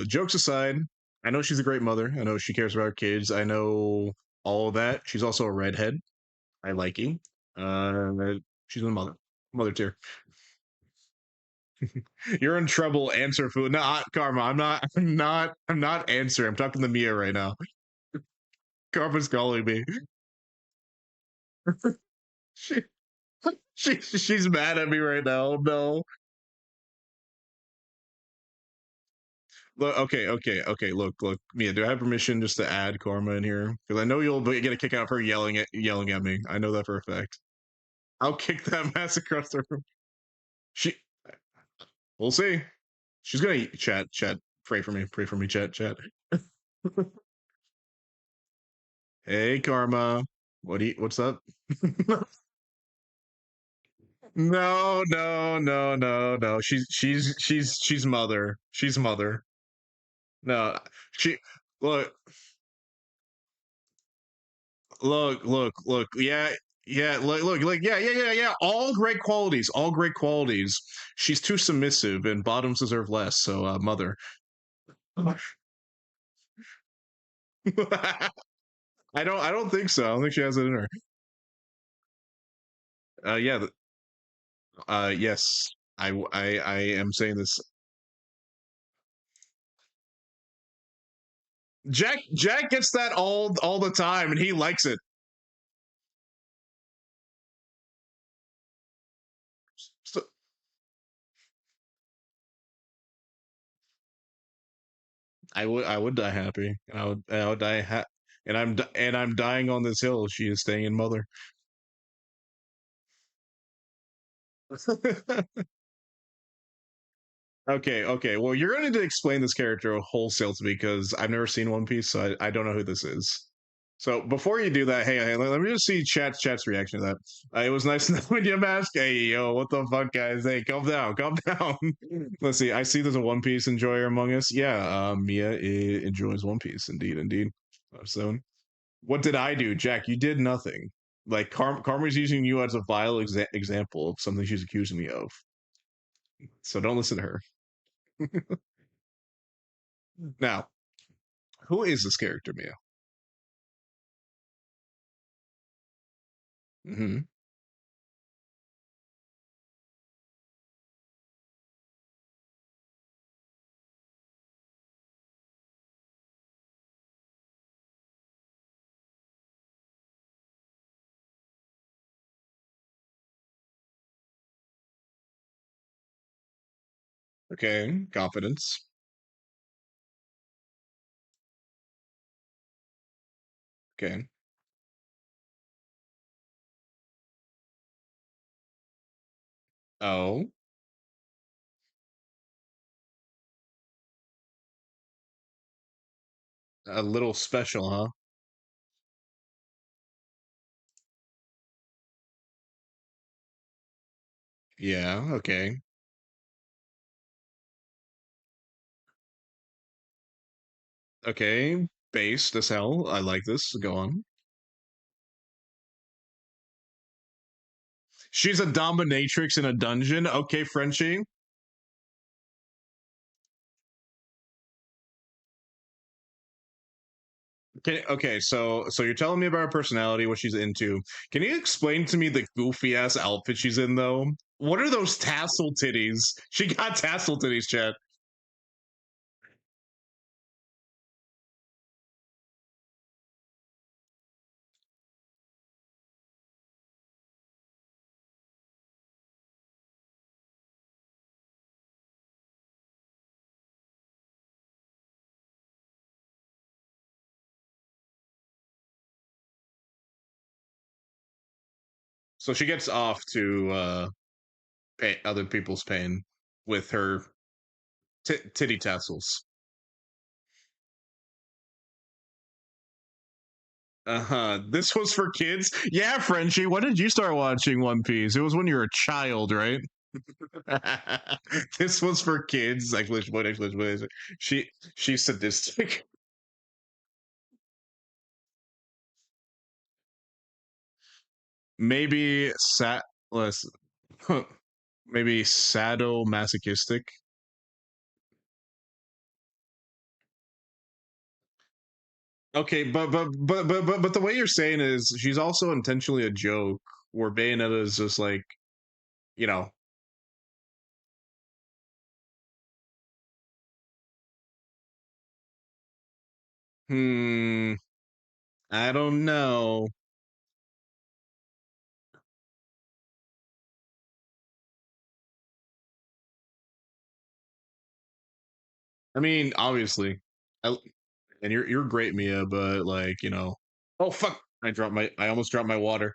Jokes aside, I know she's a great mother. I know she cares about her kids. I know all of that. She's also a redhead. I like you. She's a mother tier. You're in trouble. Answer food. No, Karma. I'm not. I'm not. I'm not answering. I'm talking to Mia right now. Karma's calling me. she, she's mad at me right now. No. Look, okay. Look, Mia. Do I have permission just to add Karma in here? Because I know you'll get a kick out of her yelling at me. I know that for a fact. I'll kick that mass across the room. She. We'll see. She's gonna chat. Pray for me, chat. Hey, Karma. What's up? No. She's mother. She's mother. No, she look, look. Yeah. Yeah. All great qualities. She's too submissive, and bottoms deserve less. So, mother. I don't think so. I don't think she has it in her. Yeah. Yes. I am saying this. Jack gets that all the time, and he likes it. So, I would die happy. I would die and I'm dying on this hill. She is staying in mother. Okay. Well, you're going to need to explain this character wholesale to me because I've never seen One Piece, so I don't know who this is. So before you do that, hey, let me just see chat's reaction to that. It was nice knowing you, Mask. Hey, yo, what the fuck, guys? Hey, calm down. Let's see. I see there's a One Piece enjoyer among us. Yeah, Mia enjoys One Piece, indeed. So, what did I do, Jack? You did nothing. Like Karma's using you as a vile example of something she's accusing me of. So don't listen to her. Now, who is this character, Mia? Hmm. Okay, confidence. Okay. Oh, a little special, huh? Yeah. Okay. Okay. Based as hell. I like this. Go on. She's a dominatrix in a dungeon. Okay, Frenchie. Okay, so you're telling me about her personality, what she's into. Can you explain to me the goofy ass outfit she's in though? What are those tassel titties? She got tassel titties, chat. So she gets off to pay other people's pain with her titty tassels. Uh-huh. This was for kids? Yeah, Frenchie, when did you start watching One Piece? It was when you were a child, right? This was for kids. English. She she's sadistic. Maybe less maybe sadomasochistic. Okay, but the way you're saying is she's also intentionally a joke, where Bayonetta is just like, you know, hmm, I don't know. I mean, obviously, I, and you're great, Mia, but like, oh fuck, I almost dropped my water.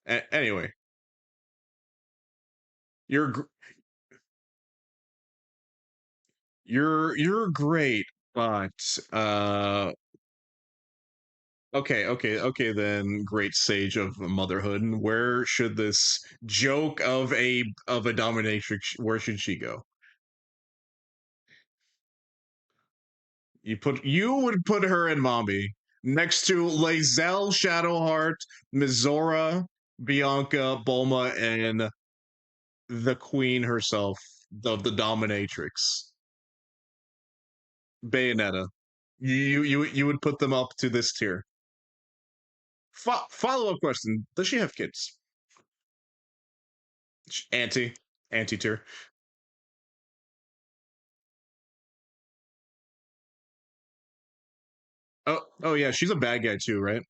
Anyway, you're you're great, but okay then, great sage of motherhood. Where should this joke of a dominatrix, where should she go? You would put her and Mommy next to Lae'zel, Shadowheart, Mizora, Bianca, Bulma, and the queen herself, the dominatrix, Bayonetta. You would put them up to this tier. Follow up question: does she have kids? Anti, anti tier. Oh yeah, she's a bad guy too, right?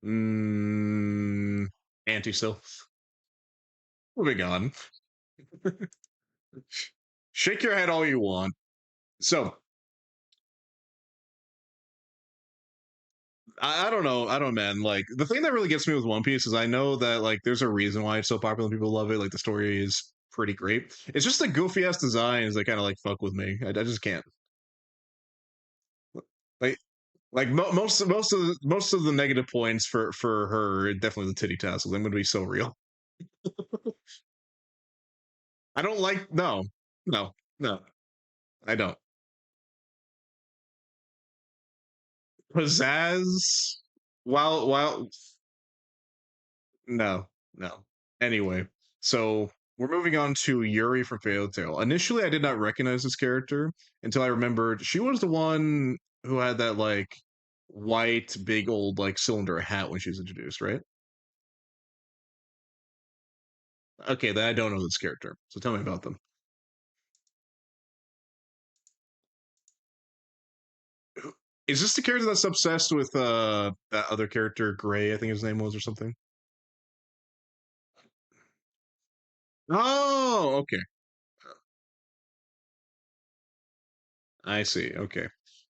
Mm, anti still. Moving on. Shake your head all you want. So I don't know. I don't, man. Like, the thing that really gets me with One Piece is I know that like there's a reason why it's so popular and people love it. Like, the story is pretty great. It's just the goofy ass designs that kind of like fuck with me. I just can't. Like most of the negative points for her, definitely the titty tassels. I'm gonna be so real. I don't like, no, I don't. Pizzazz. While No, no. Anyway, so we're moving on to Yuri from Fairy Tail. Initially, I did not recognize this character until I remembered she was the one who had that like white, big old like cylinder hat when she was introduced, right? Okay, then I don't know this character. So tell me about them. Is this the character that's obsessed with that other character, Gray, I think his name was, or something? Oh, okay. I see. Okay.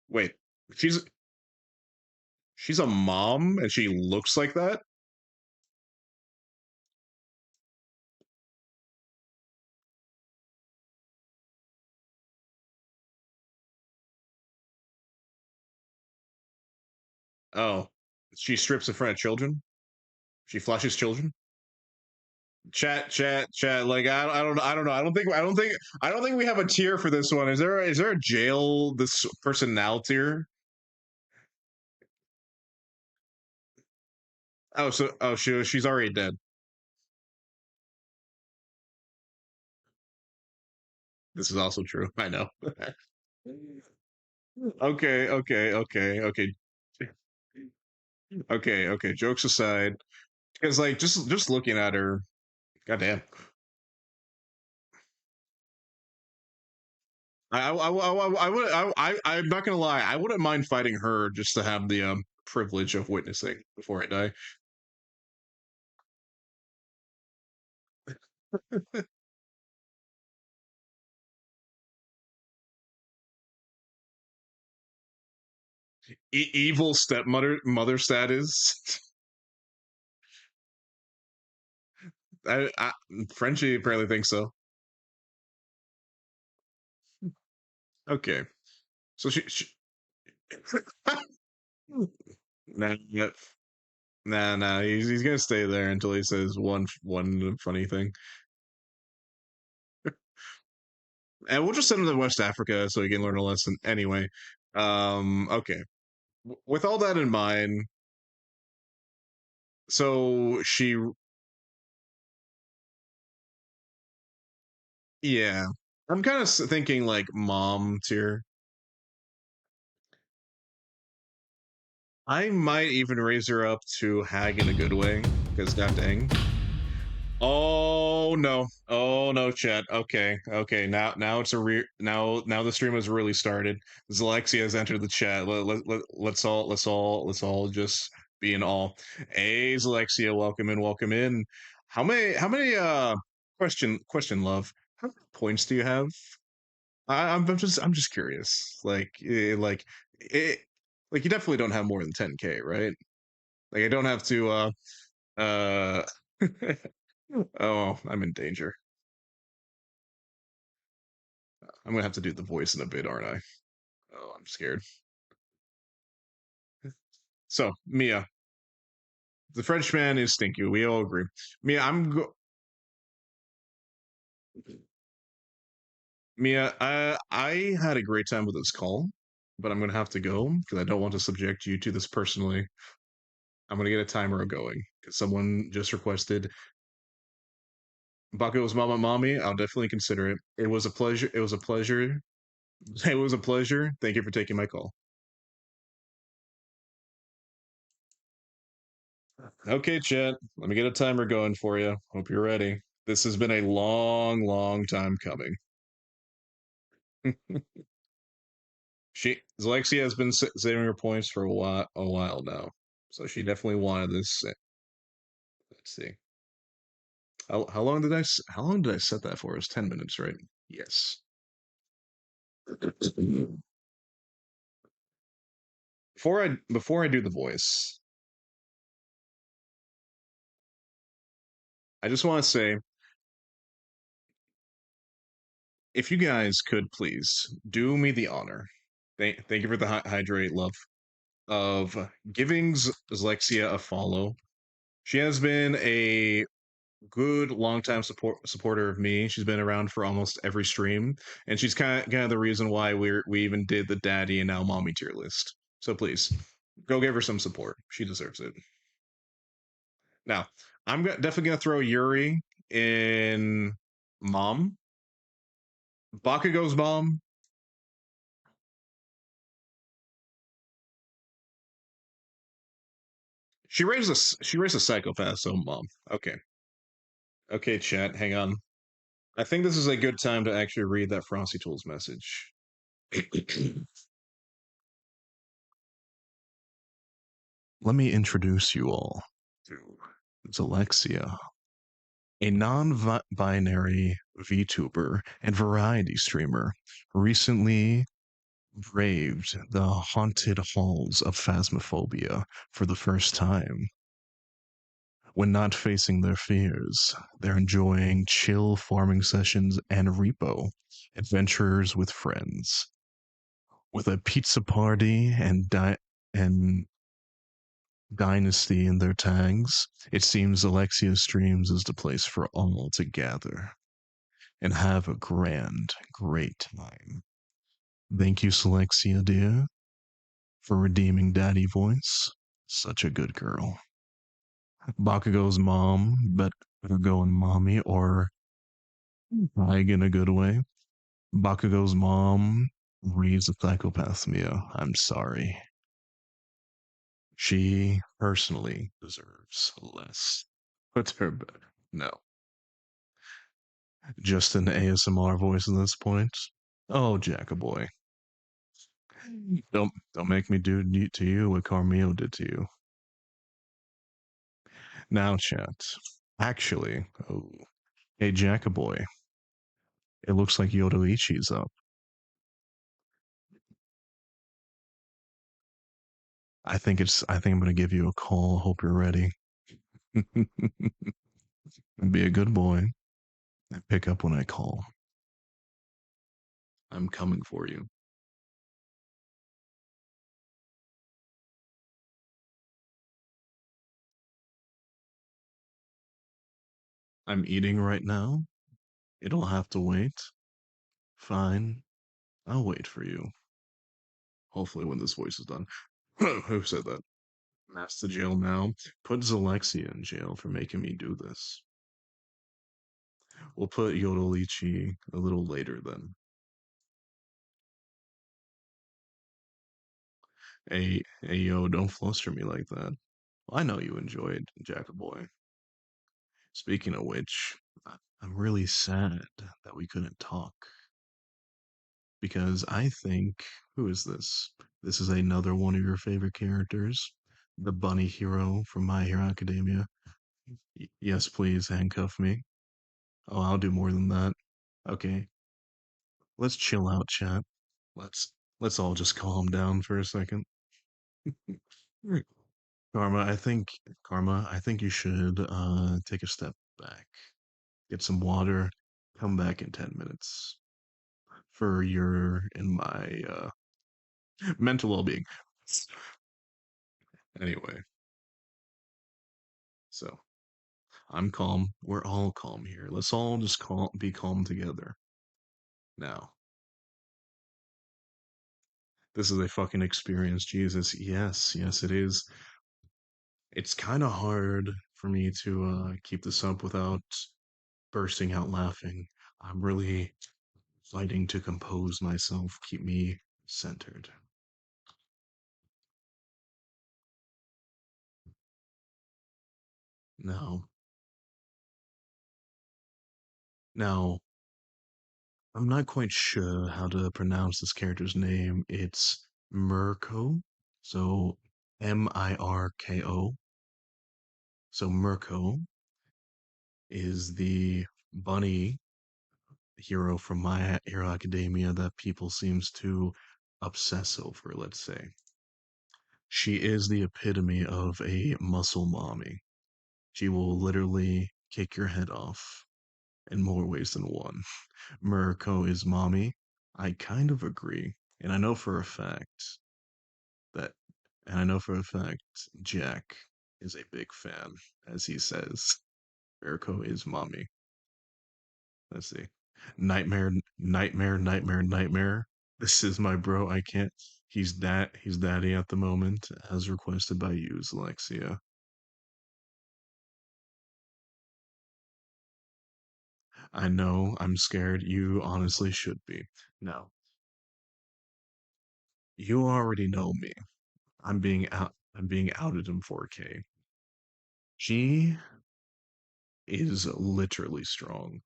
Wait. She's she's a mom and she looks like that? Oh. She strips in front of children? She flashes children? Chat. Like, I don't know. I don't think we have a tier for this one. Is there a jail this person now tier? She's already dead. This is also true. I know. Okay. Okay. Jokes aside, because like just looking at her, goddamn. I would I'm not gonna lie. I wouldn't mind fighting her just to have the privilege of witnessing before I die. Evil stepmother mother status. I Frenchie apparently thinks so. Okay, so she nah, yeah, nah. He's gonna stay there until he says one funny thing, and we'll just send him to West Africa so he can learn a lesson anyway. Okay. With all that in mind, so she, yeah, I'm kind of thinking like mom tier. I might even raise her up to hag in a good way, because god dang. Oh no. Oh no, chat. Okay. Okay. Now it's a now the stream has really started. Zalexia has entered the chat. Let's all just be in awe. Hey Zalexia, welcome in, welcome in. How many question love. How many points do you have? I'm just curious. It like you definitely don't have more than 10K, right? Like I don't have to uh oh, I'm in danger. I'm gonna have to do the voice in a bit, aren't I? Oh, I'm scared. So, Mia, the Frenchman is stinky. We all agree. Mia, Mia. I had a great time with this call, but I'm gonna have to go because I don't want to subject you to this personally. I'm gonna get a timer going because someone just requested Baku's Mama Mommy. I'll definitely consider it. It was a pleasure. It was a pleasure. It was a pleasure. Thank you for taking my call. Okay, chat. Let me get a timer going for you. Hope you're ready. This has been a long, long time coming. She Zalexia has been saving her points for a while now, so she definitely wanted this. Let's see. How long did I set that for? It was 10 minutes, right? Yes. Before I do the voice, I just want to say, if you guys could please do me the honor, thank you for the hydrate love of giving Zalexia a follow. She has been a good long-time supporter of me. She's been around for almost every stream, and she's kind of the reason why we even did the daddy and now mommy tier list. So please go give her some support. She deserves it. Now, I'm definitely gonna throw Yuri in mom. Bakugo's mom. She raised a psychopath, so mom. Okay. Okay, chat, hang on. I think this is a good time to actually read that Frosty Tools message. Let me introduce you all to Zalexia, a non binary VTuber and variety streamer, recently braved the haunted halls of Phasmophobia for the first time. When not facing their fears, they're enjoying chill farming sessions and repo adventures with friends. With a pizza party and dynasty in their tags, it seems Alexia Streams is the place for all to gather and have a great time. Thank you, Selexia, dear, for redeeming Daddy Voice. Such a good girl. Bakugo's mom, better going mommy or Hag in a good way. Bakugo's mom reads the psychopath Mia. I'm sorry. She personally deserves less. What's her better? No. Just an ASMR voice at this point. Oh, Jackaboy. Don't make me do to you what Carmio did to you. Now, chat. Actually, oh, Hey, Jackaboy, it looks like Yodoichi's up. I think I'm gonna give you a call. Hope you're ready. Be a good boy and pick up when I call. I'm coming for you. I'm eating right now. It'll have to wait. Fine. I'll wait for you. Hopefully when this voice is done. Who said that? Mass to jail now. Put Zalexia in jail for making me do this. We'll put Yodelichi a little later then. Hey, yo, don't fluster me like that. Well, I know you enjoyed Jackaboy. Speaking of which, I'm really sad that we couldn't talk because I think who is this? This is another one of your favorite characters, the bunny hero from My Hero Academia. Yes, please handcuff me. Oh, I'll do more than that. Okay, let's chill out, chat. Let's let's all just calm down for a second. Karma, I think you should take a step back, get some water, come back in 10 minutes for your and my mental well-being. Anyway, so I'm calm. We're all calm here. Let's all just be calm together. Now, this is a fucking experience, Jesus. Yes, yes, it is. It's kind of hard for me to keep this up without bursting out laughing. I'm really fighting to compose myself, keep me centered. Now, now, I'm not quite sure how to pronounce this character's name. It's Mirko. So Mirko. So Mirko is the bunny hero from My Hero Academia that people seems to obsess over, let's say. She is the epitome of a muscle mommy. She will literally kick your head off in more ways than one. Mirko is mommy. I kind of agree. And I know for a fact that, and I know for a fact Jack is a big fan, as he says. Mirko is mommy. Let's see. Nightmare, nightmare, nightmare, nightmare. This is my bro. I can't. He's daddy at the moment, as requested by you, Alexia. I know. I'm scared. You honestly should be. No, you already know me. I'm being out. I'm being outed in 4K. She is literally strong,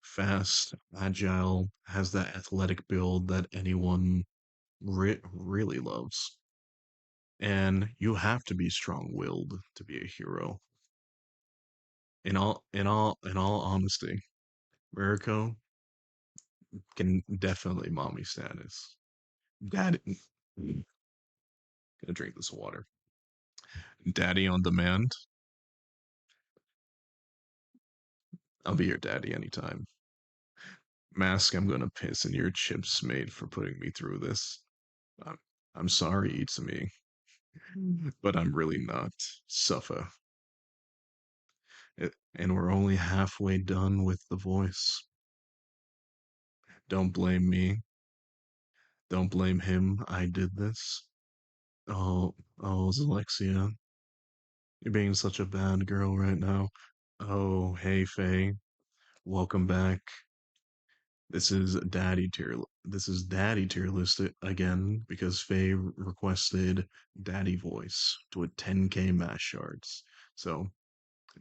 fast, agile, has that athletic build that anyone really loves. And you have to be strong-willed to be a hero. In all honesty, Mirko can definitely mommy status. Daddy, gonna drink this water. Daddy on demand. I'll be your daddy anytime. Mask, I'm gonna piss in your chips, mate, for putting me through this. I'm, I'm sorry, it's me, but I'm really not. Suffer. And we're only halfway done with the voice. Don't blame me. Don't blame him. I did this. Oh, oh, Alexia, you're being such a bad girl right now. Oh, hey, Faye. Welcome back. This is Daddy tier list again because Faye requested Daddy voice to a 10K mash shards. So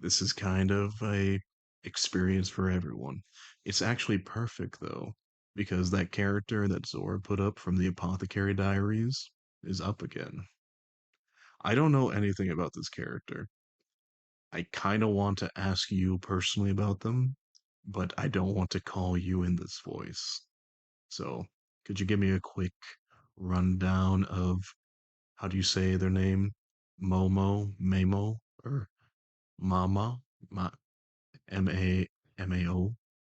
this is kind of a experience for everyone. It's actually perfect though because that character that Zora put up from the Apothecary Diaries is up again. I don't know anything about this character. I kind of want to ask you personally about them, but I don't want to call you in this voice. So, could you give me a quick rundown of how do you say their name? Momo, Mamo, or Mama, Ma, Mao.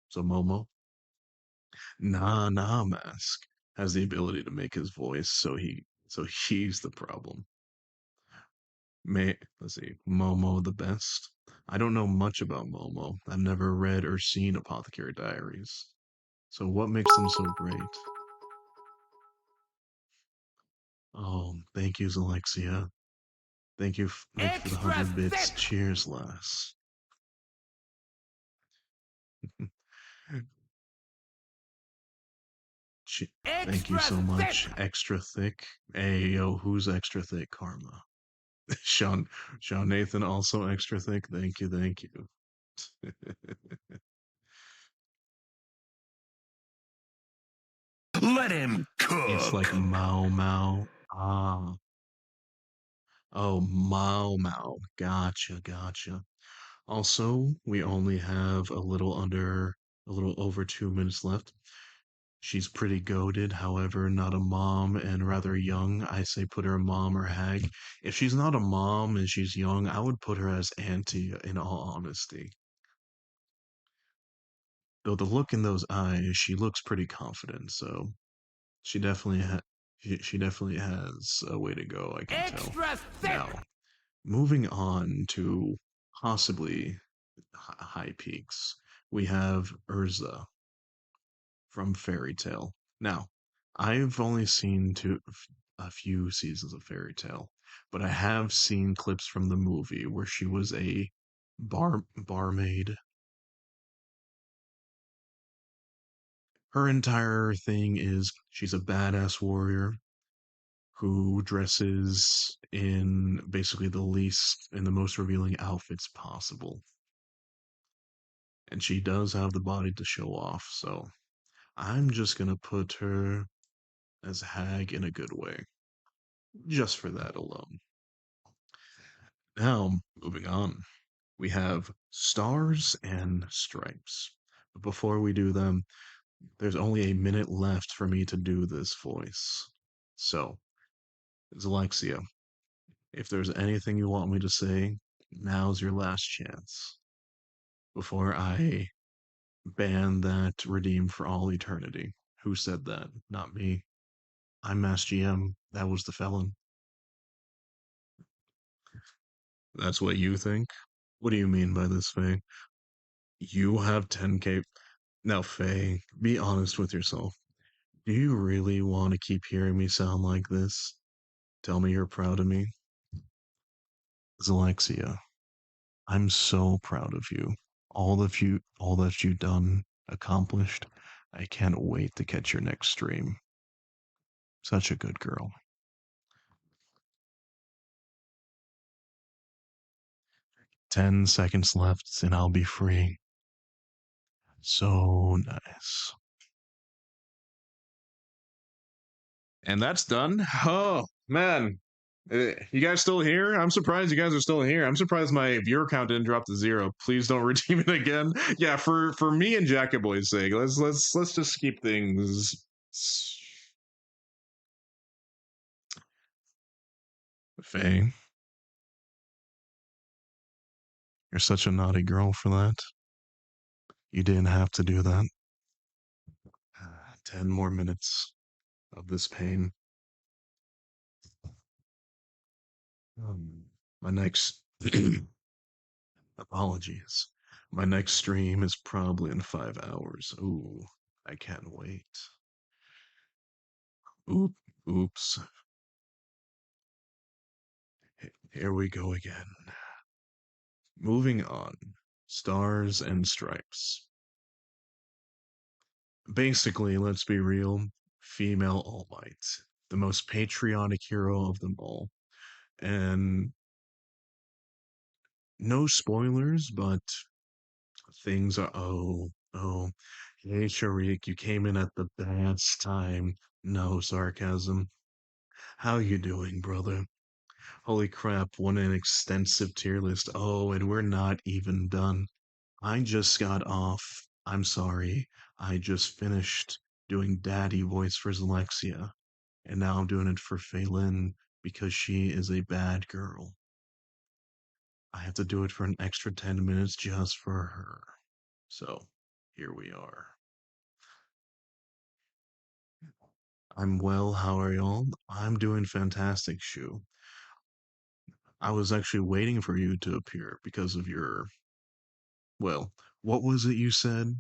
So Momo. Nah, Mask has the ability to make his voice, so he's the problem. Let's see, Momo the best. I don't know much about Momo. I've never read or seen Apothecary Diaries. So what makes them so great? Oh, thank you, Alexia. Thank you for the Extra 100 bits. thick! Cheers, lass. Thank you Extra so much. thick! Extra thick. Hey, yo, who's extra thick? Karma. Sean, Sean Nathan also extra thick. Thank you. Let him It's like cook! Mao Mao. Ah, oh, Mao Mao. Gotcha. Also, we only have a little over 2 minutes left. She's pretty goaded, however, not a mom and rather young. I say put her a mom or hag. If she's not a mom and she's young, I would put her as auntie in all honesty. Though the look in those eyes, she looks pretty confident, so she definitely she definitely has a way to go, I can tell. Extra thick! Now, moving on to possibly high peaks, we have Urza from Fairy Tale. Now, I've only seen a few seasons of Fairy Tale, but I have seen clips from the movie where she was a barmaid. Her entire thing is she's a badass warrior who dresses in basically the least and the most revealing outfits possible. And she does have the body to show off, so I'm just gonna put her as Hag in a good way, just for that alone. Now, moving on, we have Stars and Stripes. But before we do them, there's only a minute left for me to do this voice. So, Alexia, if there's anything you want me to say, now's your last chance before I ban that redeem for all eternity. Who said that? Not me. I'm MaskedGM. That was the felon. That's what you think? What do you mean by this, Faye? You have 10k. Now, Faye, be honest with yourself. Do you really want to keep hearing me sound like this? Tell me you're proud of me. Alexia, I'm so proud of you. All that you've done, accomplished. I can't wait to catch your next stream. Such a good girl. 10 seconds left and I'll be free. So nice. And that's done. Oh, man. You guys still here? I'm surprised you guys are still here. I'm surprised my viewer count didn't drop to 0. Please don't redeem it again. Yeah, for me and Jacket Boy's sake, let's just keep things. Faye, you're such a naughty girl for that. You didn't have to do that. 10 more minutes of this pain. My next apologies. My next stream is probably in 5 hours. Ooh, I can't wait. Oop, oops. Here we go again. Moving on. Stars and Stripes. Basically, let's be real, female All Might, the most patriotic hero of them all. And no spoilers, but things are hey Sharik, you came in at the best time. No sarcasm. How you doing, brother? Holy crap, what an extensive tier list. Oh, and we're not even done. I just got off. I'm sorry. I just finished doing daddy voice for Alexia, and now I'm doing it for Phelan because she is a bad girl. I have to do it for an extra 10 minutes just for her. So, here we are. I'm well, how are y'all? I'm doing fantastic, Shu. I was actually waiting for you to appear because of your, well, what was it you said?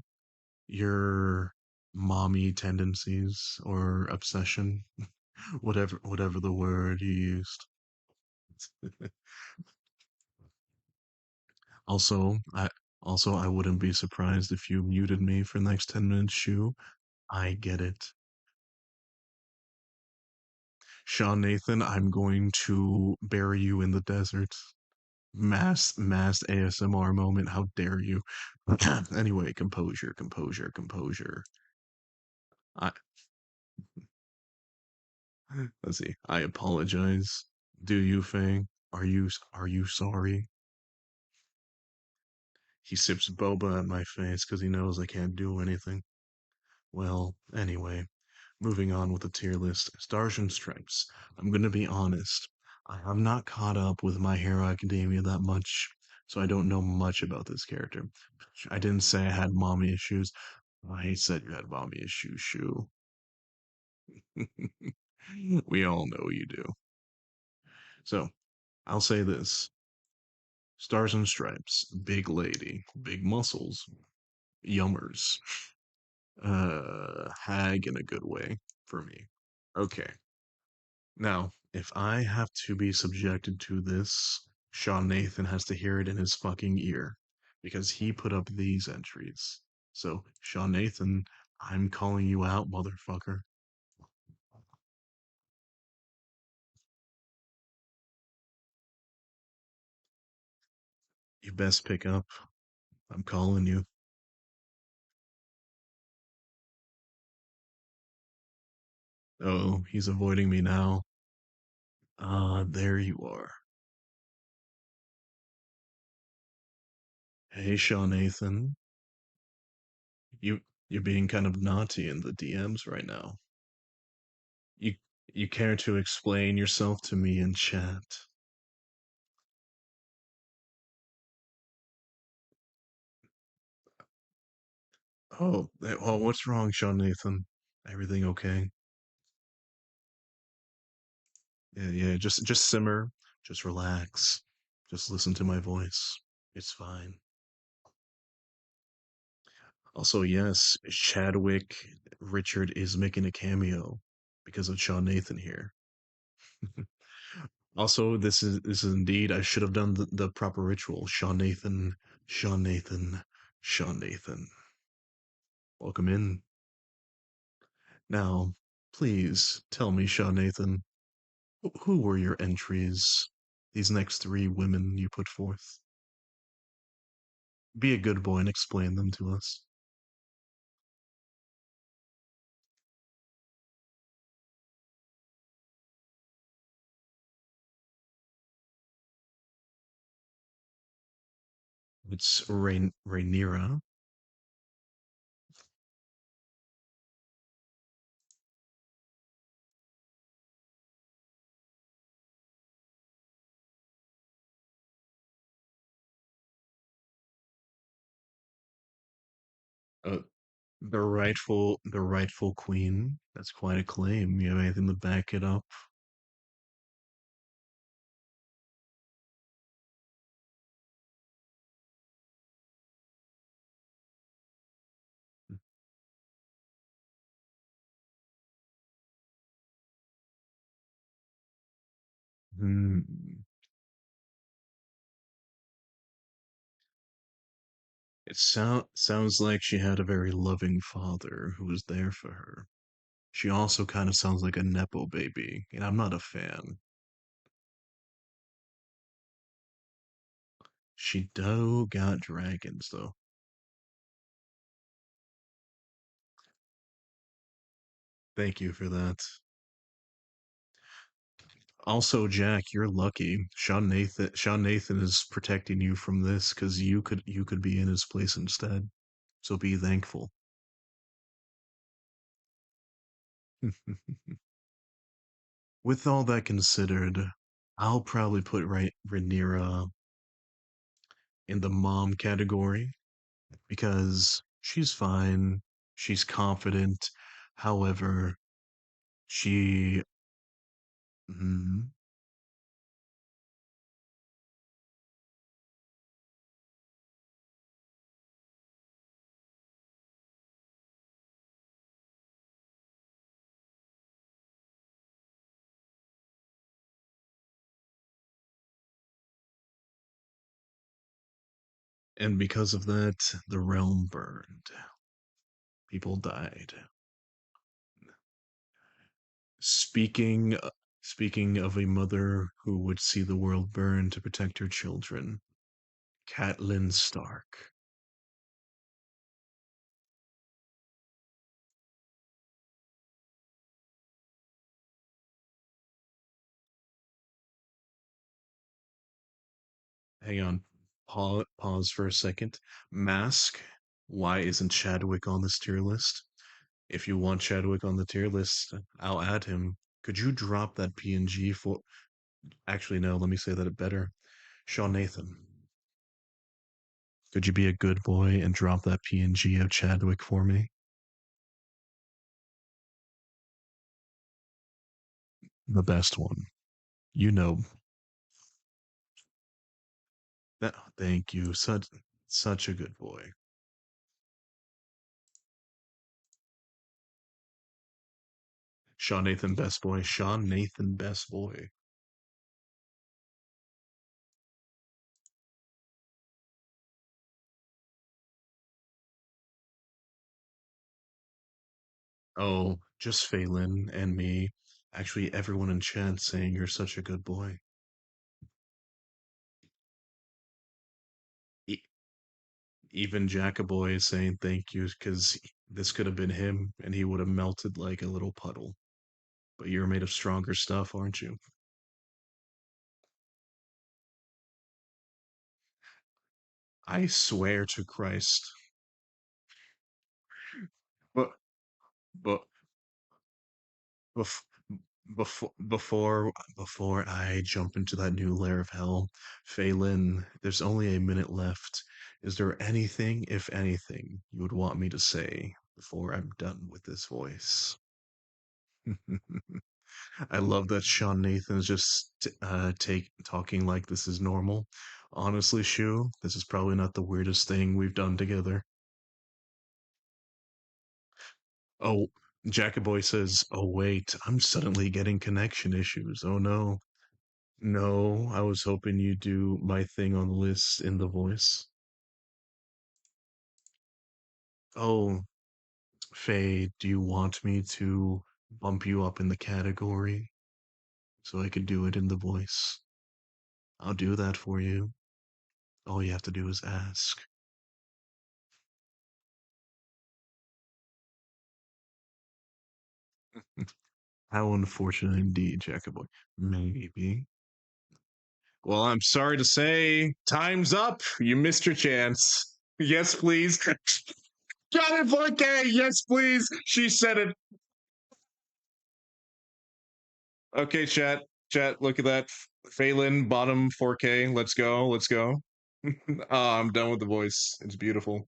Your mommy tendencies or obsession? Whatever the word you used. Also, I wouldn't be surprised if you muted me for the next 10 minutes, Shu. I get it. Sean Nathan, I'm going to bury you in the desert. Mass ASMR moment. How dare you? Anyway, composure, composure, composure. I let's see. I apologize. Do you, Fang? Are you sorry? He sips boba at my face because he knows I can't do anything. Well, anyway, moving on with the tier list. Stars and Stripes. I'm gonna be honest. I have not caught up with My Hero Academia that much, so I don't know much about this character. I didn't say I had mommy issues. I said you had mommy issues, Shu. We all know you do. So, I'll say this. Stars and Stripes, big lady, big muscles, yummers, hag in a good way for me. Okay. Now, if I have to be subjected to this, Sean Nathan has to hear it in his fucking ear because he put up these entries. So, Sean Nathan, I'm calling you out, motherfucker. You best pick up. I'm calling you. Oh, he's avoiding me now. Ah, there you are. Hey, Sean Nathan. You you're being kind of naughty in the DMs right now. You you care to explain yourself to me in chat? Oh, well, what's wrong, Sean Nathan? Everything okay? Yeah, yeah, just simmer, just relax, just listen to my voice. It's fine. Also, yes, Chadwick Richard is making a cameo because of Sean Nathan here. Also, this is indeed I should have done the proper ritual. Sean Nathan, Sean Nathan, Sean Nathan. Welcome in. Now, please tell me, Sean Nathan, who were your entries? These next three women you put forth. Be a good boy and explain them to us. It's Rhaenyra, uh, the rightful queen. That's quite a claim. You have anything to back it up? Hmm. It sounds like she had a very loving father who was there for her. She also kind of sounds like a nepo baby, and I'm not a fan. She do got dragons though. Thank you for that. Also, Jack, you're lucky. Sean Nathan is protecting you from this because you could be in his place instead. So be thankful. With all that considered, I'll probably put Rhaenyra in the mom category because she's fine, she's confident. However, she mm, and because of that, the realm burned. People died. Speaking speaking of a mother who would see the world burn to protect her children, Catelyn Stark. Hang on. Pause for a second. Mask. Why isn't Chadwick on this tier list? If you want Chadwick on the tier list, I'll add him. Could you drop that PNG for. Actually, no, let me say that better. Sean Nathan. Could you be a good boy and drop that PNG of Chadwick for me? The best one. You know. That, thank you. Such a good boy. Sean Nathan, best boy. Sean Nathan, best boy. Oh, just Phelan and me. Actually, everyone in chat saying you're such a good boy. E- Even Jackaboy is saying thank you because this could have been him and he would have melted like a little puddle. But you're made of stronger stuff, aren't you? I swear to Christ. But but bef- before I jump into that new layer of hell, Phelan, there's only a minute left. Is there anything, if anything, you would want me to say before I'm done with this voice? I love that Sean Nathan's just take talking like this is normal. Honestly, Shu, this is probably not the weirdest thing we've done together. Oh, Jackaboy says, "Oh wait, I'm suddenly getting connection issues. Oh no." No, I was hoping you'd do my thing on the list in the voice. Oh, Faye, do you want me to bump you up in the category so I could do it in the voice? I'll do that for you. All you have to do is ask. How unfortunate indeed, Jacoboy. Maybe. Well, I'm sorry to say, time's up. You missed your chance. Yes, please. Got it, 4K. Yes, please. She said it. Okay, chat. Chat, look at that. Phelan, bottom 4K. Let's go. Let's go. I'm done with the voice. It's beautiful.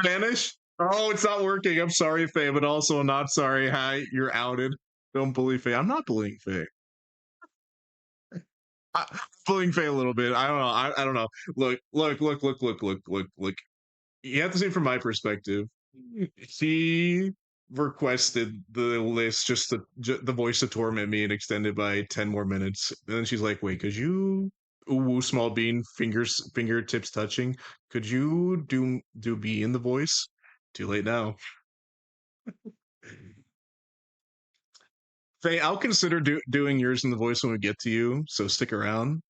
Vanish? Oh, it's not working. I'm sorry, Faye, but also I'm not sorry. Hi, you're outed. Don't bully Faye. I'm not bullying Faye. I'm bullying Faye a little bit. I don't know. I don't know. Look. You have to see it from my perspective. She requested the list the voice to torment me and extended by 10 more minutes. And then she's like, "Wait, could you ooh small bean fingertips touching? Could you do be in the voice?" Too late now. Faye, I'll consider doing yours in the voice when we get to you, so stick around.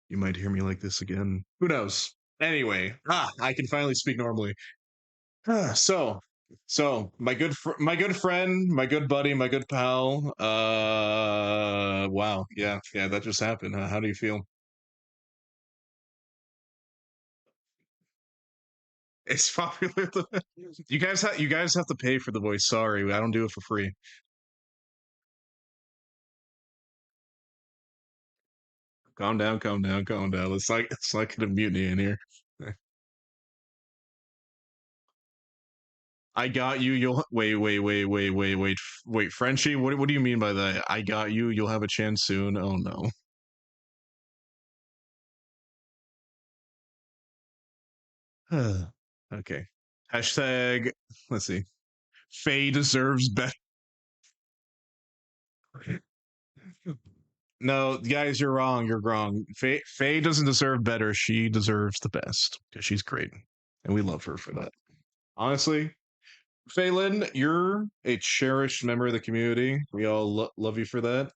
You might hear me like this again. Who knows? Anyway, I can finally speak normally. So, So my good friend, my good buddy, my good pal. Wow, yeah, that just happened. How do you feel? It's popular. You guys have to pay for the voice. Sorry, I don't do it for free. Calm down, calm down, calm down. It's like a mutiny in here. I got you. You'll wait. Frenchie, what do you mean by that? I got you. You'll have a chance soon. Oh no. Okay. Hashtag. Let's see. Faye deserves better. No, guys, you're wrong. You're wrong. Faye doesn't deserve better. She deserves the best because she's great, and we love her for that. Honestly, Phelan, you're a cherished member of the community. We all love you for that.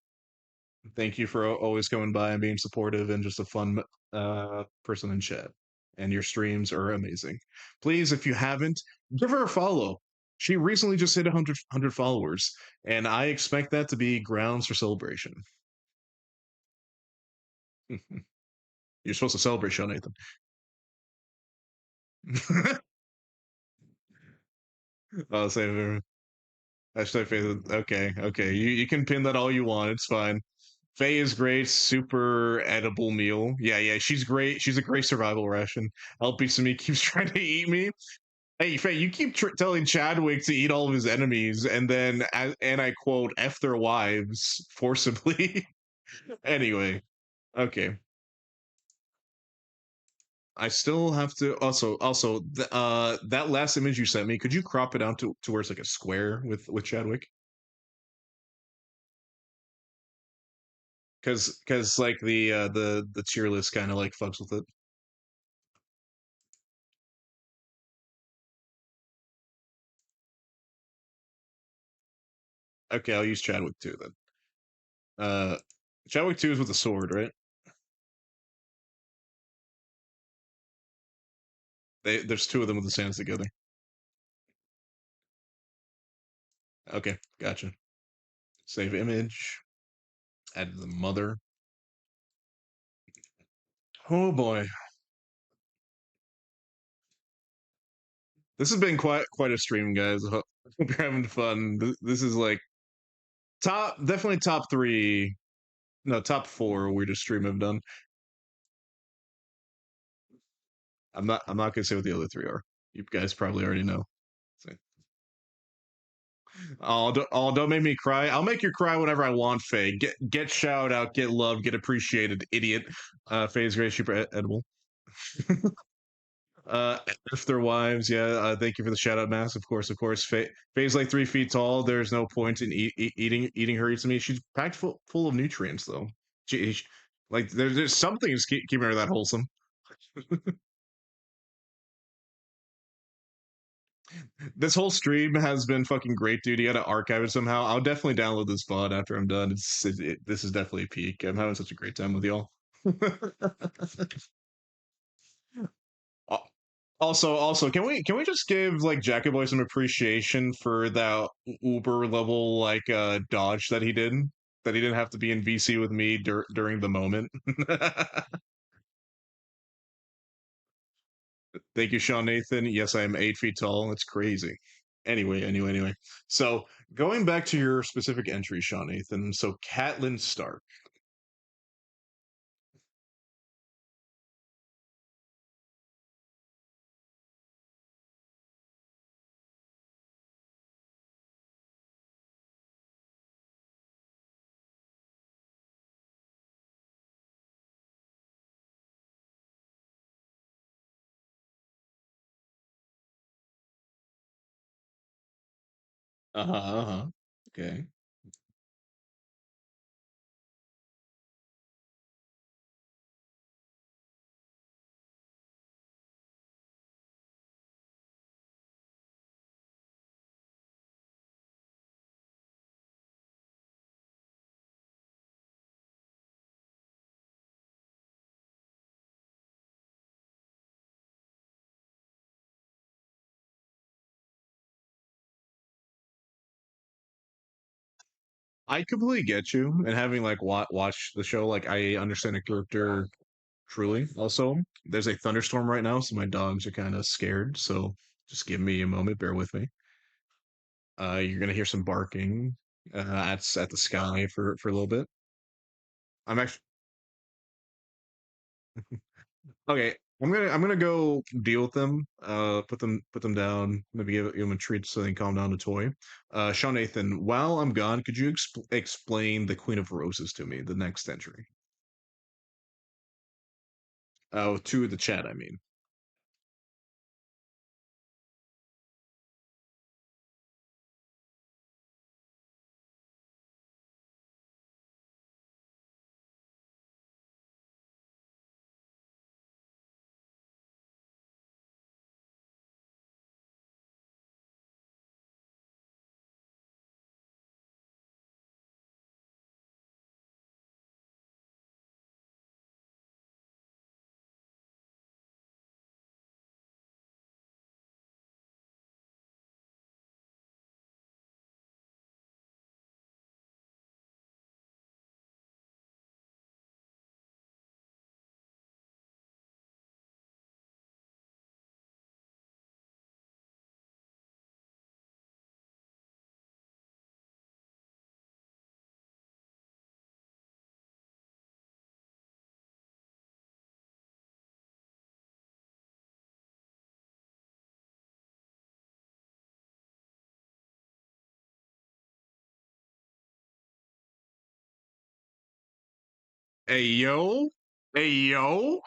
Thank you for always coming by and being supportive and just a fun person in chat. And your streams are amazing. Please, if you haven't, give her a follow. She recently just hit 100 followers, and I expect that to be grounds for celebration. You're supposed to celebrate, Sean Nathan. I'll say hashtag Faye. Okay, okay. You can pin that all you want. It's fine. Faye is great. Super edible meal. Yeah. She's great. She's a great survival ration. LP Sumi keeps trying to eat me. Hey, Faye, you keep telling Chadwick to eat all of his enemies, and then, and I quote, "F their wives" forcibly. Anyway, okay. I still have to also that last image you sent me. Could you crop it out to where it's like a square with Chadwick? Because like the tier list kind of like fucks with it. Okay, I'll use Chadwick too then. Uh, Chadwick 2 is with the sword, right? There's two of them with the sands together. Okay, gotcha. Save image. Add the mother. Oh boy, this has been quite a stream, guys. I hope you're having fun. This is like definitely top three, no, top four weirdest stream I've done. I'm not gonna say what the other three are. You guys probably already know. So, don't make me cry. I'll make you cry whenever I want, Faye. Get shout out, get love, get appreciated, idiot. Faye's great, super edible. Uh, if their wives, yeah. Thank you for the shout out, Mass. Of course. Faye's like 3 feet tall. There's no point in eating her. Eats me. She's packed full of nutrients, though. Like there's something is keeping her that wholesome. This whole stream has been fucking great, dude. You got to archive it somehow. I'll definitely download this VOD after I'm done. This is definitely a peak. I'm having such a great time with y'all. Also, can we just give like Jackaboy some appreciation for that Uber level like dodge that he did? That he didn't have to be in VC with me during the moment. Thank you, Sean Nathan. Yes, I am 8 feet tall. It's crazy. Anyway. So going back to your specific entry, Sean Nathan. So Catelyn Stark. Uh-huh. Okay. I completely get you, and having like watch the show, like I understand the character truly. Also, there's a thunderstorm right now, so my dogs are kind of scared. So just give me a moment, bear with me. You're gonna hear some barking at the sky for a little bit. I'm actually okay. I'm gonna go deal with them. Put them down. Maybe give them a treat so they can calm down the toy. Sean Nathan, while I'm gone, could you explain the Queen of Roses to me? The next entry. Oh, to the chat, I mean. Hey yo, hey yo,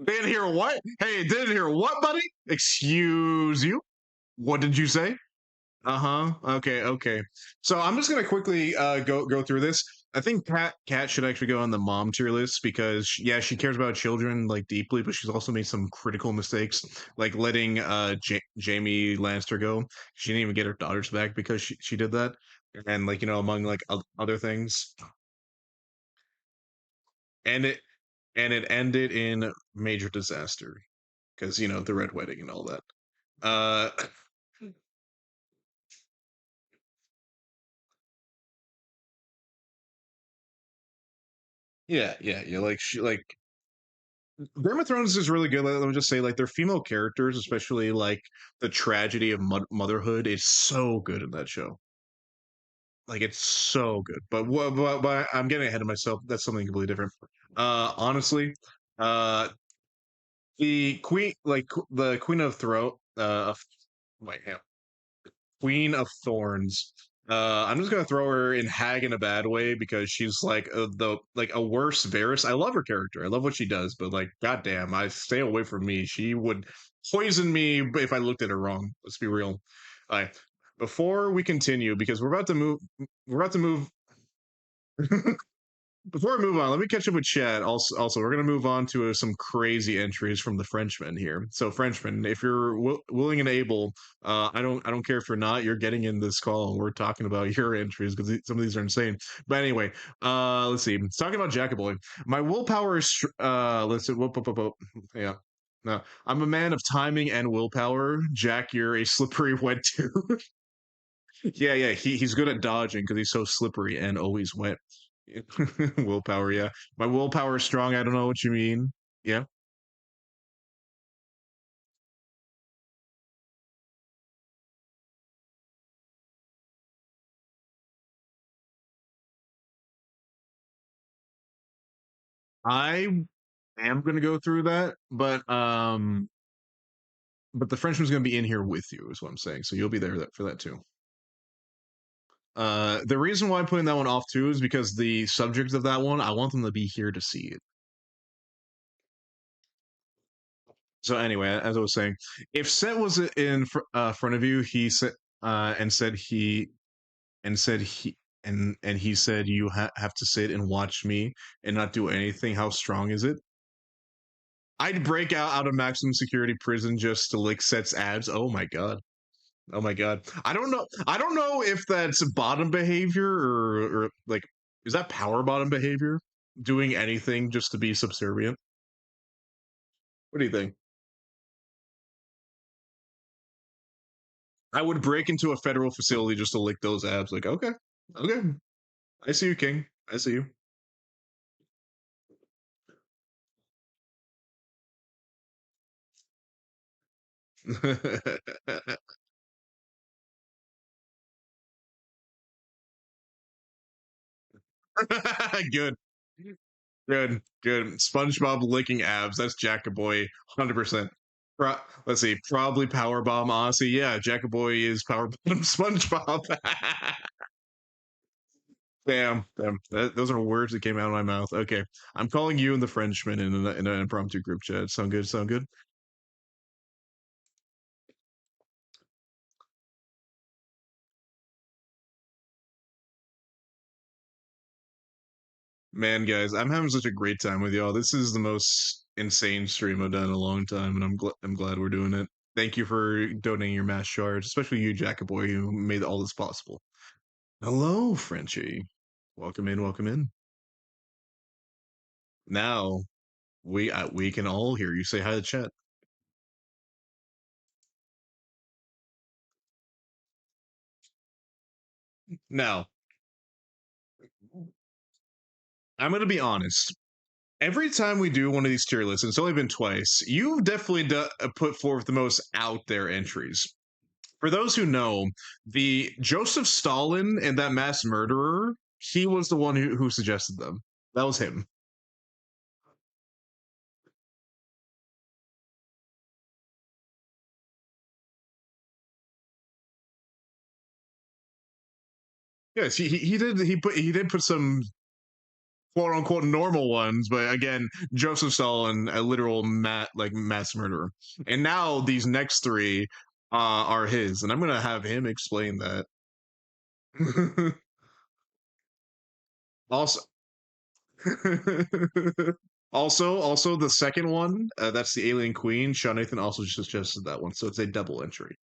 didn't hear what? Hey, didn't hear what, buddy? Excuse you. What did you say? Uh-huh. Okay, okay. So I'm just gonna quickly go through this. I think Cat should actually go on the mom tier list because yeah, she cares about children like deeply, but she's also made some critical mistakes, like letting Jamie Lannister go. She didn't even get her daughters back because she did that, and like among like other things, and it ended in major disaster because the red wedding and all that. Uh, yeah, yeah, yeah. Like she like Game of Thrones is really good. Let me just say, like their female characters, especially like the tragedy of motherhood, is so good in that show. Like it's so good. But I'm getting ahead of myself. That's something completely different. Honestly, uh, the queen, like the Queen of Throat, wait, hang Queen of Thorns. I'm just gonna throw her in Hag in a bad way because she's like the like a worse Varys. I love her character. I love what she does, but like, goddamn, I stay away from me. She would poison me if I looked at her wrong. Let's be real. All right. Before we continue, because we're about to move before we move on, let me catch up with Chad. Also, we're going to move on to some crazy entries from the Frenchman here. So, Frenchman, if you're willing and able, I don't care if you're not. You're getting in this call, and we're talking about your entries because some of these are insane. But anyway, let's see. It's talking about Jackaboy. My willpower is. Let's see. Yeah. No, I'm a man of timing and willpower. Jack, you're a slippery wet dude. Yeah, yeah, he's good at dodging because he's so slippery and always wet. Willpower, yeah. My willpower is strong. I don't know what you mean. Yeah. I am gonna go through that, but the Frenchman's gonna be in here with you, is what I'm saying. So you'll be there for that too. The reason why I'm putting that one off too is because the subject of that one, I want them to be here to see it. So anyway, as I was saying, if Set was in front of you, he said and said he and said he and he said you have to sit and watch me and not do anything. How strong is it? I'd break out of maximum security prison just to lick Set's abs. Oh my god. Oh my god. I don't know. I don't know if that's bottom behavior or like is that power bottom behavior? Doing anything just to be subservient. What do you think? I would break into a federal facility just to lick those abs. Like, okay, okay. I see you, King. I see you. Good, good. SpongeBob licking abs. That's Jackaboy, 100%. Let's see. Probably Powerbomb Aussie. Yeah, Jackaboy is Powerbomb SpongeBob. Damn, damn. Those are words that came out of my mouth. Okay, I'm calling you and the Frenchman in an impromptu group chat. Sound good? Sound good? Man, guys, I'm having such a great time with y'all. This is the most insane stream I've done in a long time, and I'm glad we're doing it. Thank you for donating your mass shards, especially you, Jackaboy, who made all this possible. Hello, Frenchie. Welcome in. Welcome in. Now we can all hear you. Say hi to chat. Now, I'm gonna be honest. Every time we do one of these tier lists, and it's only been twice, you've definitely put forth the most out there entries. For those who know, the Joseph Stalin and that mass murderer, he was the one who suggested them. That was him. Yes, he did put some quote unquote normal ones, but again, Joseph Stalin, a literal mass murderer. And now these next three are his, and I'm gonna have him explain that. Also, also the second one, that's the Alien Queen. Sean Nathan also suggested that one, so it's a double entry.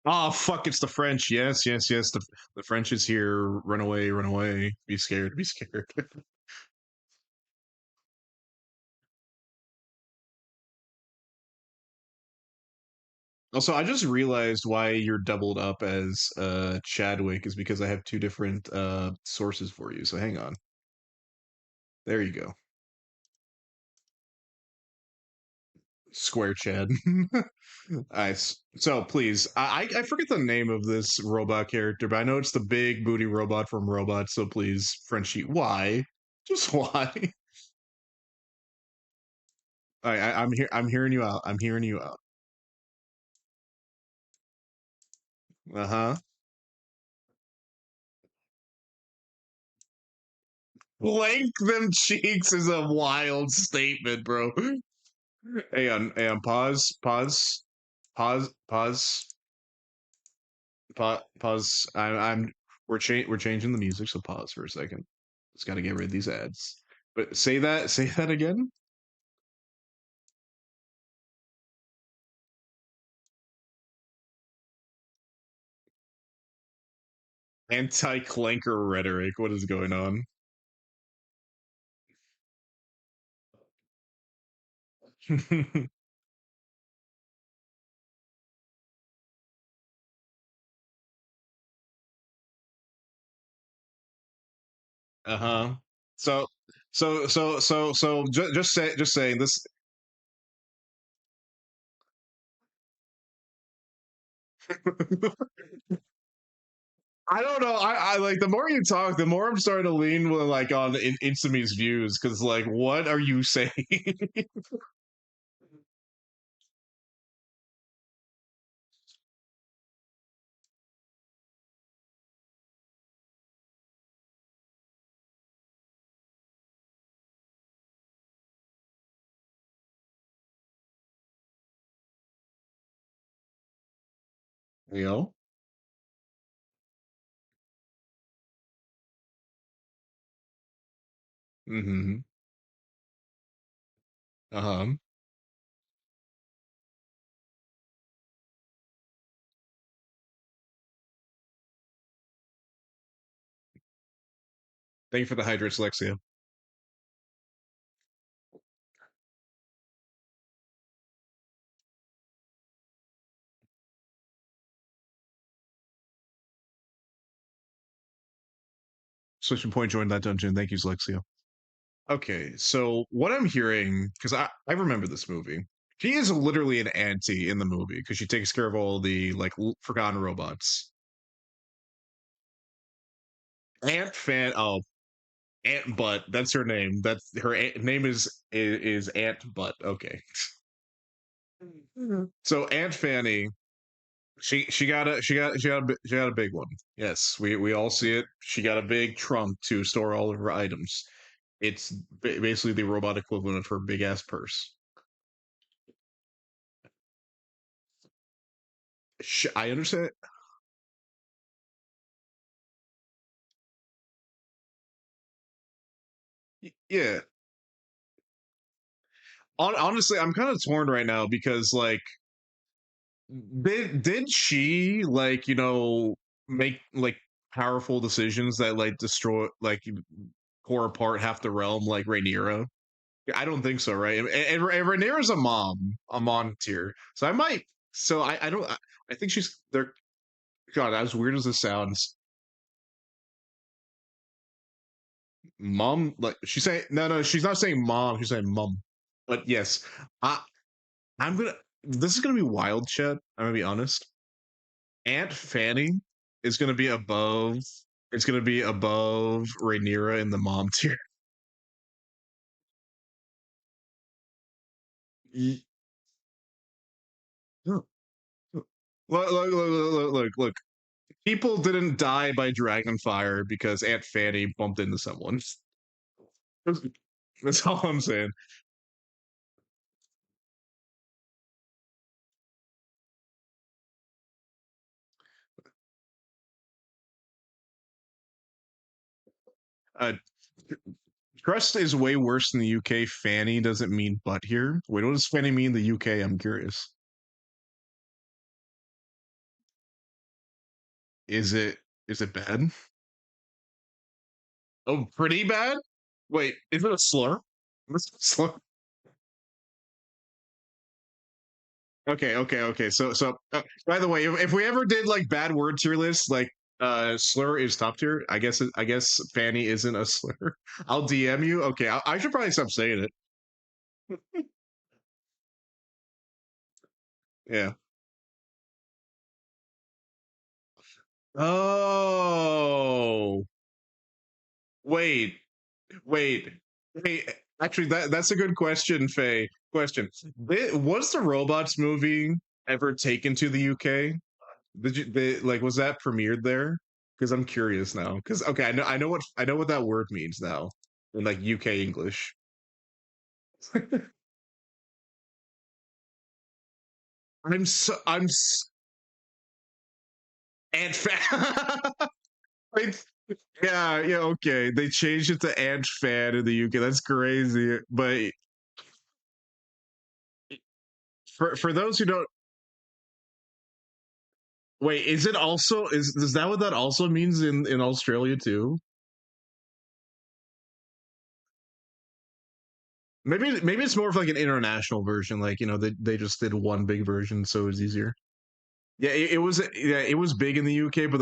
Oh fuck! It's the French. Yes, yes, yes. The French is here. Run away, run away. Be scared, be scared. Also, I just realized why you're doubled up as Chadwick is because I have two different sources for you. So hang on. There you go. Square Chad. Nice. So please, I forget the name of this robot character, but I know it's the big booty robot from Robot. So please, Frenchie, why? Just why? I'm here. I'm hearing you out. I'm hearing you out. Uh huh. Blank them cheeks is a wild statement, bro. Hang on. Pause. Pause. We're changing the music, so pause for a second. Just got to get rid of these ads. But say that again. Anti-clanker rhetoric. What is going on? Uh-huh. So just saying this. I don't know. I like the more you talk, the more I'm starting to lean like on Insumi's views because like, what are you saying? You know? Mm-hmm. Uh-huh. Thank you for the hydrates, Lexia. Switching point joined that dungeon. Thank you, Lexio. Okay, so what I'm hearing, because I remember this movie. She is literally an auntie in the movie because she takes care of all the like forgotten robots. Aunt Fan. Oh, Aunt Butt. That's her name. That's her name is Aunt Butt. Okay. So Aunt Fanny, she got a big one. Yes, we all see it. She got a big trunk to store all of her items. It's basically the robot equivalent of her big ass purse. I understand. Yeah. Honestly, I'm kind of torn right now because like did she like make like powerful decisions that like destroy like tore apart half the realm like Rhaenyra? I don't think so, right? And Rhaenyra's a mom tier, so I might. So I don't. I think she's there. God, as weird as this sounds, mom. Like she's saying, no, she's not saying mom. She's saying mum. But yes, I I'm gonna. This is gonna be wild, Chet. I'm gonna be honest. Aunt Fanny is gonna be above. It's gonna be above Rhaenyra in the mom tier. Look, look. People didn't die by dragonfire because Aunt Fanny bumped into someone. That's all I'm saying. Uh, Trust is way worse in the UK. Fanny doesn't mean butt here. Wait, what does Fanny mean in the UK? I'm curious. Is it is it bad? Oh, pretty bad? Wait, is it a slur? Is it a slur? Okay. So by the way, if we ever did like bad word tier list, like slur is top tier. I guess Fanny isn't a slur. I'll DM you. Okay, I should probably stop saying it. Yeah. Oh, wait, wait, wait. Actually, that's a good question, Faye. Question: Was the Robots movie ever taken to the UK? Like was that premiered there? Because I'm curious now. Because okay, I know what that word means now in like UK English. I'm Ant Fan. Like, yeah, okay. They changed it to Ant Fan in the UK. That's crazy. But for those who don't wait, is it also is that what that also means in Australia too? Maybe it's more of like an international version. Like they just did one big version, so it was easier. Yeah, it was big in the UK, but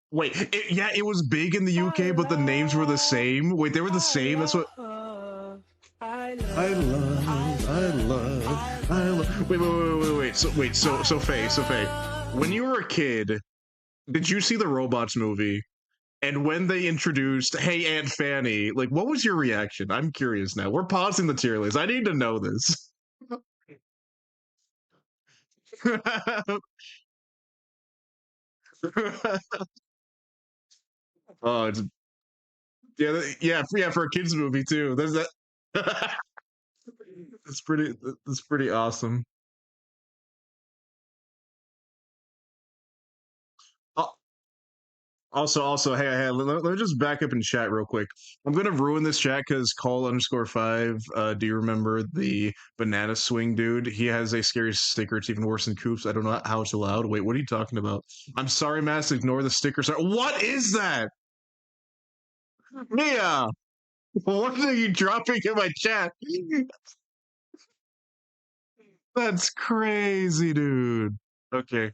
wait, yeah, it was big in the UK, but the names were the same. Wait, they were the same. That's what I love. Wait. So Faye, when you were a kid, did you see the Robots movie? And when they introduced, "Hey, Aunt Fanny," like, what was your reaction? I'm curious now. We're pausing the tier list. I need to know this. Oh, it's yeah, for a kids movie too. There's that. That's pretty awesome. Uh, Also, hey, let me just back up in chat real quick. I'm gonna ruin this chat because call underscore five. Do you remember the banana swing dude? He has a scary sticker. It's even worse than Coops. I don't know how it's allowed. Wait, what are you talking about? I'm sorry, Mass. Ignore the sticker. Sorry. What is that, Mia? What are you dropping in my chat? That's crazy, dude. Okay,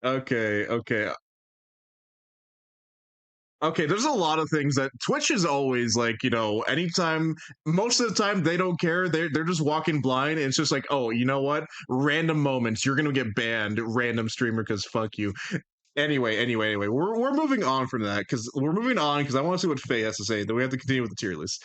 okay. Okay, there's a lot of things that Twitch is always like, anytime, most of the time they don't care. They're just walking blind. And it's just like, oh, you know what? Random moments, you're gonna get banned, random streamer, because fuck you. Anyway, we're moving on from that because I want to see what Faye has to say. Then we have to continue with the tier list.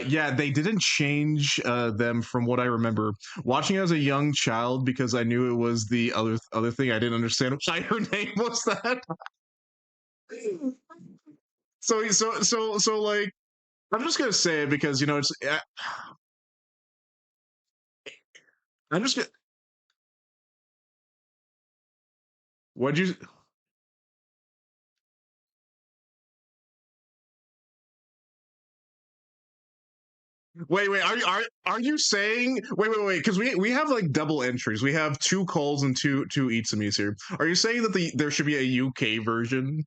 Yeah, they didn't change them from what I remember watching as a young child because I knew it was the other thing. I didn't understand why her name was that. So like I'm just gonna say it because it's. I'm just gonna. What'd you? Wait. Are you saying? Wait. Because we have like double entries. We have two calls and two Itsumis here. Are you saying that there should be a UK version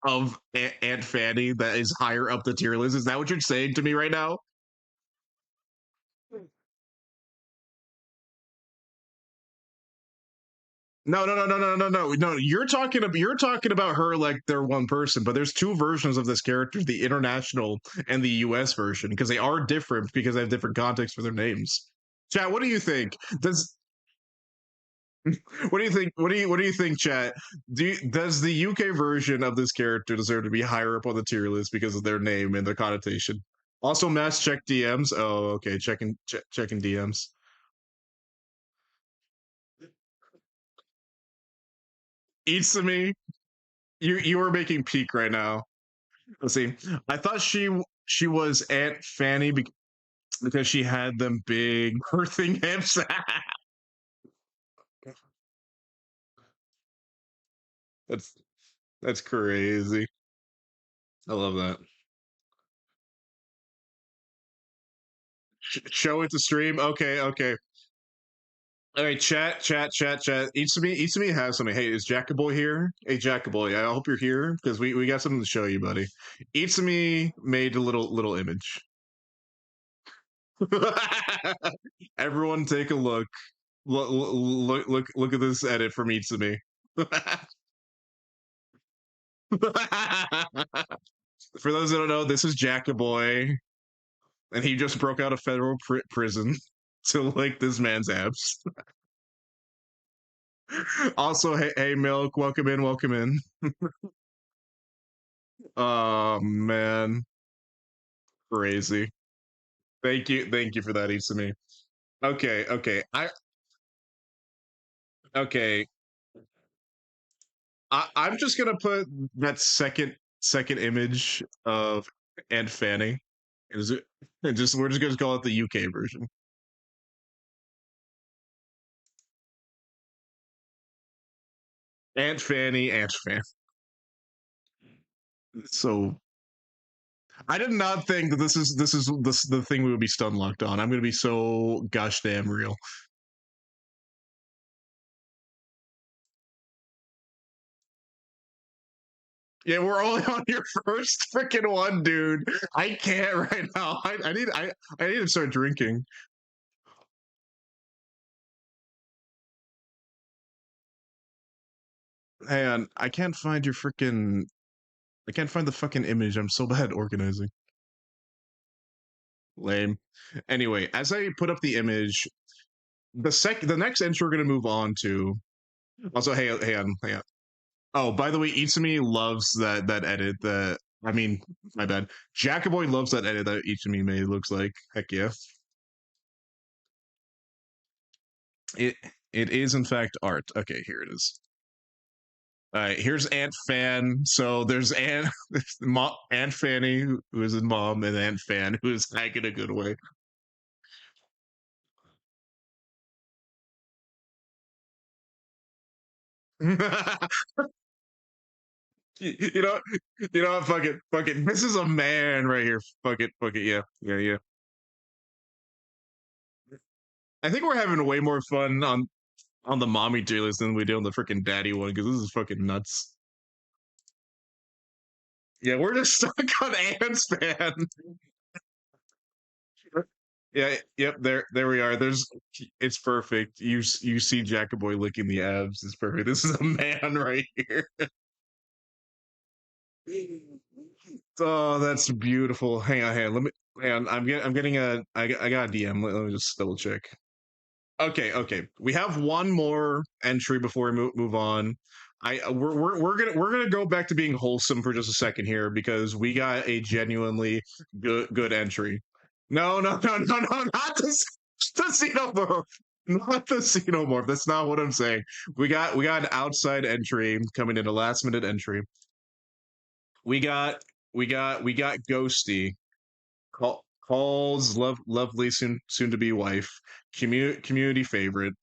of Aunt Fanny that is higher up the tier list? Is that what you're saying to me right now? No. You're talking about her like they're one person, but there's two versions of this character: the international and the US version, because they are different because they have different context for their names. Chat, what do you think? Does what do you think? What do you think, chat? Does the UK version of this character deserve to be higher up on the tier list because of their name and their connotation? Also, mass check DMs. Oh, okay, checking DMs. Itsumi, you are making peak right now. Let's see. I thought she was Aunt Fanny because she had them big birthing hips. that's that's crazy. I love that. Show it to stream. Okay. All right, chat. Itsumi has something. Hey, is Jackaboy here? Hey, Jackaboy, I hope you're here because we got something to show you, buddy. Itsumi made a little image. Everyone, take a look. Look at this edit from Itsumi. For those that don't know, this is Jackaboy, and he just broke out of federal prison to like this man's abs. Also, hey, Milk, welcome in. Oh man, crazy. Thank you for that, Isami. Okay. Okay. I'm just gonna put that second image of Aunt Fanny. Is it? And just we're just gonna call it the UK version. Aunt Fanny. So I did not think that this the thing we would be stun locked on. I'm gonna be so gosh damn real. Yeah, we're only on your first freaking one, dude. I can't right now. I need to start drinking. Hang on, I can't find the fucking image. I'm so bad at organizing. Lame. Anyway, as I put up the image, the next entry we're gonna move on to. Also, hang on. Oh, by the way, Itsumi loves that edit. That I mean, my bad. Jackaboy loves that edit that Itsumi made. Looks like heck yeah. It it is in fact art. Okay, here it is. All right, here's Aunt Fan. So there's Aunt Fanny, who is his mom, and Aunt Fan, who is like in a good way. you you know, fuck it. This is a man right here. Fuck it. Yeah. I think we're having way more fun on the mommy Tierlist than we do on the freaking daddy one because this is fucking nuts. Yeah, we're just stuck on Ant's fan. Yeah, yep. There we are. It's perfect. You see Jackaboy licking the abs. It's perfect. This is a man right here. Oh, that's beautiful. Hang on, hang on. Let me. Hang on. I'm getting a. I got a DM. Let me just double check. Okay, okay. We have one more entry before we move on. We're gonna go back to being wholesome for just a second here because we got a genuinely good entry. No, no, no, no, no, not the xenomorph. Not the xenomorph. That's not what I'm saying. We got an outside entry coming in, a last minute entry. We got we got Ghosty calls lovely soon to be wife, community favorite,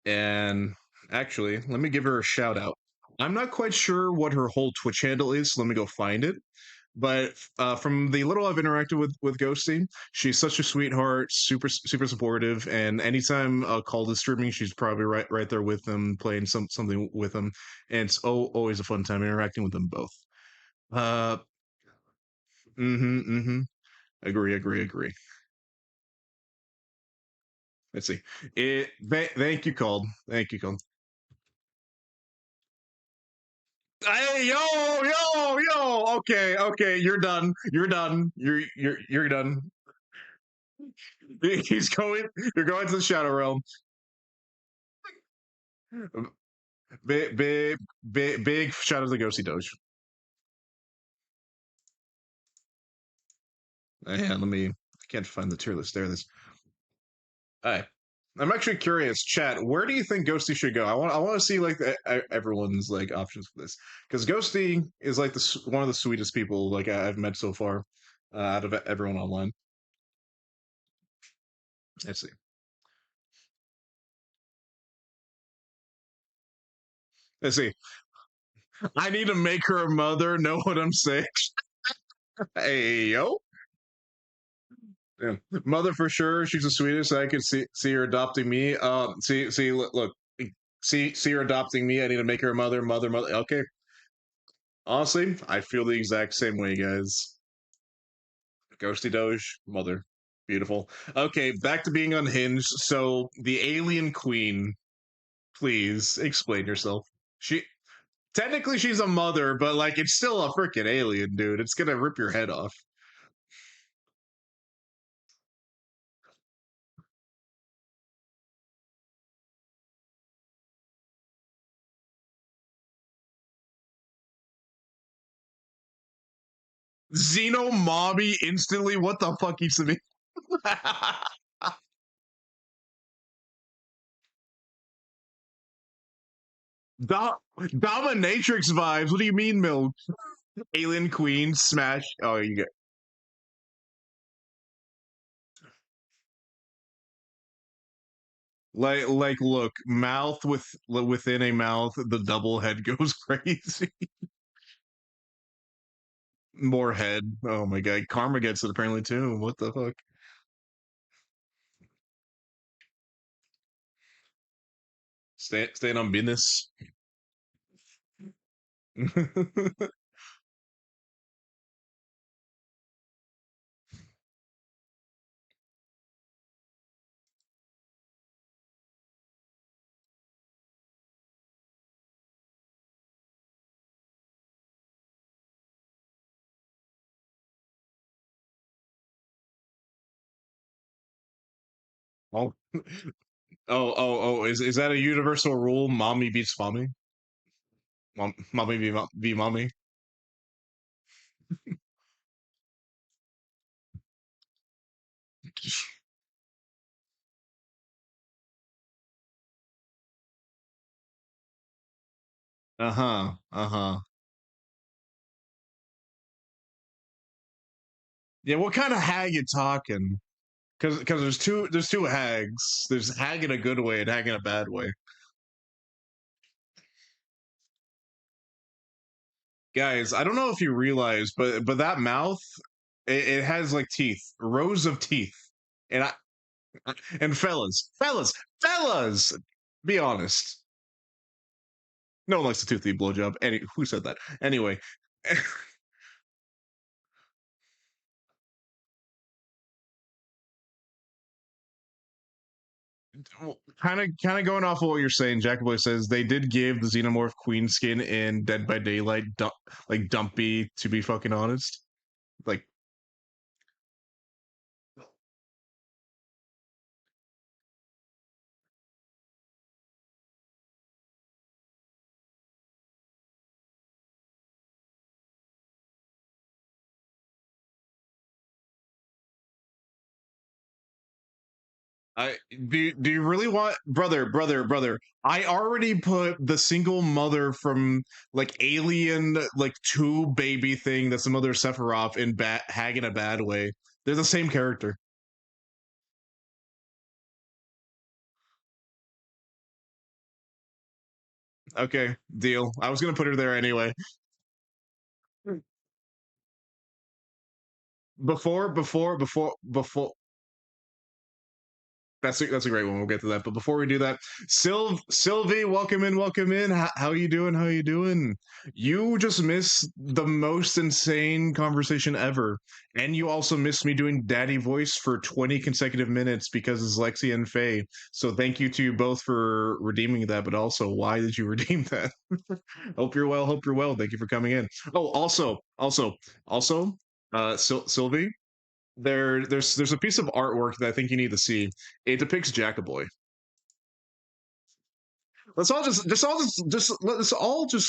and actually let me give her a shout out. I'm not quite sure what her whole Twitch handle is, so let me go find it. But from the little I've interacted with Ghosty, she's such a sweetheart, super supportive, and anytime Called is streaming, she's probably right there with them, playing something with them, and it's always a fun time interacting with them both. Uh, mm-hmm. Agree. Let's see. Thank you, Called. Thank you, Called. Hey, yo. Okay. You're done. You're done. He's going. You're going to the Shadow Realm. Big shout out to Ghosty Doge. Let me. I can't find the tier list. There it is. All right. I'm actually curious, chat. Where do you think Ghosty should go? I want to see like everyone's like options for this because Ghosty is like one of the sweetest people like I've met so far out of everyone online. Let's see. Let's see. I need to make her a mother. Know what I'm saying? Hey yo, yeah. Mother for sure. She's the sweetest. I could see her adopting me. See, look, see her adopting me. I need to make her a mother. Okay, honestly, I feel the exact same way, guys. Ghosty Doge, mother, beautiful. Okay, back to being unhinged. So the alien queen, please explain yourself. She technically she's a mother, but like it's still a freaking alien, dude. It's gonna rip your head off. Xeno Mommy instantly. What the fuck keeps me? Dominatrix vibes. What do you mean, Milk? Alien Queen smash. Oh, you get look, mouth within a mouth. The double head goes crazy. More head. Oh my god, Karma gets it apparently too. What the fuck? Staying on business. Oh, is that a universal rule? Mommy beats mommy. Mommy be mommy. Uh huh. Yeah, what kind of hag you talking? Because there's two hags. There's hag in a good way and hag in a bad way. Guys, I don't know if you realize, but that mouth, it has like teeth, rows of teeth, and and fellas, be honest. No one likes a toothy blowjob. Who said that? Anyway, kind of going off of what you're saying, Jackboy says they did give the Xenomorph Queen skin in Dead by Daylight, like Dumpy. To be fucking honest, like I do you really want brother? I already put the single mother from like Alien like 2 baby thing that's the mother of Sephiroth in Hag in a bad way. They're the same character. Okay, deal. I was gonna put her there anyway. Before that's a great one. We'll get to that. But before we do that, Sylvie, welcome in, welcome in. How you doing? How you doing? You just missed the most insane conversation ever, and you also missed me doing daddy voice for 20 consecutive minutes because it's Lexi and Faye. So thank you to you both for redeeming that. But also, why did you redeem that? Hope you're well. Hope you're well. Thank you for coming in. Oh, also, Sylvie, there's a piece of artwork that I think you need to see. It depicts Jackaboy. Let's all just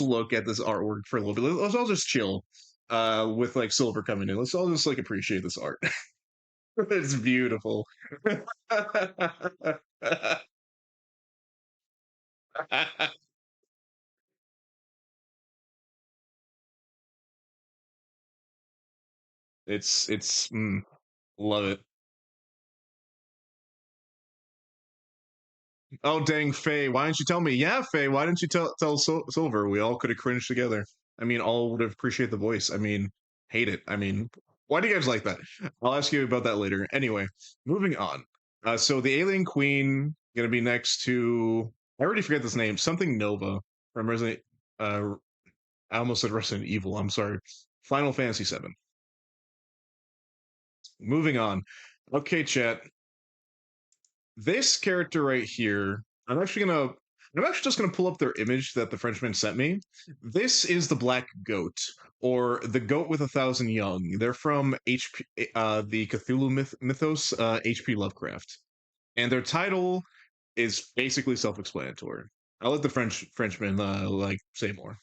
look at this artwork for a little bit. Let's all just chill. With like Silver coming in. Let's all just like appreciate this art. It's beautiful. it's love it. Oh dang, Faye! Why didn't you tell me? Yeah, Faye, why didn't you tell Silver? We all could have cringed together. I mean, all would have appreciated the voice. I mean, hate it. I mean, why do you guys like that? I'll ask you about that later. Anyway, moving on. So the Alien Queen gonna be next to I already forget this name. Something Nova from Resident. Uh, I almost said Resident Evil. I'm sorry. Final Fantasy VII. Moving on. Okay, chat. This character right here, I'm actually just gonna pull up their image that the Frenchman sent me. This is the Black Goat, or the Goat with 1,000 Young. They're from the Cthulhu mythos, H.P. Lovecraft, and their title is basically self-explanatory. I'll let the Frenchman like say more.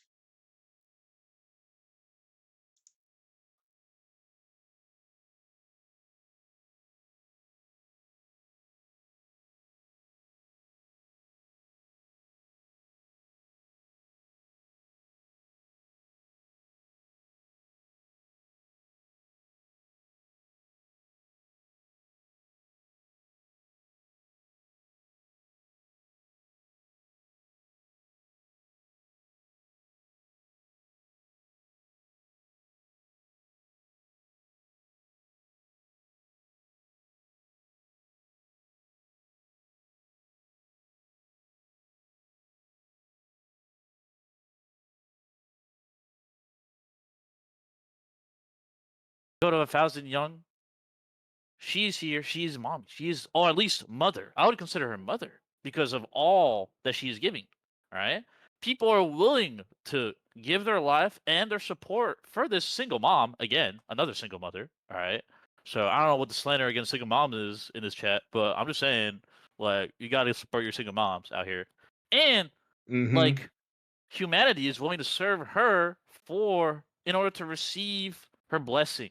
Go to 1,000 Young. She's here. She's mom. She's, or at least mother. I would consider her mother because of all that she's giving. All right. People are willing to give their life and their support for this single mom. Again, another single mother. All right. So I don't know what the slander against single mom is in this chat, but I'm just saying, like, you got to support your single moms out here. And, Mm-hmm. like, humanity is willing to serve her in order to receive her blessing,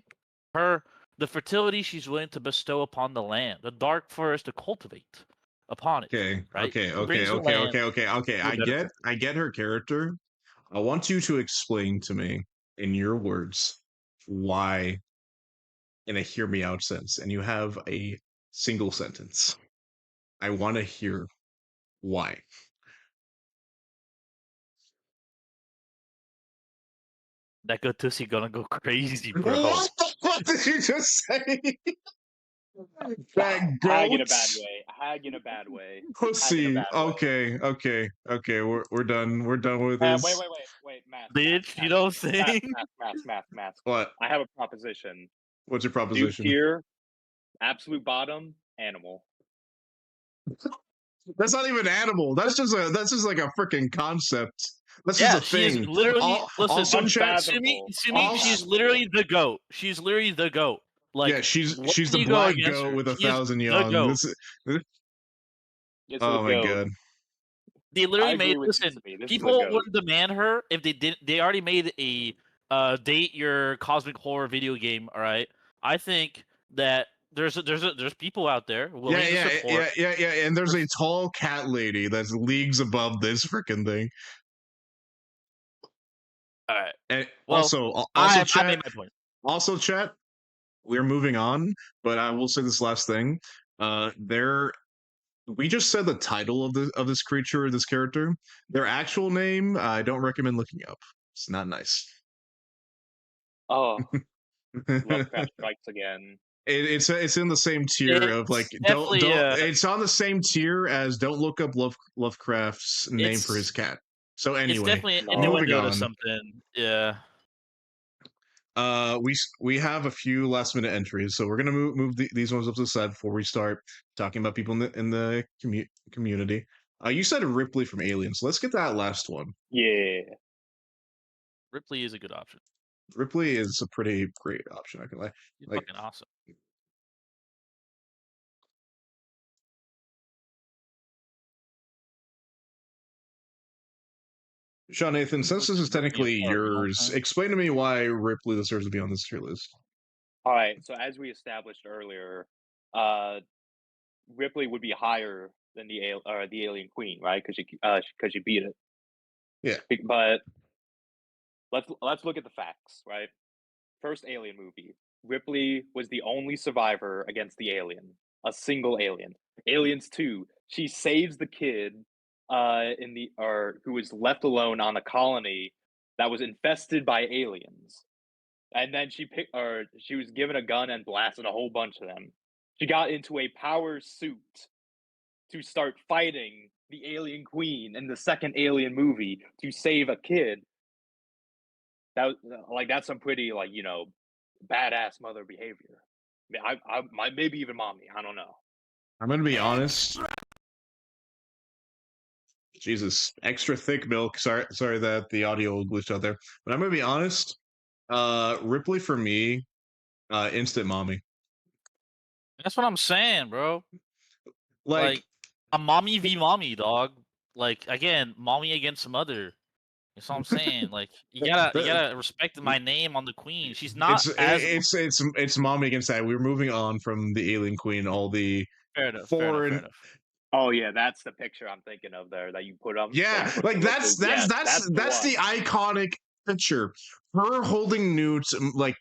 her the fertility she's willing to bestow upon the land, the dark forest to cultivate upon it. Okay. Right? Okay. She Okay. brings the Okay. land Okay. Okay. Okay. to a better place. I get her character. I want you to explain to me in your words why in a hear me out sense, and you have a single sentence. I want to hear why. That good tussie gonna go crazy, bro. What the fuck did you just say? That Hag in a goat bad way. Hag in a bad way. Hag in a pussy. bad way. Okay, okay, okay. We're done. We're done with Wait, this. wait, wait, wait, Bitch, you know what I'm saying? Mask. What? I have a proposition. What's your New proposition? tier, absolute bottom, animal. That's not even animal. That's just like a freaking concept. That's just Yeah, a she is thing. literally. Listen, Also, chat. Sumi, she's Also, literally the goat. She's literally the goat. yeah, Like, she's what the can you go black against goat her? with a She is thousand the young. goat. It's the Oh my goat. god. They I literally agree made. with you, Listen, Sumi. This is the people goat. wouldn't demand her if they didn't. They already made a date your cosmic horror video game. All right, I think that there's people out there willing to support. Yeah. And there's a tall cat lady that's leagues above this freaking thing. All right. And Well, also I chat. made my point. Also, chat. We're moving on, but I will say this last thing. There we just said the title of this creature, this character. Their actual name, I don't recommend looking up. It's not nice. Oh, Lovecraft strikes again. It's in the same tier of like It's definitely don't it's on the same tier as don't look up Lovecraft's name for his it's cat. So it's anyway, definitely an No. moving innuendo to on. something. Yeah. We have a few last minute entries, so we're gonna move these ones up to the side before we start talking about people in the community. You said Ripley from Aliens. Let's get that last one. Yeah. Ripley is a good option. Ripley is a pretty great option. I can She's like. fucking awesome. Sean Nathan, since this is technically Ripley is yours, awesome. explain to me why Ripley deserves to be on this tier list. All right. So as we established earlier, Ripley would be higher than the Alien Queen, right? Because you beat it. Yeah. But let's look at the facts, right? First Alien movie. Ripley was the only survivor against the alien, a single alien. Aliens 2, she saves the kid who was left alone on a colony that was infested by aliens. And then she was given a gun and blasted a whole bunch of them. She got into a power suit to start fighting the alien queen in the second Alien movie to save a kid. That's some pretty badass mother behavior. Maybe even mommy. I don't know. I'm gonna be honest. Jesus, extra thick milk. Sorry that the audio glitched out there. But I'm gonna be honest. Ripley for me, instant mommy. That's what I'm saying, bro. Like, Like a mommy v mommy, dog. Like again, mommy against mother. That's what I'm saying. Like you gotta respect my name on the queen. She's not as it's mommy against that. We're moving on from the alien queen, all the fair enough. Fair foreign. enough. Oh yeah, that's the picture I'm thinking of there that you put up. Yeah, like that's the iconic picture. Her holding Newt, like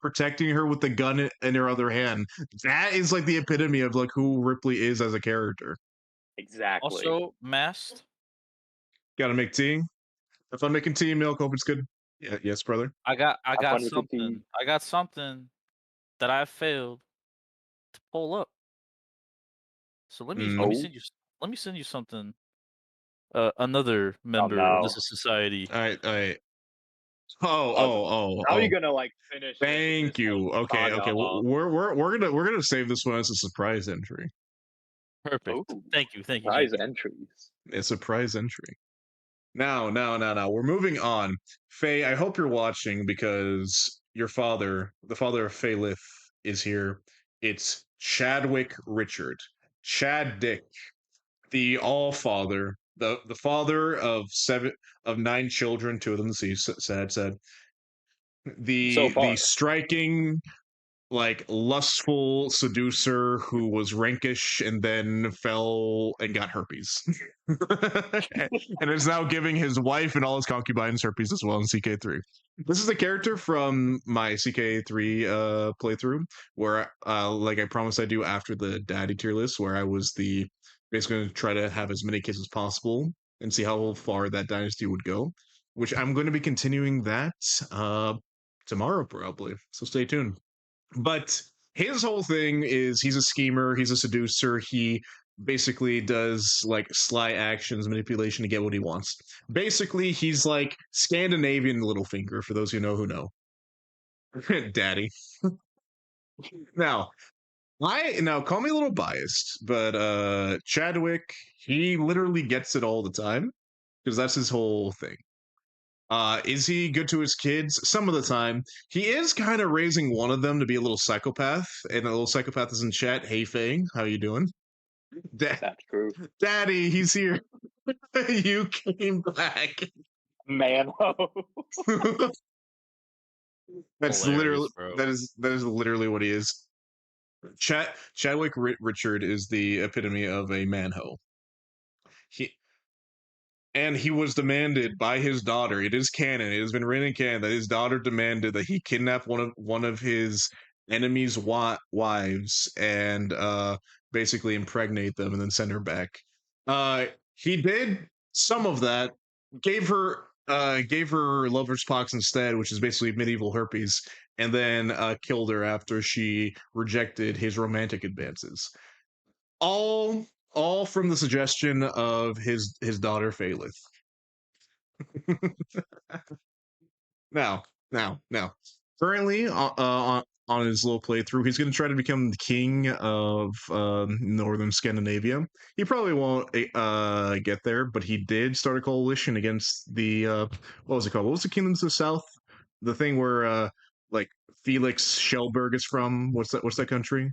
protecting her with the gun in her other hand. That is like the epitome of like who Ripley is as a character. Exactly. Also, Mast. Gotta make tea. If I'm making tea, milk, hope it's good. Yeah, yes, brother. I got fun with the tea. something. I got something that I failed to pull up. So let me send you something. Another member of this no. society. All right. Oh. How are you gonna finish? Thank you. Okay. saga? We're gonna save this one as a surprise entry. Perfect. Ooh, Thank you. Surprise Jamie. entries. A surprise entry. Now. We're moving on. Faye, I hope you're watching because your father, the father of Faye Lith, is here. It's Chadwick Richard. Chad Dick, the All Father, the father of 9 children, 2 of them deceased. Sad. So far. The striking, like lustful seducer who was rankish and then fell and got herpes and is now giving his wife and all his concubines herpes as well in CK3. This is a character from my CK3 playthrough where like I promised I do after the daddy tier list, where I was basically going to try to have as many kids as possible and see how far that dynasty would go, which I'm going to be continuing that tomorrow probably, so stay tuned. But his whole thing is he's a schemer, he's a seducer, he basically does like sly actions, manipulation to get what he wants. Basically, he's like Scandinavian Littlefinger, for those who know. Daddy. Now, Now call me a little biased, but Chadwick, he literally gets it all the time because that's his whole thing. Is he good to his kids? Some of the time. He is kind of raising one of them to be a little psychopath, and a little psychopath is in chat. Hey Fang, how you doing? That's true. Daddy, he's here. You came back. Man. That's Hilarious, literally bro. that is literally what he is. Chadwick Richard is the epitome of a manho. He and he was demanded by his daughter. It is canon. It has been written in canon that his daughter demanded that he kidnap one of his enemies' wives and basically impregnate them and then send her back. He did some of that. Gave her lover's pox instead, which is basically medieval herpes, and then killed her after she rejected his romantic advances. All all from the suggestion of his daughter Faelith. Now. Currently, on his little playthrough, he's going to try to become the king of northern Scandinavia. He probably won't get there, but he did start a coalition against the what was it called? What was the kingdoms of the south? The thing where like Felix Schellberg is from. What's that country?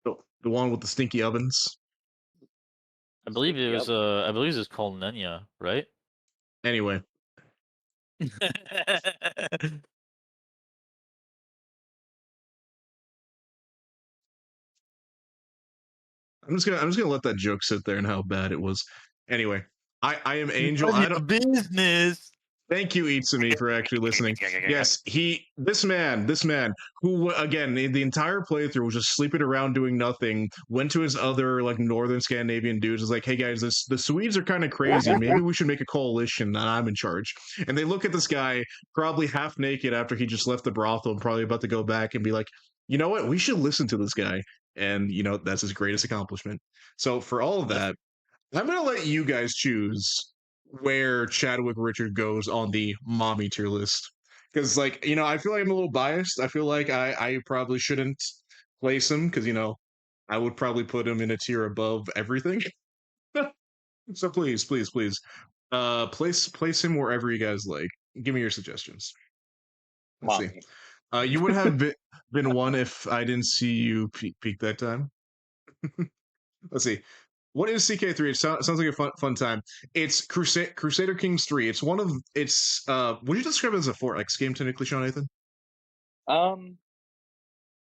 The one with the stinky ovens. I believe it Sticky was oven. I believe it's called Nenya, right? Anyway, I'm just gonna let that joke sit there and how bad it was. Anyway, I am Angel. None I of don't. your business. Thank you, Itsumi, for actually listening. Yes, this man, who again, the entire playthrough was just sleeping around doing nothing, went to his other like northern Scandinavian dudes, was like, "Hey guys, the Swedes are kind of crazy. Maybe we should make a coalition, and I'm in charge." And they look at this guy, probably half naked after he just left the brothel, and probably about to go back and be like, "You know what? We should listen to this guy." And that's his greatest accomplishment. So for all of that, I'm gonna let you guys choose where Chadwick Richard goes on the mommy tier list. Because, like, I feel like I'm a little biased. I feel like I probably shouldn't place him because, I would probably put him in a tier above everything. So please, place him wherever you guys like. Give me your suggestions. Let's see. Mommy. You would have been one if I didn't see you peak that time. Let's see. What is CK3? It sounds like a fun time. It's Crusader Kings 3. It's one of it's would you describe it as a Fortnite game technically, Sean Nathan? Um,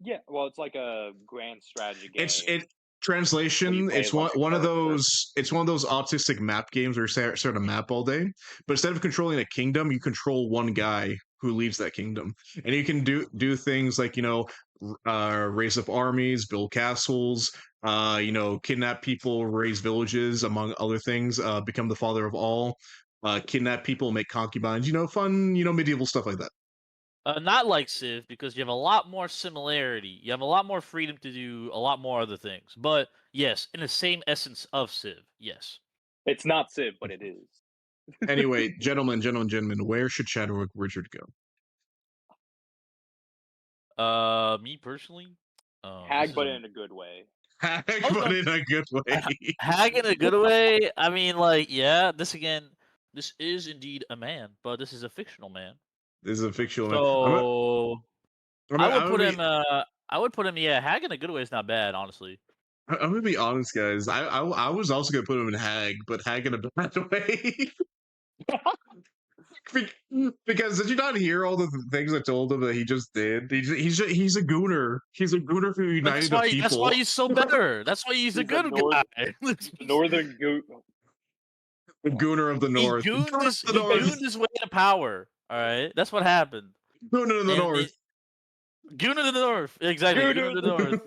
yeah, well, it's like a grand strategy game It where you translation, play as like a character. it's one of those autistic map games where you stare at a map all day, but instead of controlling a kingdom, you control one guy who leads that kingdom. And you can do things like, raise up armies, build castles, kidnap people, raise villages, among other things, become the father of all, kidnap people, make concubines, fun, medieval stuff like that. Not like Civ because you have a lot more similarity. You have a lot more freedom to do a lot more other things. But yes, in the same essence of Civ, yes. It's not Civ, but it is. Anyway, gentlemen, where should Chadwick Richard go? Me personally, this Hag, is but a in a good way. Hag, I was but gonna in a good way. Hag in a good way. I mean, like, yeah, this is indeed a man, but this is a fictional man. This is a fictional man. So I would I'm gonna put be him. Yeah, Hag in a good way is not bad, honestly. I'm gonna be honest, guys. I was also gonna put him in Hag, but Hag in a bad way. Because did you not hear all the things I told him that he just did? He's a gooner. He's a gooner who That's united the why. That's why people. he's so better. That's why he's a He's a good north guy. northern goot. The gooner of the north. Gooner of the He north. gooned his way to power. All right, that's what happened. Gooner of the And north. Goon of the North, exactly. Goon of the North.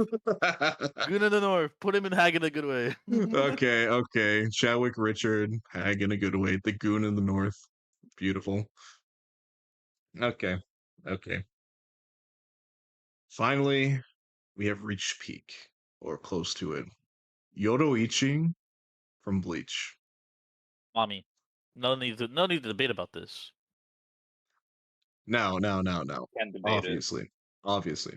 Goon of the North. Put him in Hag in a good way. Okay. Chadwick Richard, Hag in a good way. The goon in the north. Beautiful. Okay. Finally, we have reached peak, or close to it. Yodoichi from Bleach. Mommy, no need to debate about this. No. Can debate it. Obviously.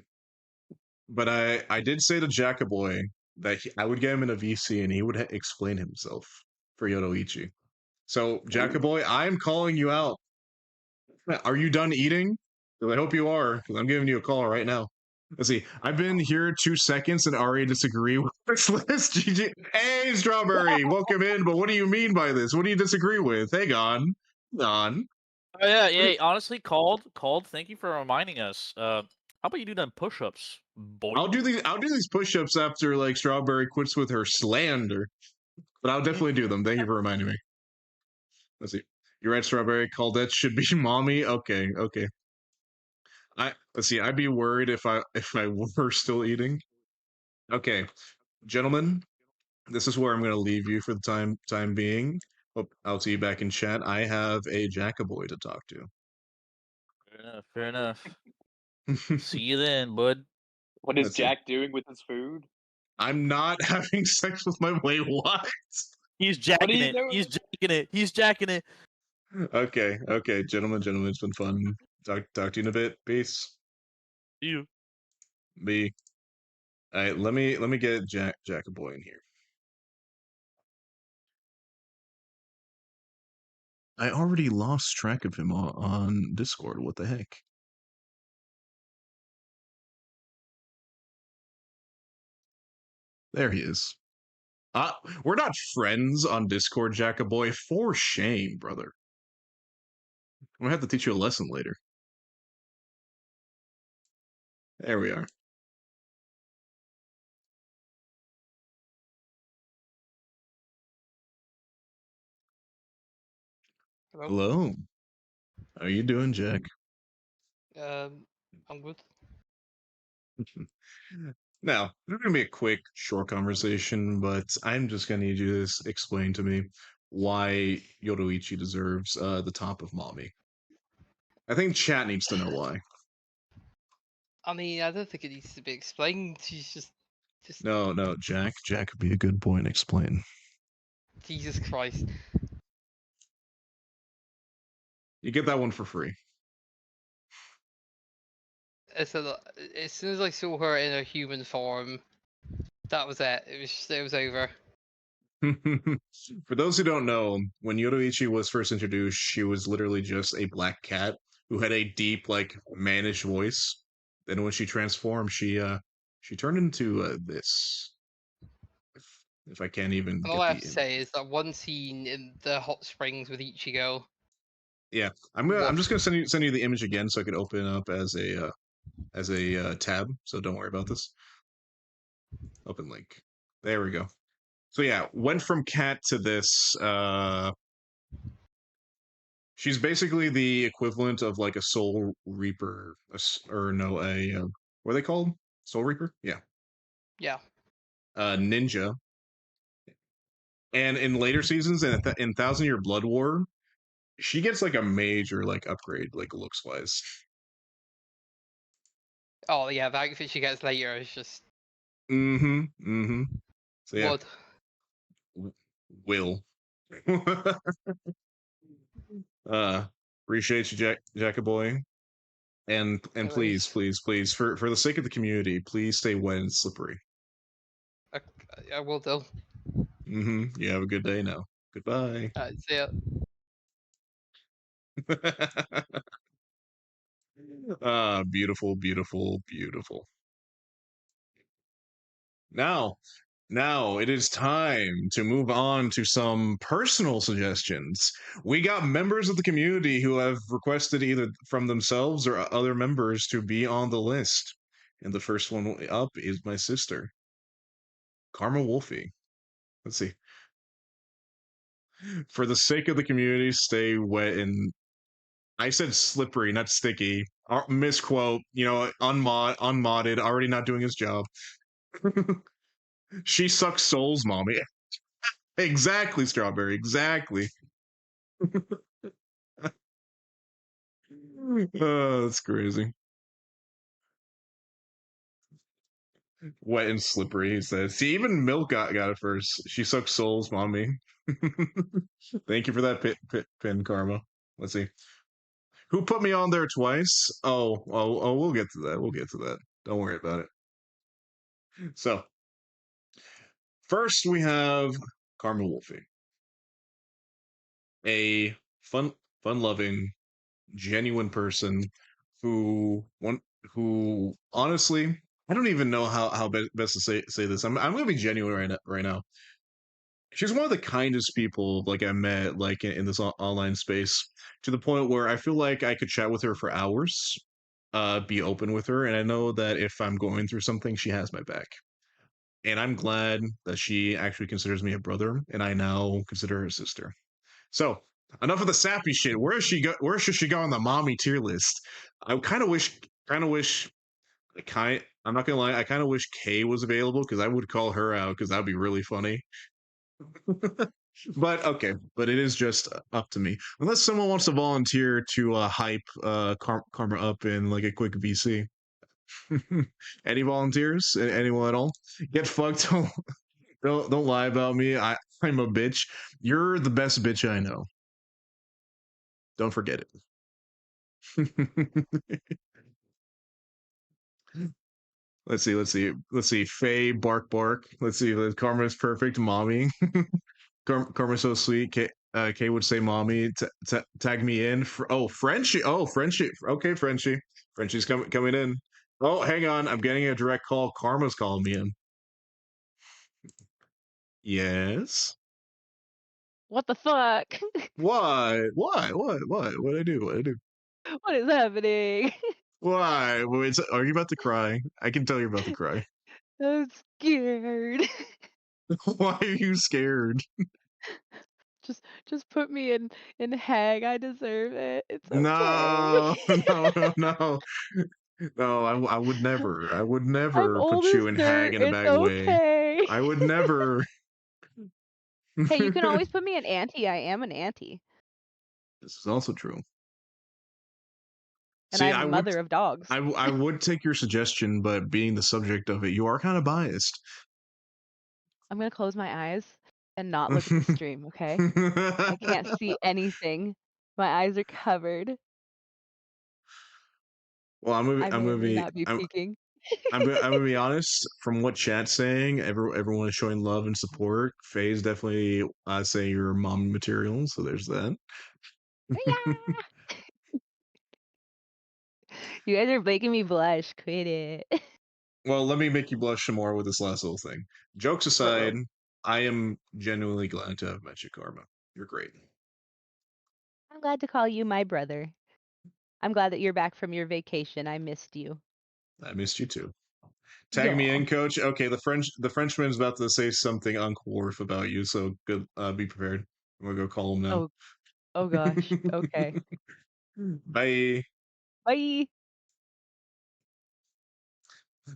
But I did say to Jackaboy that I would get him in a VC and he would explain himself for Yodoichi. So Jackaboy, I'm calling you out. Are you done eating? 'Cause I hope you are, because I'm giving you a call right now. Let's see. I've been here 2 seconds and already disagree with this list. GG. Hey, Strawberry, welcome in. But what do you mean by this? What do you disagree with? Hang on. Hang on. Oh yeah, yeah. Honestly, called. Thank you for reminding us. How about you do them push-ups, boy? I'll do these push-ups after like Strawberry quits with her slander. But I'll definitely do them. Thank you for reminding me. Let's see. You're right, Strawberry. Caldette should be mommy. Okay, okay. Let's see. I'd be worried if I were still eating. Okay, gentlemen, this is where I'm going to leave you for the time being. Hope I'll see you back in chat. I have a Jackaboy to talk Fair enough. Fair enough. to. See you then, bud. What is Let's see. Jack doing with his food? I'm not having sex with my wait. What? He's What are jacking you it. doing? He's jacking it. He's jacking it. Okay, okay, gentlemen, it's been fun. Talk to you in a bit. Peace. You. B. All right, let me get Jackaboy in here. I already lost track of him on Discord. What the heck? There he is. We're not friends on Discord, Jackaboy. For shame, brother. I'm gonna have to teach you a lesson later. There we are. Hello. Hello. How you doing, Jack? I'm good. Now, this is gonna be a quick, short conversation, but I'm just gonna need you to explain to me why Yodoichi deserves the top of mommy. I think chat needs to know why. I mean, I don't think it needs to be explained. She's just No, Jack would be a good boy and explain. Jesus Christ. You get that one for free. As soon as I saw her in her human form, that was it. It was over. For those who don't know, when Yodoichi was first introduced, she was literally just a black cat who had a deep, like, mannish voice. Then when she transformed, she turned into this. If I can't even All get I the have to say is that one scene in the hot springs with Ichigo. yeah, I'm just gonna send you the image again so I can open it up as a tab. So don't worry about this. Open link. There we go. So yeah, went from cat to this. She's basically the equivalent of like a Soul Reaper, or no, what are they called? Soul Reaper? Yeah, Yeah. ninja. And in later seasons, and in Thousand Year Blood War, she gets like a major like upgrade, like looks wise. Oh yeah, the outfit she gets later is just Mm-hmm. So yeah, what. will. Appreciate you, Jackaboy. And please, Anyways, please, for the sake of the community, please stay wet and slippery. I will do. Mm-hmm. You have a good day now. Goodbye. See ya. Beautiful, beautiful, beautiful. Now it is time to move on to some personal suggestions. We got members of the community who have requested either from themselves or other members to be on the list. And the first one up is my sister, Karma Wolfie. Let's see. For the sake of the community, stay wet and I said slippery, not sticky. Misquote, unmodded, already not doing his job. She sucks souls, mommy. Exactly, Strawberry, exactly. Oh, that's crazy. Wet and slippery, he says. See, even Milk got it first. She sucks souls, mommy. Thank you for that pin, Karma. Let's see. Who put me on there twice? Oh, we'll get to that. We'll get to that. Don't worry about it. So first we have Karma Wolfie, a fun-loving, genuine person who honestly, I don't even know how best to say this. I'm gonna be genuine right now. She's one of the kindest people like I met like in this online space, to the point where I feel like I could chat with her for hours, be open with her, and I know that if I'm going through something, she has my back. And I'm glad that she actually considers me a brother, and I now consider her a sister. So enough of the sappy shit. Where is she go? Where should she go on the mommy tier list? I kind of wish, I'm not gonna lie, I kind of wish Kay was available because I would call her out because that'd be really funny. But okay, but it is just up to me. Unless someone wants to volunteer to hype Karma up in like a quick VC. Any volunteers? Anyone at all? Get fucked. Don't lie about me. I'm a bitch. You're the best bitch I know. Don't forget it. Let's see. Faye, bark, bark. Let's see. Karma's perfect, mommy. Karma's so sweet. Kay would say, "Mommy, tag me in." Oh, Frenchie. Oh, Frenchie. Okay, Frenchie. Frenchie's coming in. Oh, hang on. I'm getting a direct call. Karma's calling me in. Yes. What the fuck? Why? Why? What? What I do? What I do? What is happening? Why? Wait, are you about to cry? I can tell you're about to cry. I'm scared. Why are you scared? Just put me in hag. I deserve it. It's okay. No, no, no. No, I would never. I would I'm never old put you as in hag dirt. in a It's bad way. okay. I would never. Hey, you can always put me in auntie. I am an auntie. This is also true. And See, I'm a mother of dogs. I would take your suggestion, but being the subject of it, you are kind of biased. I'm gonna close my eyes and not look at the stream, okay? I can't see anything. My eyes are covered. Well, I may or may not be peeking. I'm gonna be honest. From what chat's saying, everyone is showing love and support. Faye's definitely saying you're mom material, so there's that. You guys are making me blush. Quit it. Well, let me make you blush some more with this last little thing. Jokes aside, I am genuinely glad to have met you, Karma. You're great. I'm glad to call you my brother. I'm glad that you're back from your vacation. I missed you. I missed you too. Tag me Yaw. in, coach. Okay, the Frenchman's about to say something uncoarf about you, so good. Be prepared. I'm gonna go call him now. Oh gosh. Okay. Bye, Bye.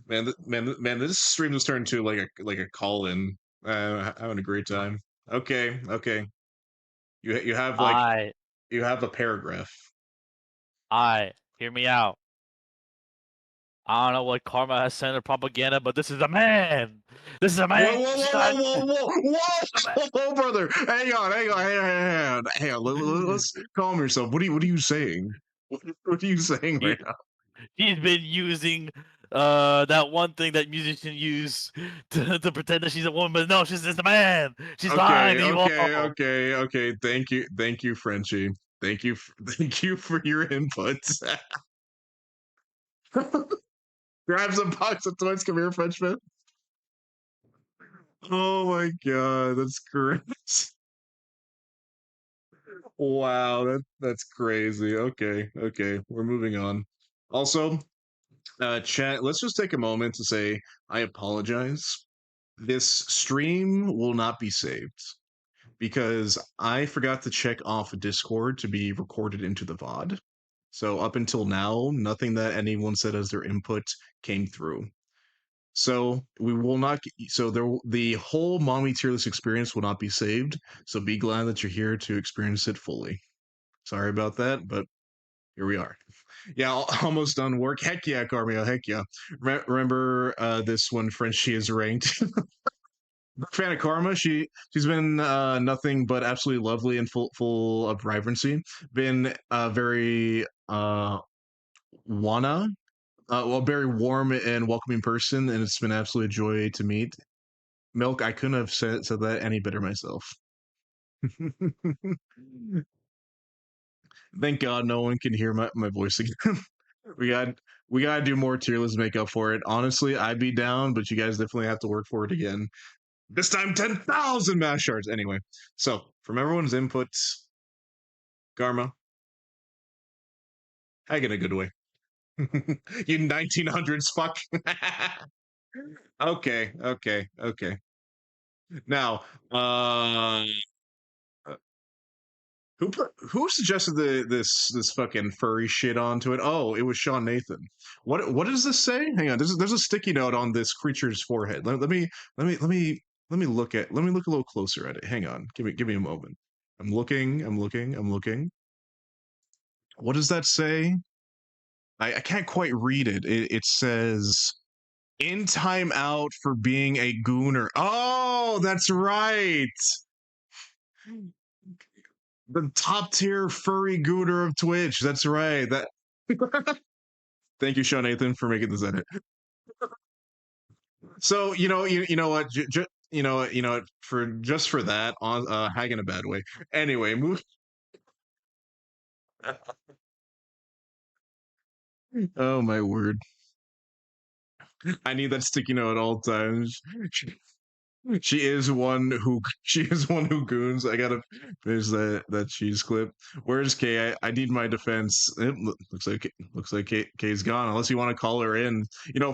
man. This stream just turned to like a call in. Having a great time. Okay, okay. You have like you have a paragraph. Hear me out. I don't know what Karma has sent a propaganda, but this is a man. This is a man. Whoa, brother! Hang on. Let's calm yourself. What are you saying? What are you saying right now? He's been using that one thing that musicians use to pretend that she's a woman, but no, she's just a man. She's lying to you all. Okay. Thank you, Frenchie. Thank you for your input. Grabs a box of toys. Come here, Frenchman. Oh my god, that's great. Wow, that's crazy. Okay, we're moving on. Also, chat, let's just take a moment to say I apologize. This stream will not be saved because I forgot to check off Discord to be recorded into the VOD. So up until now, nothing that anyone said as their input came through. So we will not. So the whole mommy tier list experience will not be saved. So be glad that you're here to experience it fully. Sorry about that, but here we are. Yeah, almost done work. Heck yeah, Carmio. Heck yeah. Remember this when Frenchie is ranked. Fan of Karma. She's been nothing but absolutely lovely and full of vibrancy. Been very wanna well, very warm and welcoming person, and it's been absolutely a joy to meet. Milk, I couldn't have said that any better myself. Thank God no one can hear my voice again. we got we gotta do more tier list make up for it. Honestly, I'd be down, but you guys definitely have to work for it again. This time 10,000 mash shards. Anyway, so from everyone's inputs, Karma, I get a good way. You 1900s fuck. Okay. Now, who suggested this fucking furry shit onto it? Oh, it was Sean Nathan. What does this say? Hang on, there's a sticky note on this creature's forehead. Let me look a little closer at it. Hang on, give me a moment. I'm looking. What does that say? I can't quite read it. It says in time out for being a gooner. Oh, that's right. The top tier furry gooner of Twitch. That's right. That. Thank you, Sean Nathan, for making this edit. So you know what, you know what, for just for that on hag in a bad way. Anyway, move. Oh my word! I need that sticky note at all times. She is one who goons. I gotta finish that cheese clip. Where's Kay? I need my defense. Looks like Kay's gone. Unless you want to call her in.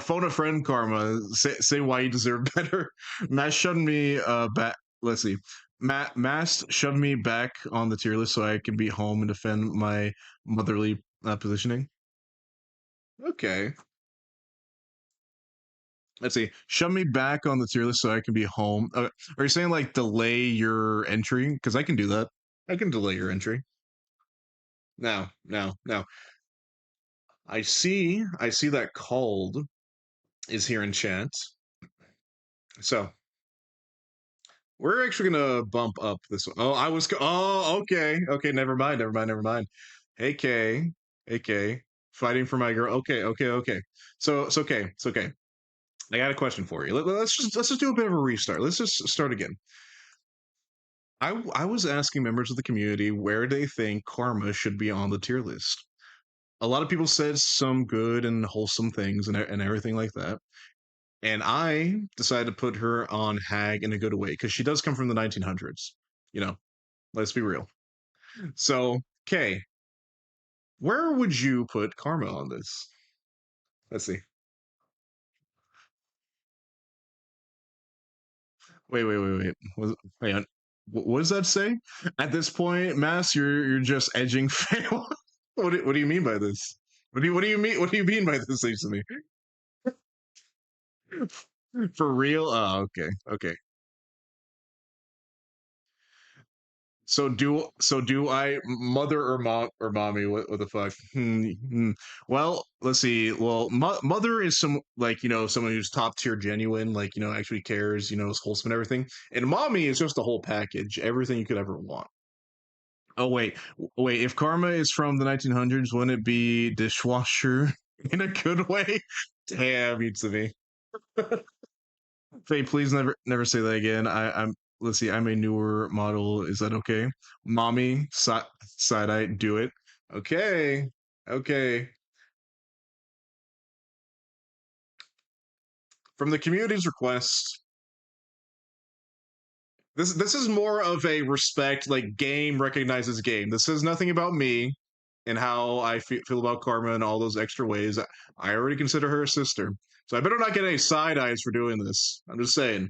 Phone a friend, Karma. Say why you deserve better. Matt shoved me back. Let's see. Mast shoved me back on the tier list so I can be home and defend my motherly positioning. Okay. Let's see. Shove me back on the tier list so I can be home. Are you saying like delay your entry? Because I can do that. I can delay your entry. Now. I see that called is here in chat. So we're actually gonna bump up this one. Okay. Never mind. Hey K. Fighting for my girl. Okay. So it's okay. I got a question for you. Let's just do a bit of a restart. Let's just start again. I was asking members of the community where they think Karma should be on the tier list. A lot of people said some good and wholesome things and everything like that. And I decided to put her on Hag in a good way because she does come from the 1900s. Let's be real. So, Kay, where would you put Karma on this? Let's see. Wait. Hang on. What does that say? At this point, Mass, you're just edging fail. What do you mean by this? What do you mean? What do you mean by this? Seems to me. For real? Oh, okay. So do I mother or mommy? What the fuck? Well, let's see. Well, mother is some someone who's top tier, genuine, actually cares, is wholesome and everything. And mommy is just the whole package, everything you could ever want. Oh wait. If Karma is from the 1900s, wouldn't it be dishwasher in a good way? Damn, you to me. Faye, please never say that again. I'm let's see. I'm a newer model. Is that okay? Mommy, side eye, do it. Okay. From the community's request, this is more of a respect, like game recognizes game. This is nothing about me and how I feel about Karma and all those extra ways. I already consider her a sister, so I better not get any side eyes for doing this. I'm just saying.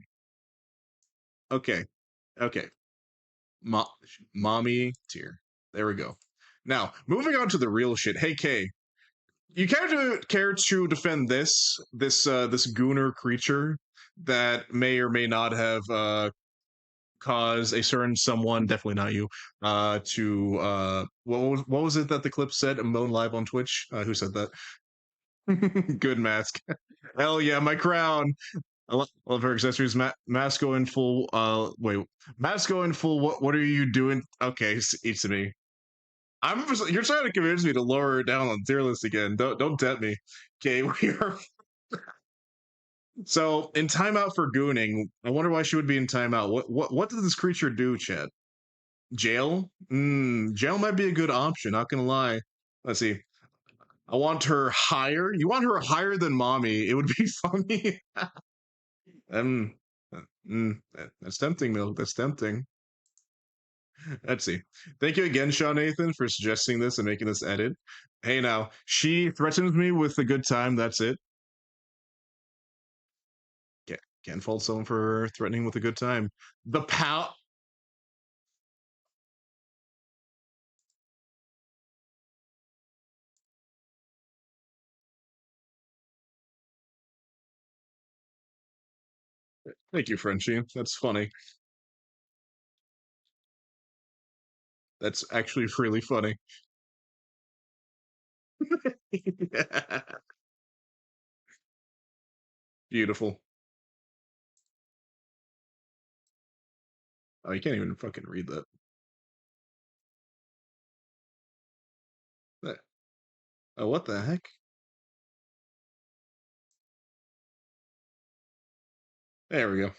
Okay. Mo- Mommy tier. There we go. Now, moving on to the real shit. Hey Kay, you care to defend this gooner creature that may or may not have caused a certain someone, definitely not you, to what was it that the clip said? Moan live on Twitch. Who said that? Good mask. Hell yeah, my crown. I love her accessories. Masco in full. Wait, Masco in full. What are you doing? Okay, it's to me. You're trying to convince me to lower her down on tier list again. Don't tempt me. Okay, we are. So in timeout for gooning, I wonder why she would be in timeout. What does this creature do, Chad? Jail? Jail might be a good option. Not gonna lie. Let's see. I want her higher. You want her higher than mommy? It would be funny. um, that's tempting, Milk. That's tempting. Let's see. Thank you again, Sean Nathan, for suggesting this and making this edit. Hey, now she threatens me with a good time. That's it. Can't fault someone for threatening with a good time. The pal. Thank you, Frenchie. That's funny. That's actually really funny. Beautiful. Oh, you can't even fucking read that. Oh, what the heck? There we go.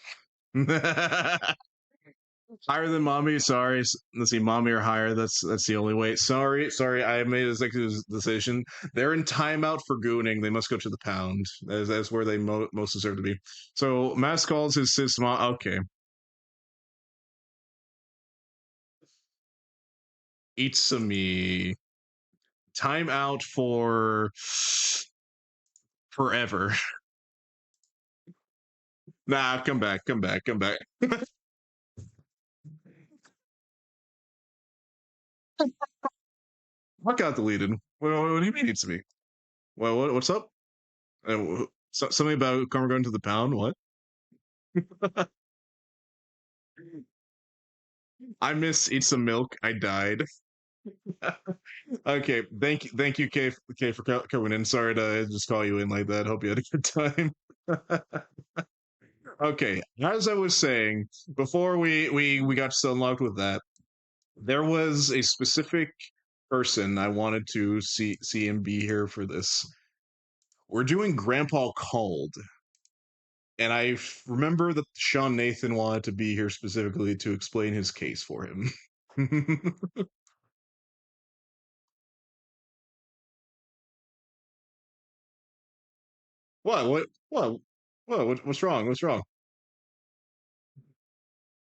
Higher than mommy. Sorry. Let's see, mommy or higher. That's the only way. Sorry. I made a executive decision. They're in timeout for gooning. They must go to the pound. That's where they most deserve to be. So Mass calls his sis mom. Okay. Itsumi. Timeout for forever. Nah, come back. What got deleted? What do you mean Itsumi? What's up? Something about Karma going to the pound? What? I miss Eat Some Milk. I died. Okay, thank you, K for coming in. Sorry to just call you in like that. Hope you had a good time. Okay, as I was saying before, we got so unlocked with that. There was a specific person I wanted to see him be here for this. We're doing Grandpa Called, and I remember that Sean Nathan wanted to be here specifically to explain his case for him. What's wrong? What's wrong?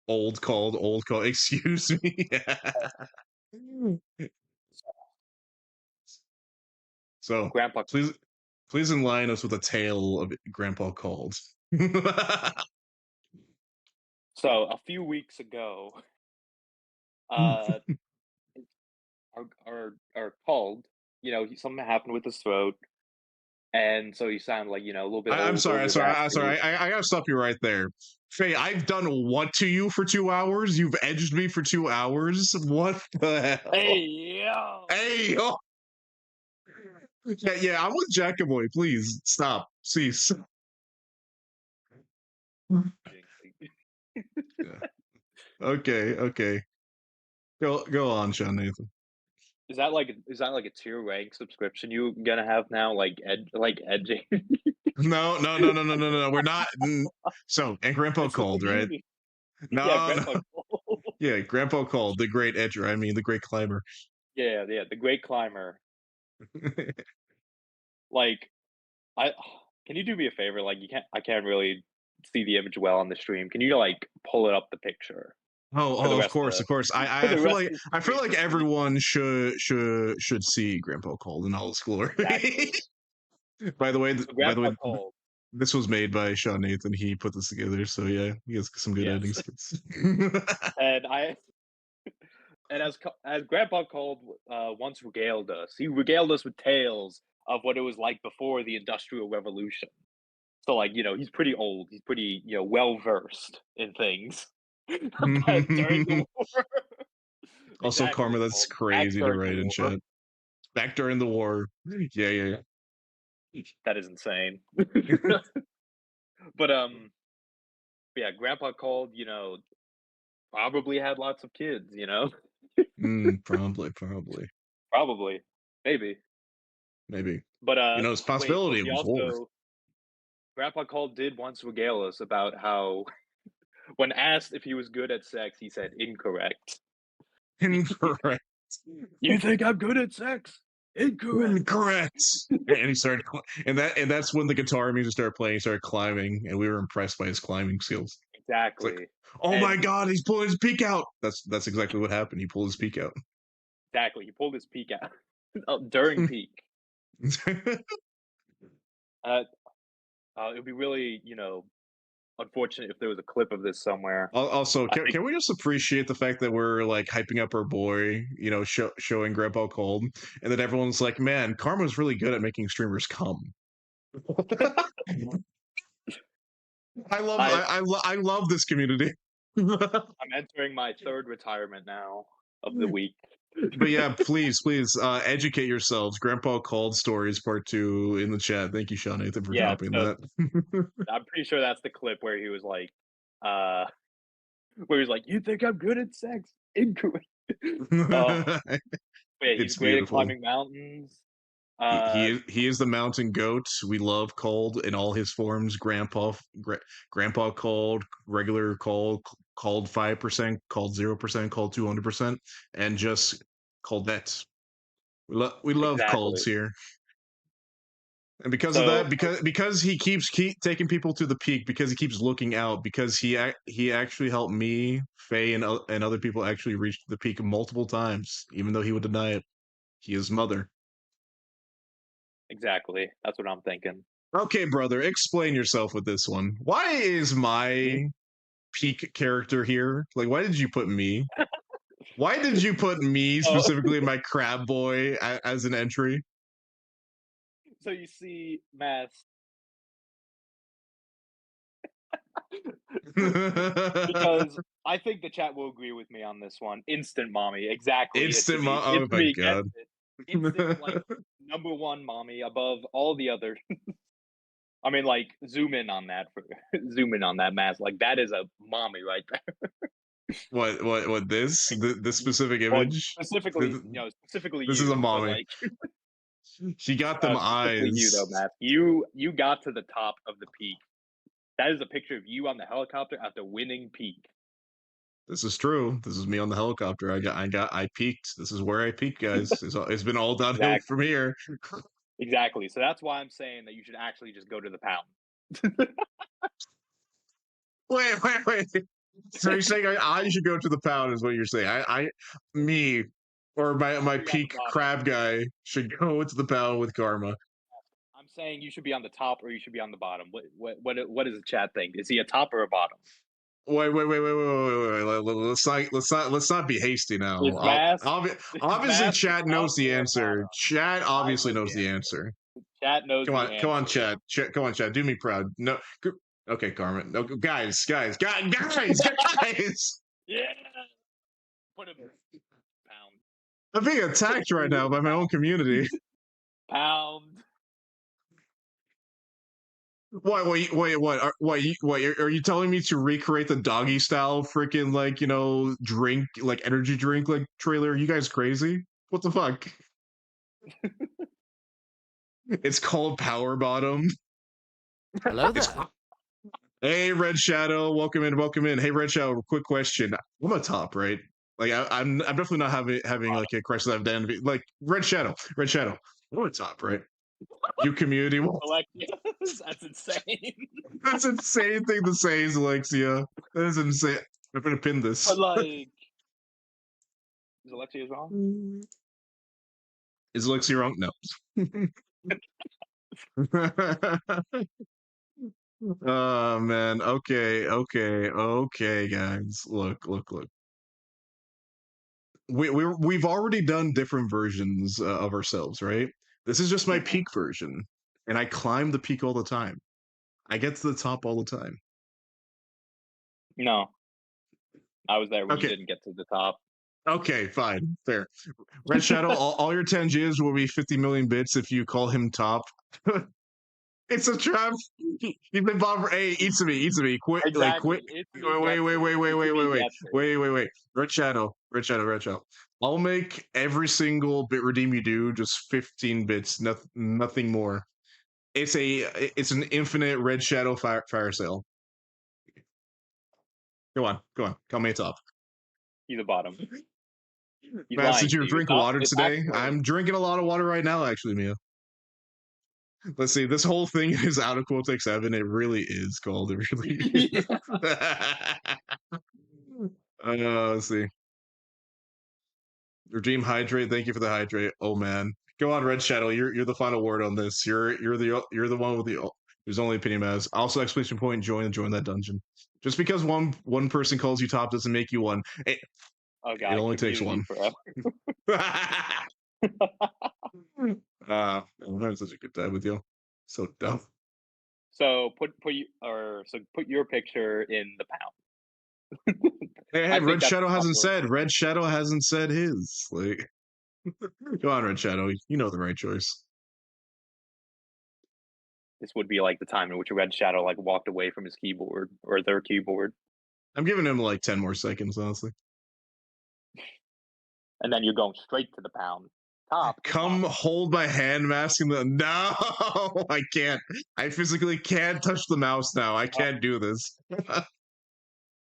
Old called. Excuse me. So Grandpa. please enlighten us with a tale of Grandpa Called. So a few weeks ago, uh, our called, something happened with his throat, and so he sounded like a little bit I'm sorry. I'm older, sorry. I'm raspy. sorry. I gotta stop you right there. Faye, I've done what to you for 2 hours? You've edged me for 2 hours? What the hell? Hey yo! Hey, yo! Yeah, I'm with Jackaboy. Please stop. Cease. Yeah. Okay. Go on, Sean Nathan. Is that like a tier rank subscription you gonna have now? Like edging? No. We're not. So, and Grandpa It's the Cold, right? community. Yeah, No. Grandpa Cole. Yeah, Grandpa Cold, the great edger. I mean, the great climber. Yeah, the great climber. Like, I can you do me a favor? Like, I can't really see the image well on the stream. Can you like pull it up the picture for the Of rest course, of of course. for I the feel rest like of the I feel stream like to see? everyone should see Grandpa Cold in all its glory. Exactly. By the way, So Grandpa Cole, this was made by Sean Nathan. He put this together, so yeah, he has some good editing yes, skills. and as Grandpa Cole once regaled us, he regaled us with tales of what it was like before the Industrial Revolution. So like he's pretty old. He's pretty well versed in things. But during the war, Also, Karma, exactly, that's Cole. Back crazy to during the write in war, chat. Back during the war. Yeah. that is insane. But yeah, Grandpa called. Probably had lots of kids. Probably. Probably, maybe. Maybe. But It's a wait, but possibility. It he was war. also Grandpa Cole did once regale us about how when asked if he was good at sex, he said incorrect. Incorrect. You think I'm good at sex? Incorrect. Incorrect. And he started, and that's when the guitar music started playing. He started climbing, and we were impressed by his climbing skills. It's like, Exactly. oh my And god, he's pulling his peak out. That's exactly what happened. He pulled his peak out. exactly, he pulled his peak out during peak. Uh, it would be really, unfortunate if there was a clip of this somewhere. Also, I think can we just appreciate the fact that we're like hyping up our boy, showing Grandpa Cold, and that everyone's like, man, Karma's really good at making streamers come. I I love this community. I'm entering my third retirement now of the week. But yeah, please, educate yourselves. Grandpa Called Stories Part 2 in the chat. Thank you, Sean Nathan, for Yeah, copying so that. I'm pretty sure that's the clip where he was like, "You think I'm good at sex? Incorrect." Oh, yeah, he's It's great at beautiful. climbing mountains. He is the mountain goat. We love Cold in all his forms. Grandpa Cold, regular Cold, called 5%, called 0%, called 200%, and just Coldette. We love colds Exactly. here. And because of So that, because he keep taking people to the peak, because he keeps looking out, because he actually helped me, Faye, and other people actually reach the peak multiple times, even though he would deny it. He is mother. exactly, that's what I'm thinking. Okay, brother, explain yourself with this one. Why is Mhm. my peak character here? Like, why did you put me? Why did you put me Oh, specifically, my crab boy, as an entry? so you see, Mass, because I think the chat will agree with me on this one. Instant mommy, exactly. Oh It's my me. Guess god. it. Instant number one mommy above all the other. I mean, zoom in on that zoom in on that, Mass. Like that is a mommy right there. What this specific Well, image? specifically, specifically This is a you, but mommy. She got them specifically you though, eyes. Matt. You got to the top of the peak. That is a picture of you on the helicopter after winning peak. This is true. This is me on the helicopter. I peaked. This is where I peaked, guys. It's been all downhill from Exactly. here. Exactly. So that's why I'm saying that you should actually just go to the pound. Wait. So you're saying I should go to the pound? Is what you're saying? Me, or my Be on the peak bottom. crab guy should go to the pound with Karma. I'm saying you should be on the top or you should be on the bottom. What does the chat think? Is he a top or a bottom? Wait. Let's not be hasty now. Is Mass Obviously, Mass a Chad top knows the or a answer. bottom? Chad I obviously know knows the the answer. answer. Chat knows the Come on, answer. Chad. Come on, Chad. Do me proud. No. Okay, Carmen. No, guys. Yeah. Put him pound. I'm being attacked right now by my own community. Pound. Wait, what? Are you telling me to recreate the doggy style freaking drink, like energy drink, like trailer? Are you guys crazy? What the fuck? It's called Power Bottom. Hello It's there. Hey, Red Shadow, welcome in. Hey, Red Shadow, quick question. I'm a top, right? Like I'm definitely not having like a crisis of identity. Like Red Shadow. I'm a top, right? You community. Alexia, that's insane. That's an insane thing to say, Alexia. That is insane. I'm gonna pin this. But is Alexia wrong? Is Alexia wrong? No. Oh man. Okay, guys. Look. We've already done different versions of ourselves, right? This is just my Mhm. peak version, and I climb the peak all the time. I get to the top all the time. No, I was there when you Okay, didn't get to the top. okay, fine, fair. Red Shadow, all your 10 Gs will be 50 million bits if you call him top. It's a trap. He's been bomb. Hey, eats me, eats me. Quit, like quit. Exactly. It's me Wait, gets wait, it. wait, wait, It's wait, me wait, wait, gets it. wait, wait, wait. Red Shadow, Red Shadow, Red Shadow. I'll make every single bit redeem you do just 15 bits, nothing more. It's an infinite Red Shadow fire sale. Go on, call me a top. He's the bottom. He's Mass, lying did to you you. drink It's not. water It's today? actually I'm drinking a lot of water right now, actually, Mia. Let's see. This whole thing is out of Quotex 7. It really is called. It really is. Let's see. Redeem hydrate. Thank you for the hydrate. Oh man, go on, Red Shadow. You're the final word on this. You're the one with the there's only opinion matters. Also, exclamation point. Join that dungeon. Just because one person calls you top doesn't make you one. oh It god, only takes community one. forever. I'm having such a good time with you. So dumb. So put your picture in the pound. Hey, I think Red that's Shadow the hasn't proper. said. Red Shadow hasn't said his. Like, go on, Red Shadow. You know the right choice. This would be like the time in which Red Shadow like walked away from his keyboard or their keyboard, I'm giving him like 10 more seconds, honestly. and then you're going straight to the pound. Top. Come Impossible. hold my hand, masking the. No, I can't. I physically can't touch the mouse now. I can't do this.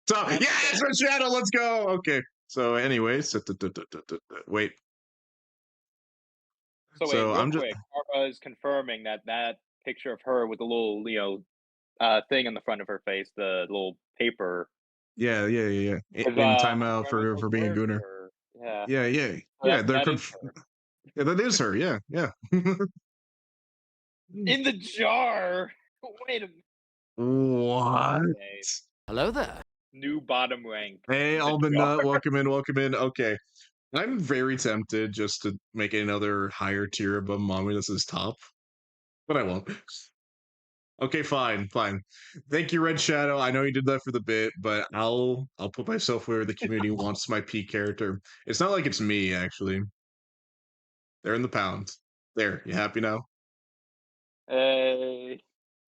Top. Yes, Red Shadow. Let's go. Okay. So, anyways, wait. So wait, So real I'm just. quick. Barbara is confirming that picture of her with the little thing on the front of her face, the little paper. Yeah. Is, In timeout one of those for being a words gooner. or yeah. So Yeah. that is her. Yeah, that is her. Yeah. In the jar. Wait a minute. What? Okay. Hello there. New bottom rank. Hey, In the Alban jar. Nut, welcome in, welcome in. Okay. I'm very tempted just to make another higher tier above Mommy. This is top, but I won't. Okay, fine. Thank you, Red Shadow. I know you did that for the bit, but I'll put myself where the community wants my P character. It's not like it's me, actually. They're in the pound. There, you happy now? Hey.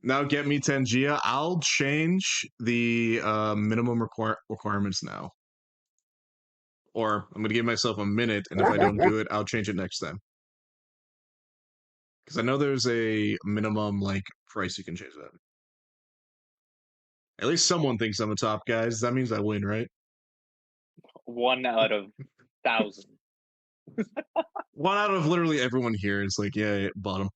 Now get me Tangia. I'll change the minimum requirements now. Or I'm gonna give myself a minute, and if I don't do it, I'll change it next time. Because I know there's a minimum like price you can change that. At least someone thinks I'm a top, guys. That means I win, right? 1 out of 1,000. One out of literally everyone here is like, yeah, bottom.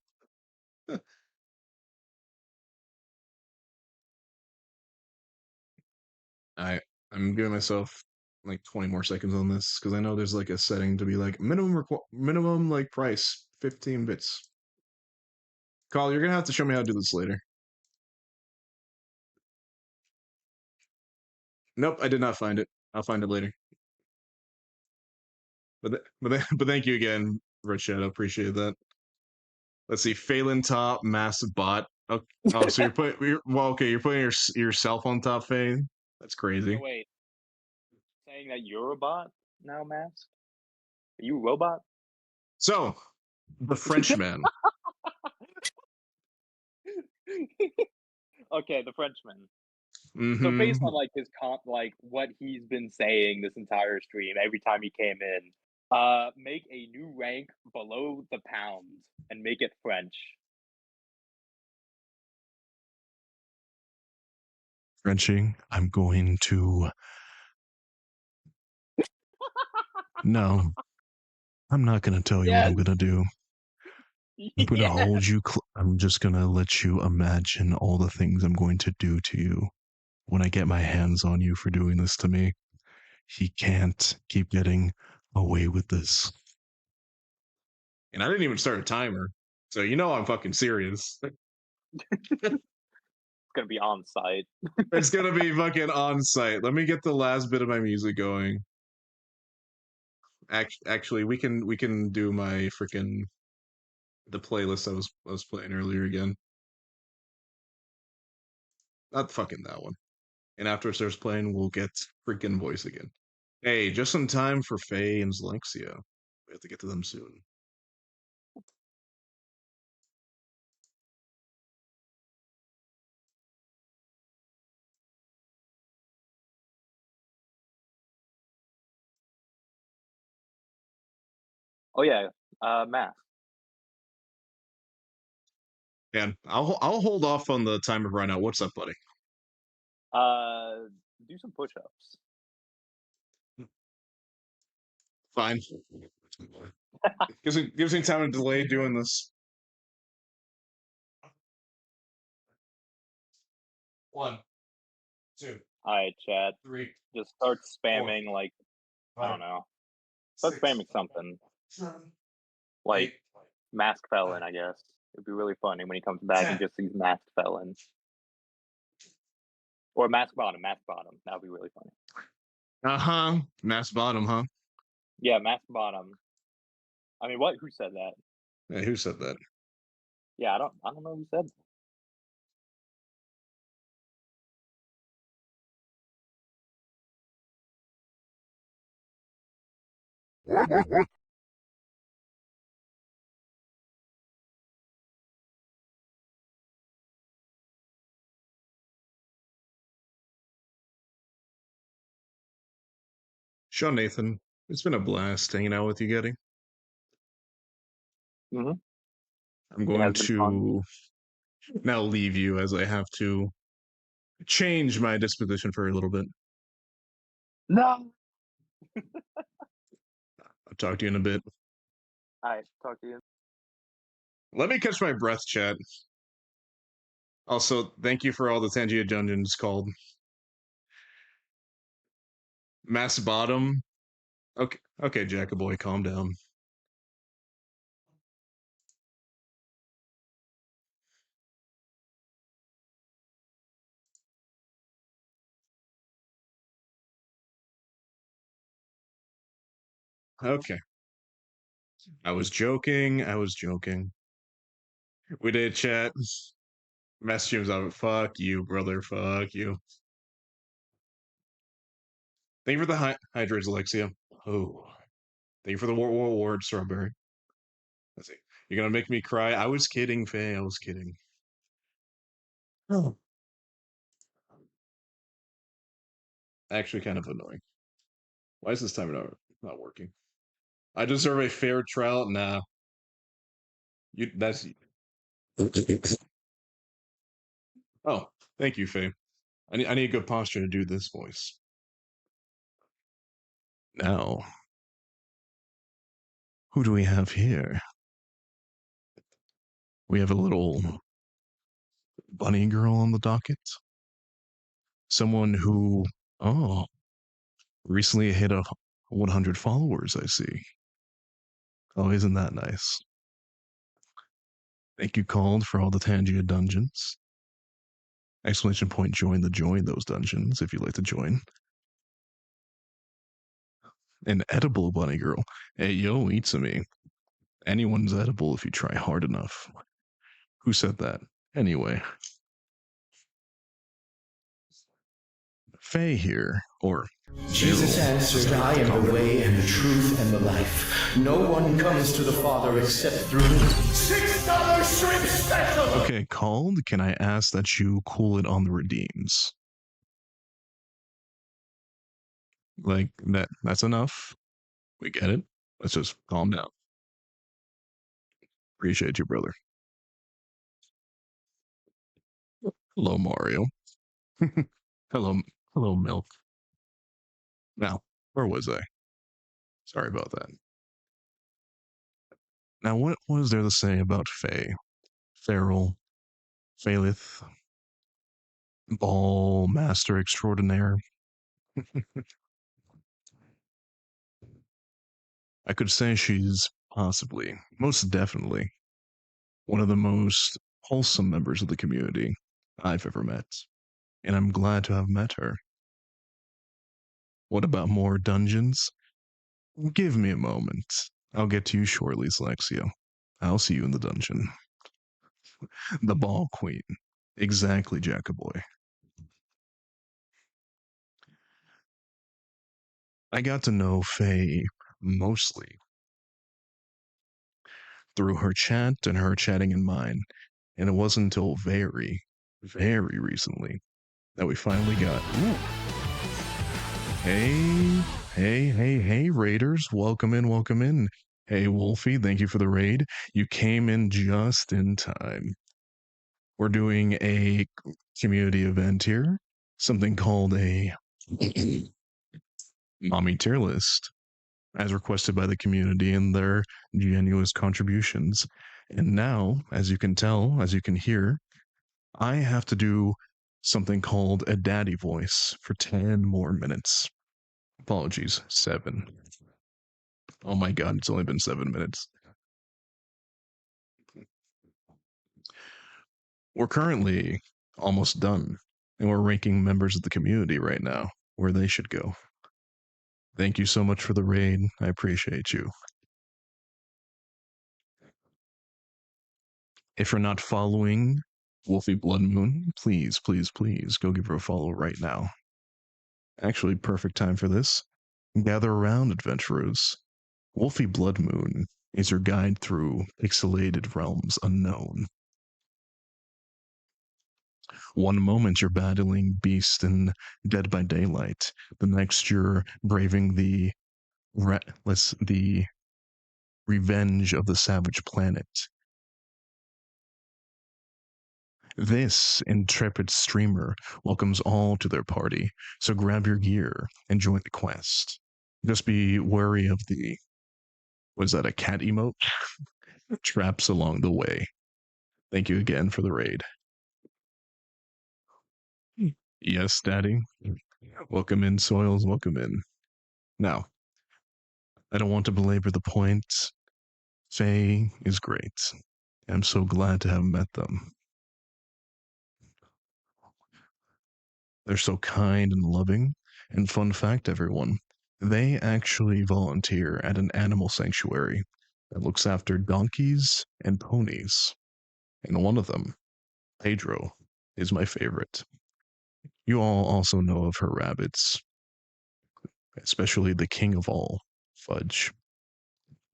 I I'm giving myself like 20 more seconds on this because I know there's like a setting to be like minimum like price 15 bits. Carl, you're gonna have to show me how to do this later. Nope, I did not find it. I'll find it later. But thank you again, Red Shadow. Appreciate that. Let's see, Phelan top, massive bot. Oh, so you're putting yourself on top, Faye. That's crazy. So wait, saying that you're a bot now, Mask? Are you a robot? So, the Frenchman. Okay, the Frenchman. Mm-hmm. So based on like his like what he's been saying this entire stream, every time he came in, make a new rank below the pound and make it French. Frenching, I'm going to. No, I'm not going to tell you what I'm Yes. going to do. I'm going to Yeah. hold you. I'm just going to let you imagine all the things I'm going to do to you when I get my hands on you for doing this to me. He can't keep getting away with this. And I didn't even start a timer. So you know I'm fucking serious. It's gonna be on site. It's gonna be fucking on site. Let me get the last bit of my music going. Actually, we can do my freaking the playlist I was playing earlier again. Not fucking that one. And after it starts playing, we'll get freaking voice again. Hey, just in time for Faye and Zalexia. We have to get to them soon. Oh yeah, math. Man, I'll hold off on the timer right now. What's up, buddy? Do some push-ups. Fine. gives me time to delay doing this. 1, 2, All right, chat. 3, Just start 4, spamming like I 5, don't know. Start 6, spamming something 7, like 8, masked felon. I guess it'd be really funny when he comes back and 10. just sees masked felon or mask bottom. Mask bottom. That would be really funny. Uh-huh. Mass bottom, huh? Yeah, mask bottom. I mean, what? Who said that? Hey, who said that? Yeah, I don't know who said that. Sean Nathan, it's been a blast hanging out with you, Getty. Mhm. I'm It going has been fun. to now leave you as I have to change my disposition for a little bit. No. I'll talk to you in a bit. All right, talk to you. Let me catch my breath, chat. Also, thank you for all the Tangia dungeons called. Mass bottom. Okay, Jackaboy, calm down. Okay. I was joking. We did chat. Message was out. Fuck you, brother. Fuck you. Thank you for the hydrates, Alexia. Oh. Thank you for the War Strawberry. Let's see. You're gonna make me cry. I was kidding, Faye. I was kidding. Oh. Actually, kind of annoying. Why is this timer not working? I deserve a fair trial. Nah. That's. Oh, thank you, Faye. I need good posture to do this voice. Now, who do we have here? We have a little bunny girl on the docket. Someone who, oh, recently hit 100 followers, I see. Oh, isn't that nice? Thank you, Called, for all the Tangia dungeons. Exclamation point, join those dungeons if you'd like to join. An edible bunny girl. Hey, yo, eat some me. Anyone's edible if you try hard enough. Who said that? Anyway. Faye here, or Jesus answered, I am the way and the truth and the life. No one comes to the Father except through me. $6 shrimp special! Okay, Called, can I ask that you cool it on the redeems? Like, that's enough. We get it. Let's just calm down. Appreciate you, brother. Hello, Mario. Hello, Milk. Now, where was I? Sorry about that. Now, what was there to say about Faye? Feral, Faelith, Ball Master Extraordinaire? I could say she's possibly, most definitely, one of the most wholesome members of the community I've ever met. And I'm glad to have met her. What about more dungeons? Give me a moment. I'll get to you shortly, Slexia. I'll see you in the dungeon. The Ball Queen. Exactly, Jackaboy. I got to know Faye mostly through her chat and her chatting in mine, and it wasn't until very, very recently that we finally got. Ooh. Hey, Raiders, welcome in, welcome in. Hey, Wolfie, thank you for the raid. You came in just in time. We're doing a community event here, something called a Mommy Tierlist, as requested by the community and their generous contributions. And now, as you can tell, as you can hear, I have to do something called a daddy voice for 10 more minutes. Apologies, 7. Oh my god, it's only been 7 minutes. We're currently almost done, and we're ranking members of the community right now where they should go. Thank you so much for the raid. I appreciate you. If you're not following Wolfie Blood Moon, please, please, please go give her a follow right now. Actually, perfect time for this. Gather around, adventurers. Wolfie Blood Moon is your guide through pixelated realms unknown. One moment you're battling beast in Dead by Daylight. The next you're braving the the revenge of the savage planet. This intrepid streamer welcomes all to their party, so grab your gear and join the quest. Just be wary of the, was that a cat emote? Traps along the way. Thank you again for the raid. Yes, Daddy. Welcome in, Soils. Welcome in. Now, I don't want to belabor the point. Faye is great. I'm so glad to have met them. They're so kind and loving. And fun fact, everyone, they actually volunteer at an animal sanctuary that looks after donkeys and ponies. And one of them, Pedro, is my favorite. You all also know of her rabbits, especially the king of all, Fudge.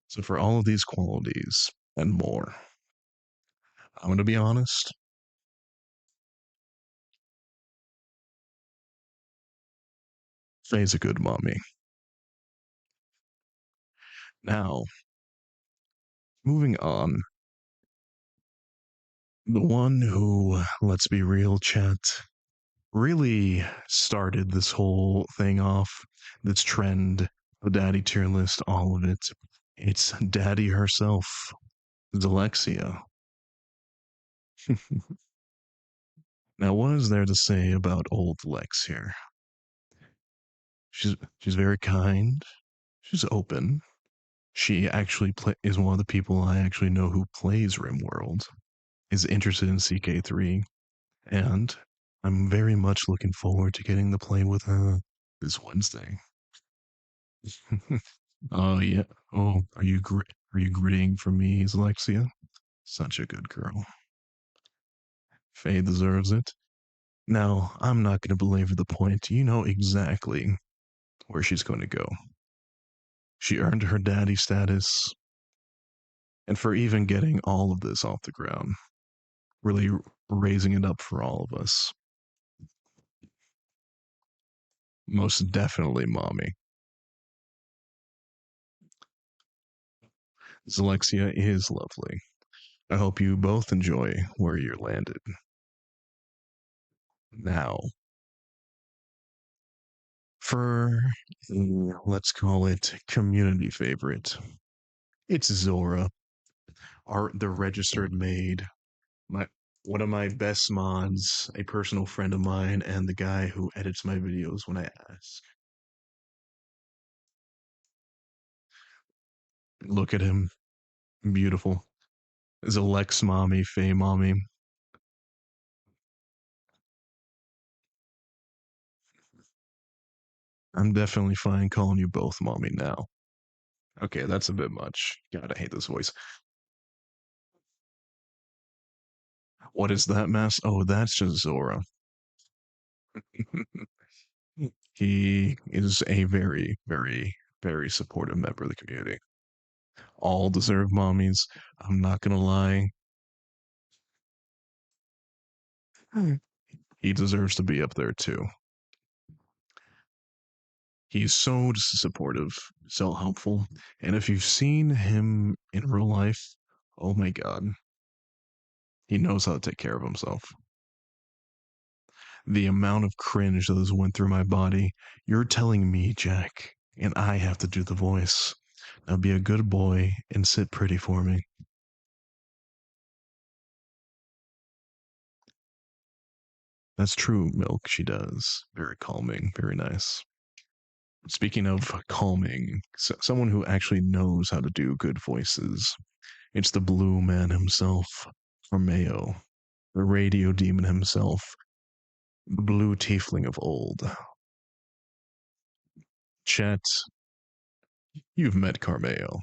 So, for all of these qualities and more, I'm going to be honest. Faye's a good mommy. Now, moving on. The one who, let's be real, chat, really started this whole thing off, this trend, the daddy tier list, all of it. It's daddy herself, Zalexia. Now, what is there to say about old Lex here? She's very kind. She's open. She actually is one of the people I actually know who plays RimWorld, is interested in CK3, and I'm very much looking forward to getting to play with her this Wednesday. Oh yeah. Oh, are you gritting for me, Alexia? Such a good girl. Faye deserves it. Now, I'm not going to belabor the point. You know exactly where she's going to go. She earned her daddy status, and for even getting all of this off the ground, really raising it up for all of us. Most definitely, mommy. Zalexia is lovely. I hope you both enjoy where you're landed. Now, for let's call it community favorite, it's Zora, the registered maid, my one of my best mods, a personal friend of mine, and the guy who edits my videos when I ask. Look at him, beautiful. Zalex mommy, Faye mommy. I'm definitely fine calling you both mommy now. Okay, that's a bit much. God, I hate this voice. What is that mess? Oh, that's just Zora. He is a very, very, very supportive member of the community. All deserve mommies. I'm not gonna lie. He deserves to be up there too. He's so supportive, so helpful, and if you've seen him in real life, oh my god, he knows how to take care of himself. The amount of cringe that has went through my body. You're telling me, Jack, and I have to do the voice. Now be a good boy and sit pretty for me. That's true, Milk, she does. Very calming, very nice. Speaking of calming, someone who actually knows how to do good voices, it's the blue man himself, Mayo, the radio demon himself, the blue tiefling of old. Chet, you've met Carmeo.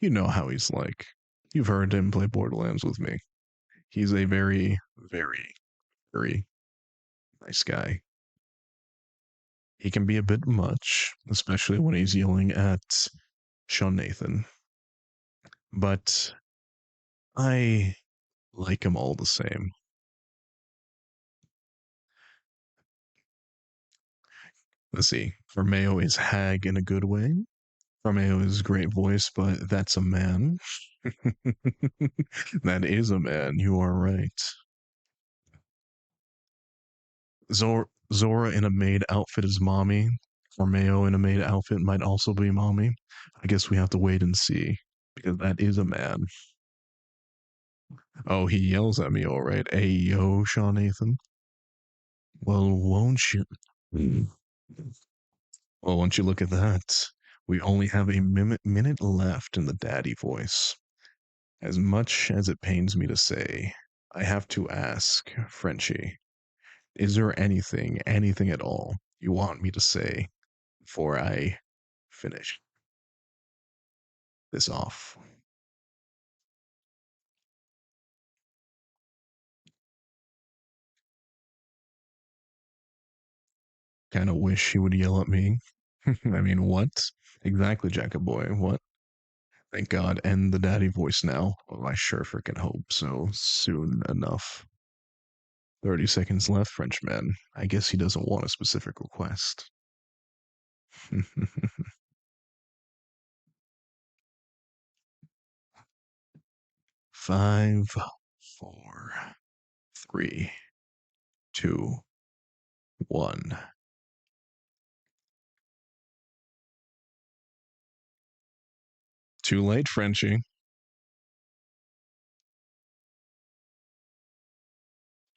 You know how he's like. You've heard him play Borderlands with me. He's a very, very, very nice guy. He can be a bit much, especially when he's yelling at Sean Nathan. But I like him all the same. Let's see. Romeo is hag in a good way. Romeo is great voice, but that's a man. That is a man. You are right. Zora in a maid outfit is mommy. Romeo in a maid outfit might also be mommy. I guess we have to wait and see because that is a man. Oh, he yells at me, all right. Hey, yo, Sean Nathan. Well, won't you? Well, won't you look at that? We only have a minute left in the daddy voice. As much as it pains me to say, I have to ask, Frenchie, is there anything at all you want me to say before I finish this off? Kind of wish he would yell at me. I mean, what? Exactly, Jacob boy. What? Thank God, and the daddy voice now. Well, I sure freaking hope so. Soon enough. 30 seconds left, Frenchman. I guess he doesn't want a specific request. 5, 4, 3, 2, 1. Too late, Frenchie.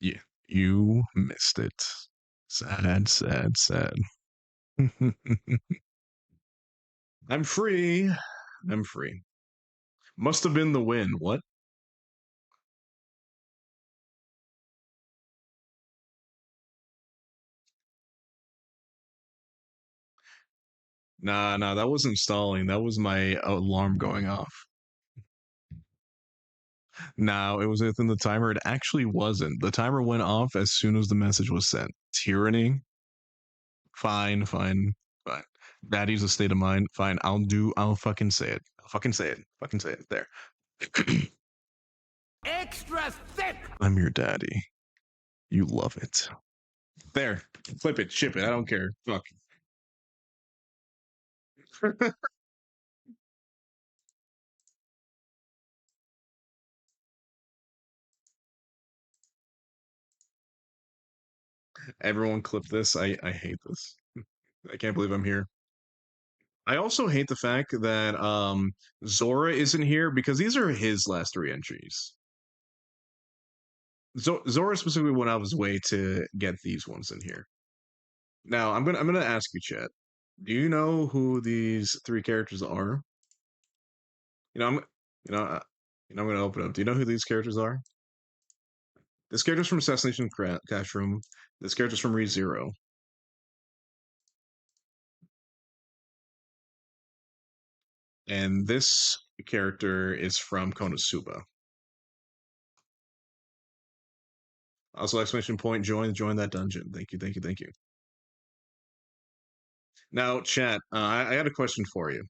Yeah, you missed it. Sad, sad, sad. I'm free. I'm free. Must have been the win. What? Nah, that wasn't stalling. That was my alarm going off. No, it was within the timer. It actually wasn't. The timer went off as soon as the message was sent. Tyranny? Fine, fine, fine. Daddy's a state of mind. Fine, I'll fucking say it. I'll fucking say it. Fucking say it. There. Extra thick! I'm your daddy. You love it. There. Flip it, ship it. I don't care. Fuck. Everyone clip this. I hate this. I can't believe I'm here. I also hate the fact that Zora isn't here because these are his last 3 entries. Zora specifically went out of his way to get these ones in here. Now I'm gonna ask you, Chet. Do you know who these 3 characters are? You know, I'm gonna open up. Do you know who these characters are? This character's from Assassination Classroom. This character's from ReZero. And this character is from Konosuba. Also, exclamation point, join that dungeon. Thank you, thank you, thank you. Now, chat, I had a question for you.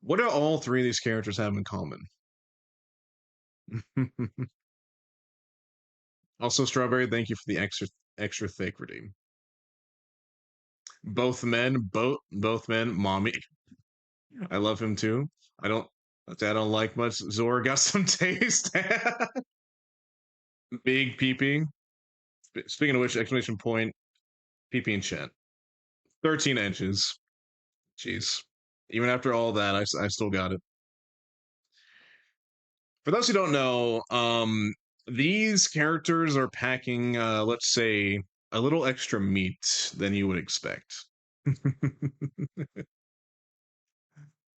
What do all 3 of these characters have in common? Also, Strawberry, thank you for the extra thick redeem. Both men, both men. Mommy, I love him too. I don't like much. Zora got some taste. Big peeping. Speaking of which, exclamation point, peeping in chat. 13 inches. Jeez. Even after all that, I still got it. For those who don't know, these characters are packing, let's say, a little extra meat than you would expect.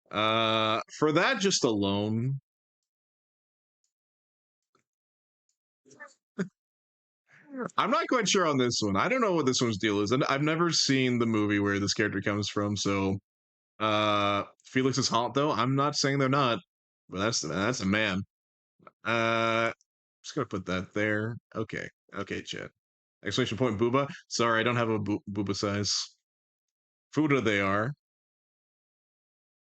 For that just alone, I'm not quite sure on this one. I don't know what this one's deal is. And I've never seen the movie where this character comes from, so Felix is hot though. I'm not saying they're not, but that's a man. Just gonna put that there. Okay. Okay, chat. Exclamation point booba. Sorry, I don't have a booba size. Fuda they are.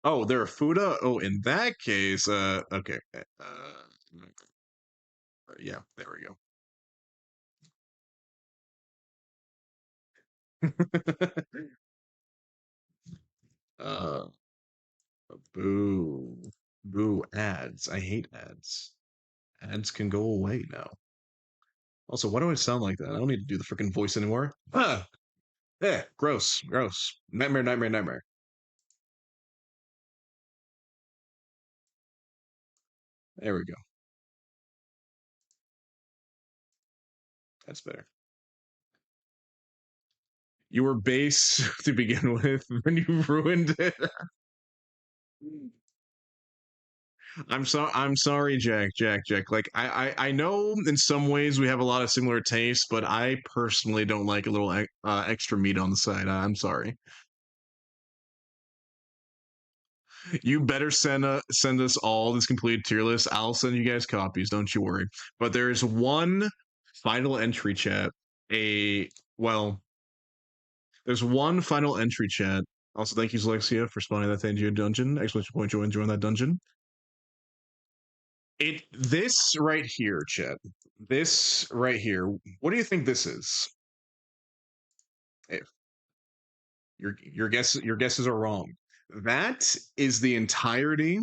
Oh, they're a Fuda? Oh, in that case, okay. Yeah, there we go. uh boo. Boo ads. I hate ads. Ads can go away now. Also, why do I sound like that? I don't need to do the freaking voice anymore. Ah! Yeah, gross, gross. Nightmare, nightmare, nightmare. There we go. That's better. You were base to begin with, and you ruined it. I'm sorry, Jack. Like I know in some ways we have a lot of similar tastes, but I personally don't like a little extra meat on the side. I'm sorry. You better send us all this complete tier list. I'll send you guys copies. Don't you worry. But there's one final entry chat. A well, there's one final entry chat. Also, thank you, Alexia, for spawning that into your dungeon. Exclamation point! Join that dungeon. This right here, chat. This right here. What do you think this is? If your guesses are wrong. That is the entirety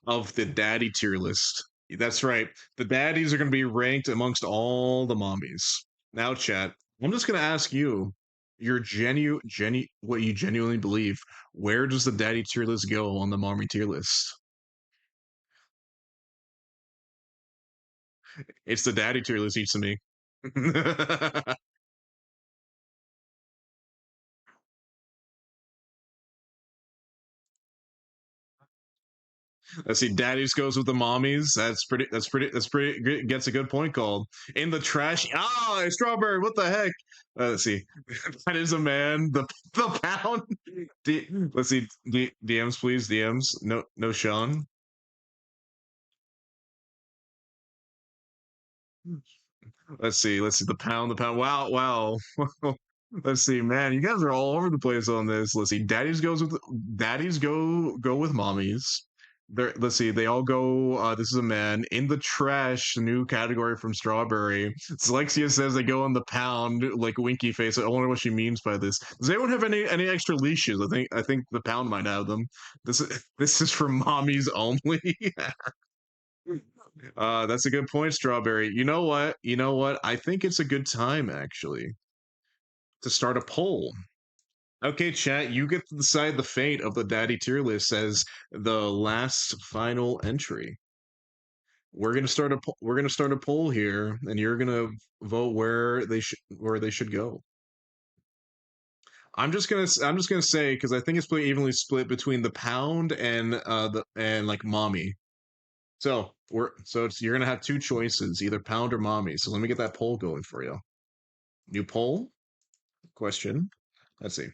of the daddy tier list. That's right. The daddies are going to be ranked amongst all the mommies. Now, chat. I'm just going to ask you what you genuinely believe. Where does the daddy tier list go on the mommy tier list? It's the daddy tier list each to me. Let's see. Daddy's goes with the mommies. That's pretty good. Gets a good point called. In the trash. Ah, strawberry. What the heck? Let's see. That is a man. The pound. Let's see. DMs, please. DMs. No, Sean. Let's see. Let's see. The pound. The pound. Wow. Let's see, man. You guys are all over the place on this. Let's see. Daddies go with mommies. Let's see. They all go. This is a man in the trash. New category from Strawberry. Alexia says they go in the pound, like winky face. I wonder what she means by this. Does anyone have any extra leashes? I think the pound might have them. This is for mommies only. That's a good point, Strawberry. You know what? I think it's a good time actually to start a poll. Okay, chat, you get to decide the fate of the daddy tier list as the last final entry. We're gonna start a poll here, and you're gonna vote where they should go. I'm just gonna say because I think it's pretty evenly split between the pound and like mommy. So you're gonna have two choices, either pound or mommy. So let me get that poll going for you. New poll question. Let's see.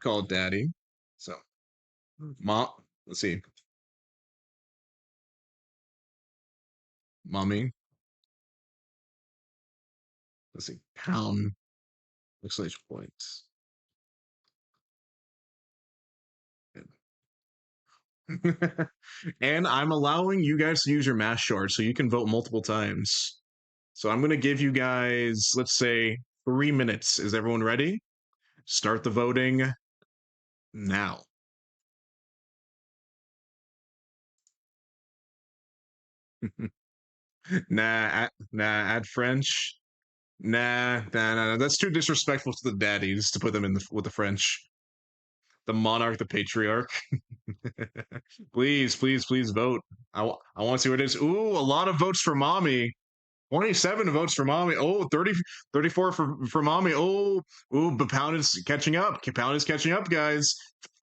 Call it daddy. So mom. Let's see. Mommy. Let's see. Pound. Exclamation points. And I'm allowing you guys to use your mass shard so you can vote multiple times. So I'm gonna give you guys, let's say, 3 minutes. Is everyone ready? Start the voting now. Add French. Nah. That's too disrespectful to the daddies to put them in with the French. The monarch, the patriarch. Please vote. I want to see what it is. Ooh, a lot of votes for mommy. 27 votes for mommy. Oh, 34 for mommy. Oh, but Pound is catching up. Pound is catching up, guys.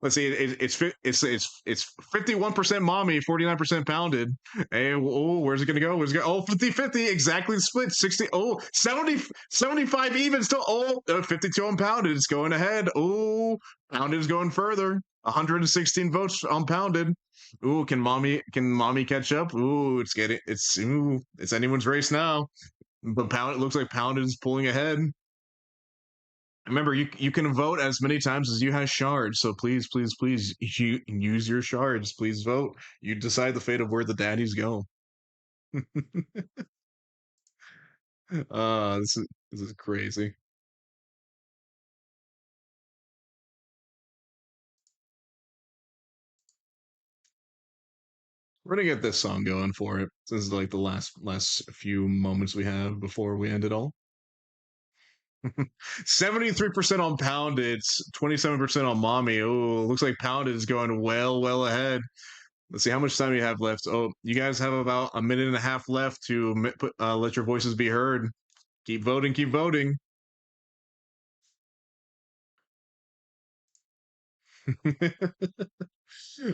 Let's see. It's 51% mommy, 49% Pounded. Hey, oh, where's it gonna go? Where's it go? Oh, 50-50, exactly split. 60. Oh, 75 even still. Oh, 52 on Pounded. It's going ahead. Oh, Pounded is going further. 116 votes on Pounded. Ooh, can mommy catch up? Ooh, it's anyone's race now. But Pound, it looks like Pounded is pulling ahead. Remember, you can vote as many times as you have shards. So please, you use your shards. Please vote. You decide the fate of where the daddies go. This is crazy. We're gonna get this song going for it. This is like the last few moments we have before we end it all. 73% on Pounded, 27% on Mommy. Oh, looks like Pounded is going well ahead. Let's see how much time you have left. Oh, you guys have about a minute and a half left to let your voices be heard. Keep voting, keep voting.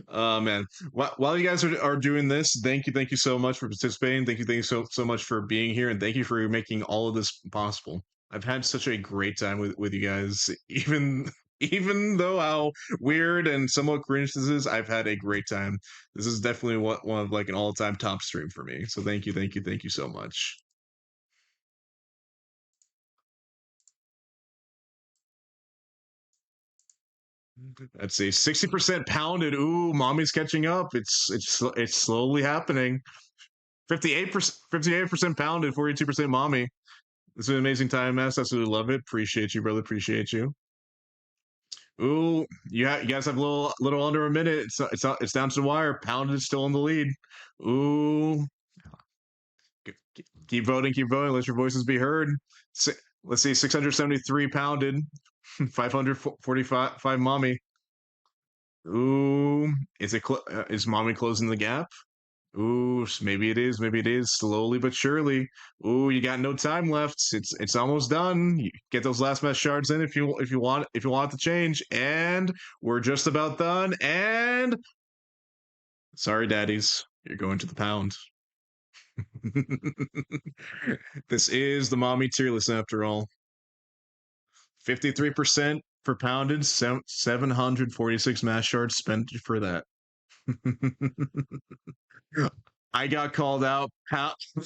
Oh man, while you guys are doing this, thank you so much for participating. Thank you so much for being here, and thank you for making all of this possible. I've had such a great time with you guys, even though how weird and somewhat cringe this is. I've had a great time. This is definitely one of like an all-time top stream for me. So thank you so much. Let's see, 60% Pounded. Ooh, mommy's catching up. It's slowly happening. 58% Pounded, 42% mommy. This is an amazing time, Mass. Absolutely love it. Appreciate you, brother. Appreciate you. Ooh, you guys have a little under a minute. It's down to the wire. Pounded is still in the lead. Ooh, keep voting. Let your voices be heard. Let's see, 673 Pounded, 545 mommy. Ooh, is mommy closing the gap? Ooh, maybe it is. Slowly but surely. Ooh, you got no time left. It's almost done. You get those last mess shards in if you want to change. And we're just about done. And sorry, daddies, you're going to the pound. This is the mommy tier list after all. 53% for Pounded, 746 mass shards spent for that. I got called out.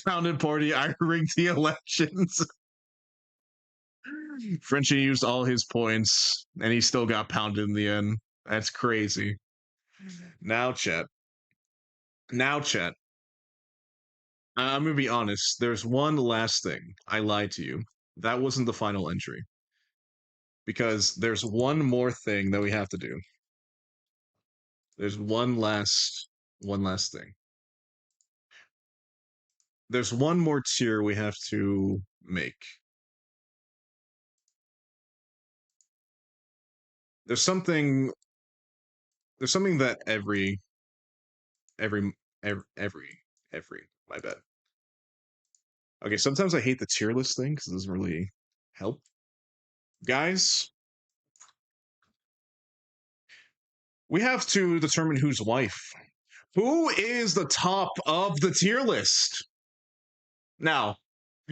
Pounded party. I rigged the elections. Frenchie used all his points, and he still got pounded in the end. That's crazy. Now, chat. I'm gonna be honest. There's one last thing. I lied to you. That wasn't the final entry. Because there's one more thing that we have to do. There's one last thing. There's one more tier we have to make. There's something that every my bad. Okay, sometimes I hate the tier list thing because it doesn't really help. Guys, we have to determine who's wife. Who is the top of the tier list? Now,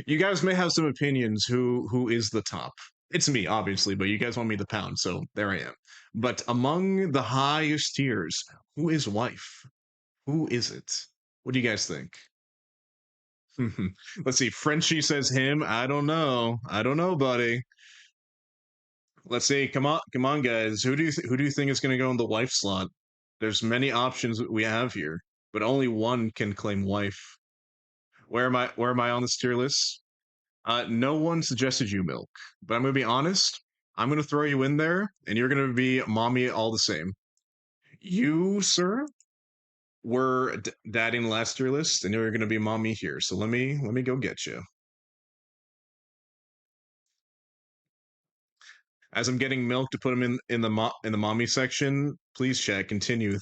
you guys may have some opinions who is the top. It's me, obviously, but you guys want me to pound, so there I am. But among the highest tiers, who is wife? Who is it? What do you guys think? Let's see. Frenchie says him. I don't know, buddy. Let's see. Come on, guys. Who do you think is going to go in the wife slot? There's many options we have here, but only one can claim wife. Where am I on this tier list? No one suggested you milk, but I'm gonna be honest. I'm gonna throw you in there, and you're gonna be mommy all the same. You, sir, were daddy in the last tier list, and you're gonna be mommy here. So let me go get you. As I'm getting milk to put him in the mommy section, please check. Continue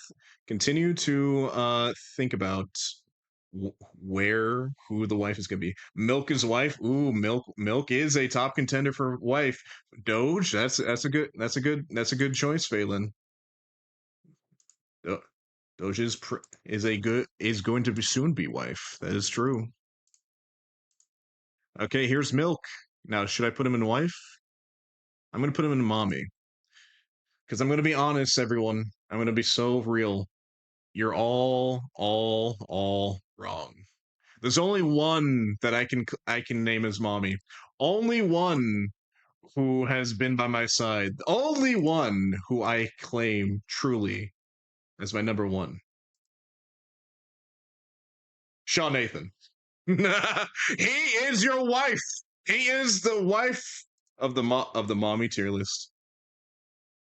to think about where who the wife is gonna be. Milk is wife. Ooh, milk is a top contender for wife. Doge, that's a good choice, Phelan. Doge is going to be soon be wife. That is true. Okay, here's milk. Now, should I put him in wife? I'm gonna put him in mommy. Because I'm gonna be honest, everyone. I'm gonna be so real. You're all wrong. There's only one that I can name as mommy. Only one who has been by my side. Only one who I claim truly as my number one. Sean Nathan. He is your wife. He is the wife of the mommy tier list.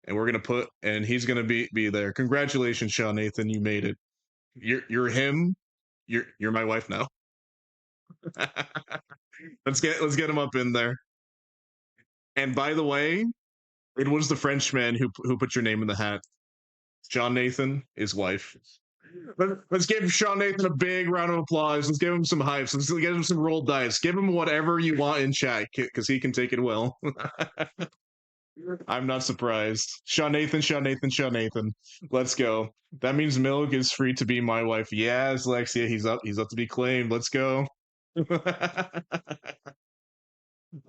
And he's gonna be there. Congratulations, Sean Nathan, you made it. You're him. You're my wife now. let's get him up in there. And by the way, it was the Frenchman who put your name in the hat. Sean Nathan, his wife. Let's give Sean Nathan a big round of applause. Let's give him some hypes. Let's give him some rolled dice. Give him whatever you want in chat because he can take it well. I'm not surprised. Sean Nathan, Sean Nathan, Sean Nathan. Let's go. That means Milk is free to be my wife. Yes, Lexia, he's up. He's up to be claimed. Let's go.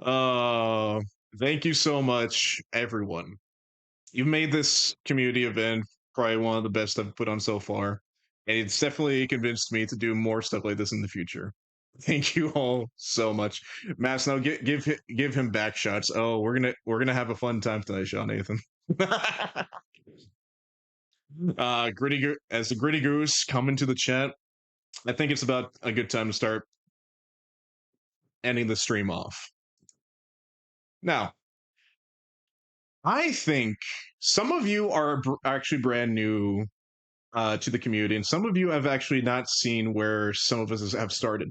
uh, Thank you so much, everyone. You've made this community event probably one of the best I've put on so far, and it's definitely convinced me to do more stuff like this in the future. Thank you all so much, Mass. Now give him back shots. Oh, we're gonna have a fun time tonight, Sean Nathan. As the gritty goose come into the chat, I think it's about a good time to start ending the stream off. Now, I think some of you are actually brand new to the community, and some of you have actually not seen where some of us have started.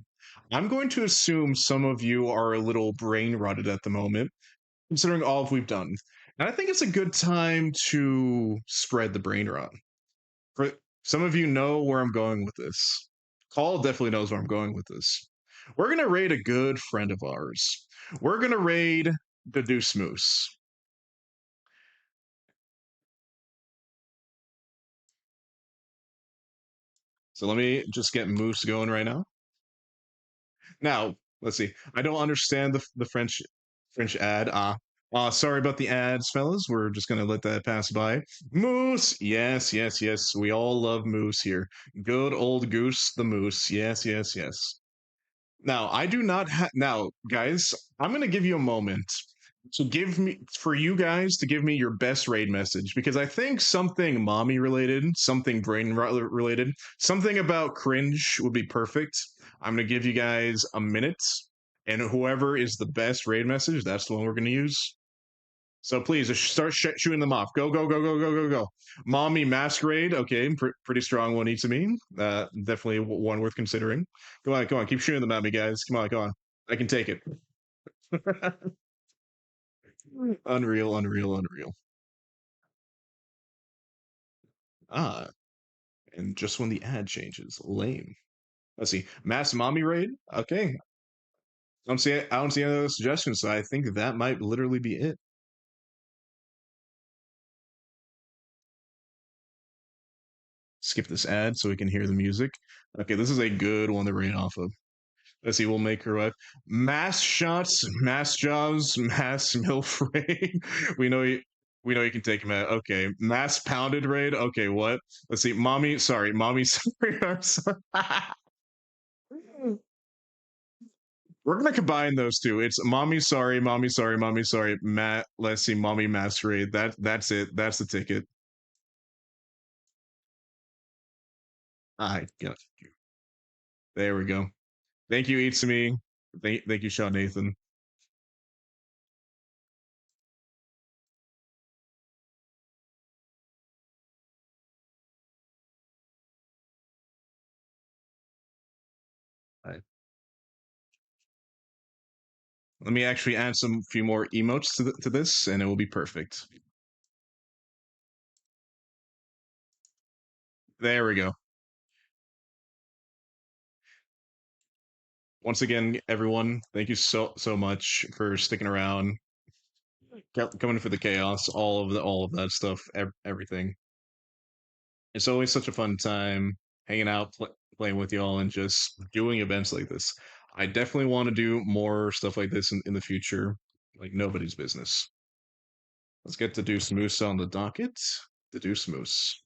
I'm going to assume some of you are a little brain rotted at the moment, considering all we've done. And I think it's a good time to spread the brain rot. For some of you know where I'm going with this. Call definitely knows where I'm going with this. We're gonna raid a good friend of ours. We're gonna raid the Deuce Moose. So let me just get Moose going right now. Now, let's see. I don't understand the French ad. Sorry about the ads, fellas. We're just gonna let that pass by. Moose, yes, yes, yes. We all love Moose here. Good old Goose the Moose. Yes, yes, yes. Now, I do not have. Now, guys, I'm gonna give you a moment to for you guys to give me your best raid message because I think something mommy related, something brain related, something about cringe would be perfect. I'm gonna give you guys a minute, and whoever is the best raid message, that's the one we're gonna use. So please just start shooting them off. Go, go, go, go, go, go, go. Mommy Masquerade. Okay, pretty strong one, Itzumi. Definitely one worth considering. Come on, come on. Keep shooting them at me, guys. Come on, come on. I can take it. Unreal, unreal, unreal. Ah, and just when the ad changes. Lame. Let's see. Mass Mommy Raid? Okay. I don't see any other suggestions, so I think that might literally be it. Skip this ad so we can hear the music. Okay, this is a good one to raid off of. Let's see, we'll make her wife. Mass shots, mass jobs, mass milf raid. we know you can take him out. Okay. Mass pounded raid. Okay, what? Let's see. Mommy, sorry. Mommy, sorry. I'm sorry. We're gonna combine those two. It's mommy sorry, mommy sorry, mommy sorry. Matt, let's see, mommy mass raid. That's it. That's the ticket. I got you. There we go. Thank you, Itzumi. Thank you, Sean Nathan. Let me actually add some few more emotes to this, and it will be perfect. There we go. Once again, everyone, thank you so much for sticking around, coming for the chaos, all of that stuff, everything. It's always such a fun time hanging out, playing with y'all, and just doing events like this. I definitely want to do more stuff like this in the future, like nobody's business. Let's get the Deuce Moose on the docket. The Deuce Moose.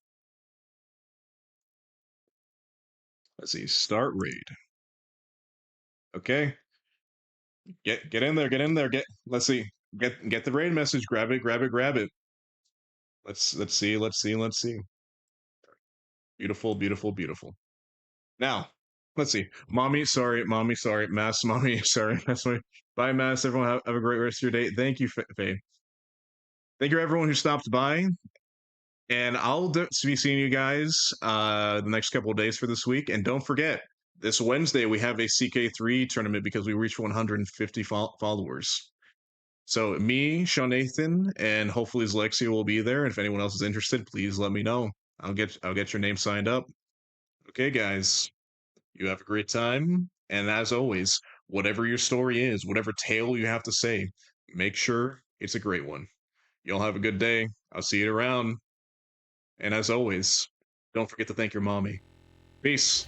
Let's see. Start raid. Okay. Get in there. Get in there. Let's see. Get the raid message. Grab it. Grab it. Grab it. Let's see. Let's see. Let's see. Beautiful. Beautiful. Beautiful. Now, let's see. Mommy, sorry. Mommy, sorry. Mass, mommy, sorry. Mass, mommy. Bye, Mass. Everyone, have a great rest of your day. Thank you, Faye. Thank you, everyone who stopped by. And I'll be seeing you guys the next couple of days for this week. And don't forget, this Wednesday we have a CK3 tournament because we reached 150 followers. So me, Sean Nathan, and hopefully Lexia will be there. And if anyone else is interested, please let me know. I'll get your name signed up. Okay, guys, you have a great time. And as always, whatever your story is, whatever tale you have to say, make sure it's a great one. Y'all have a good day. I'll see you around. And as always, don't forget to thank your mommy. Peace.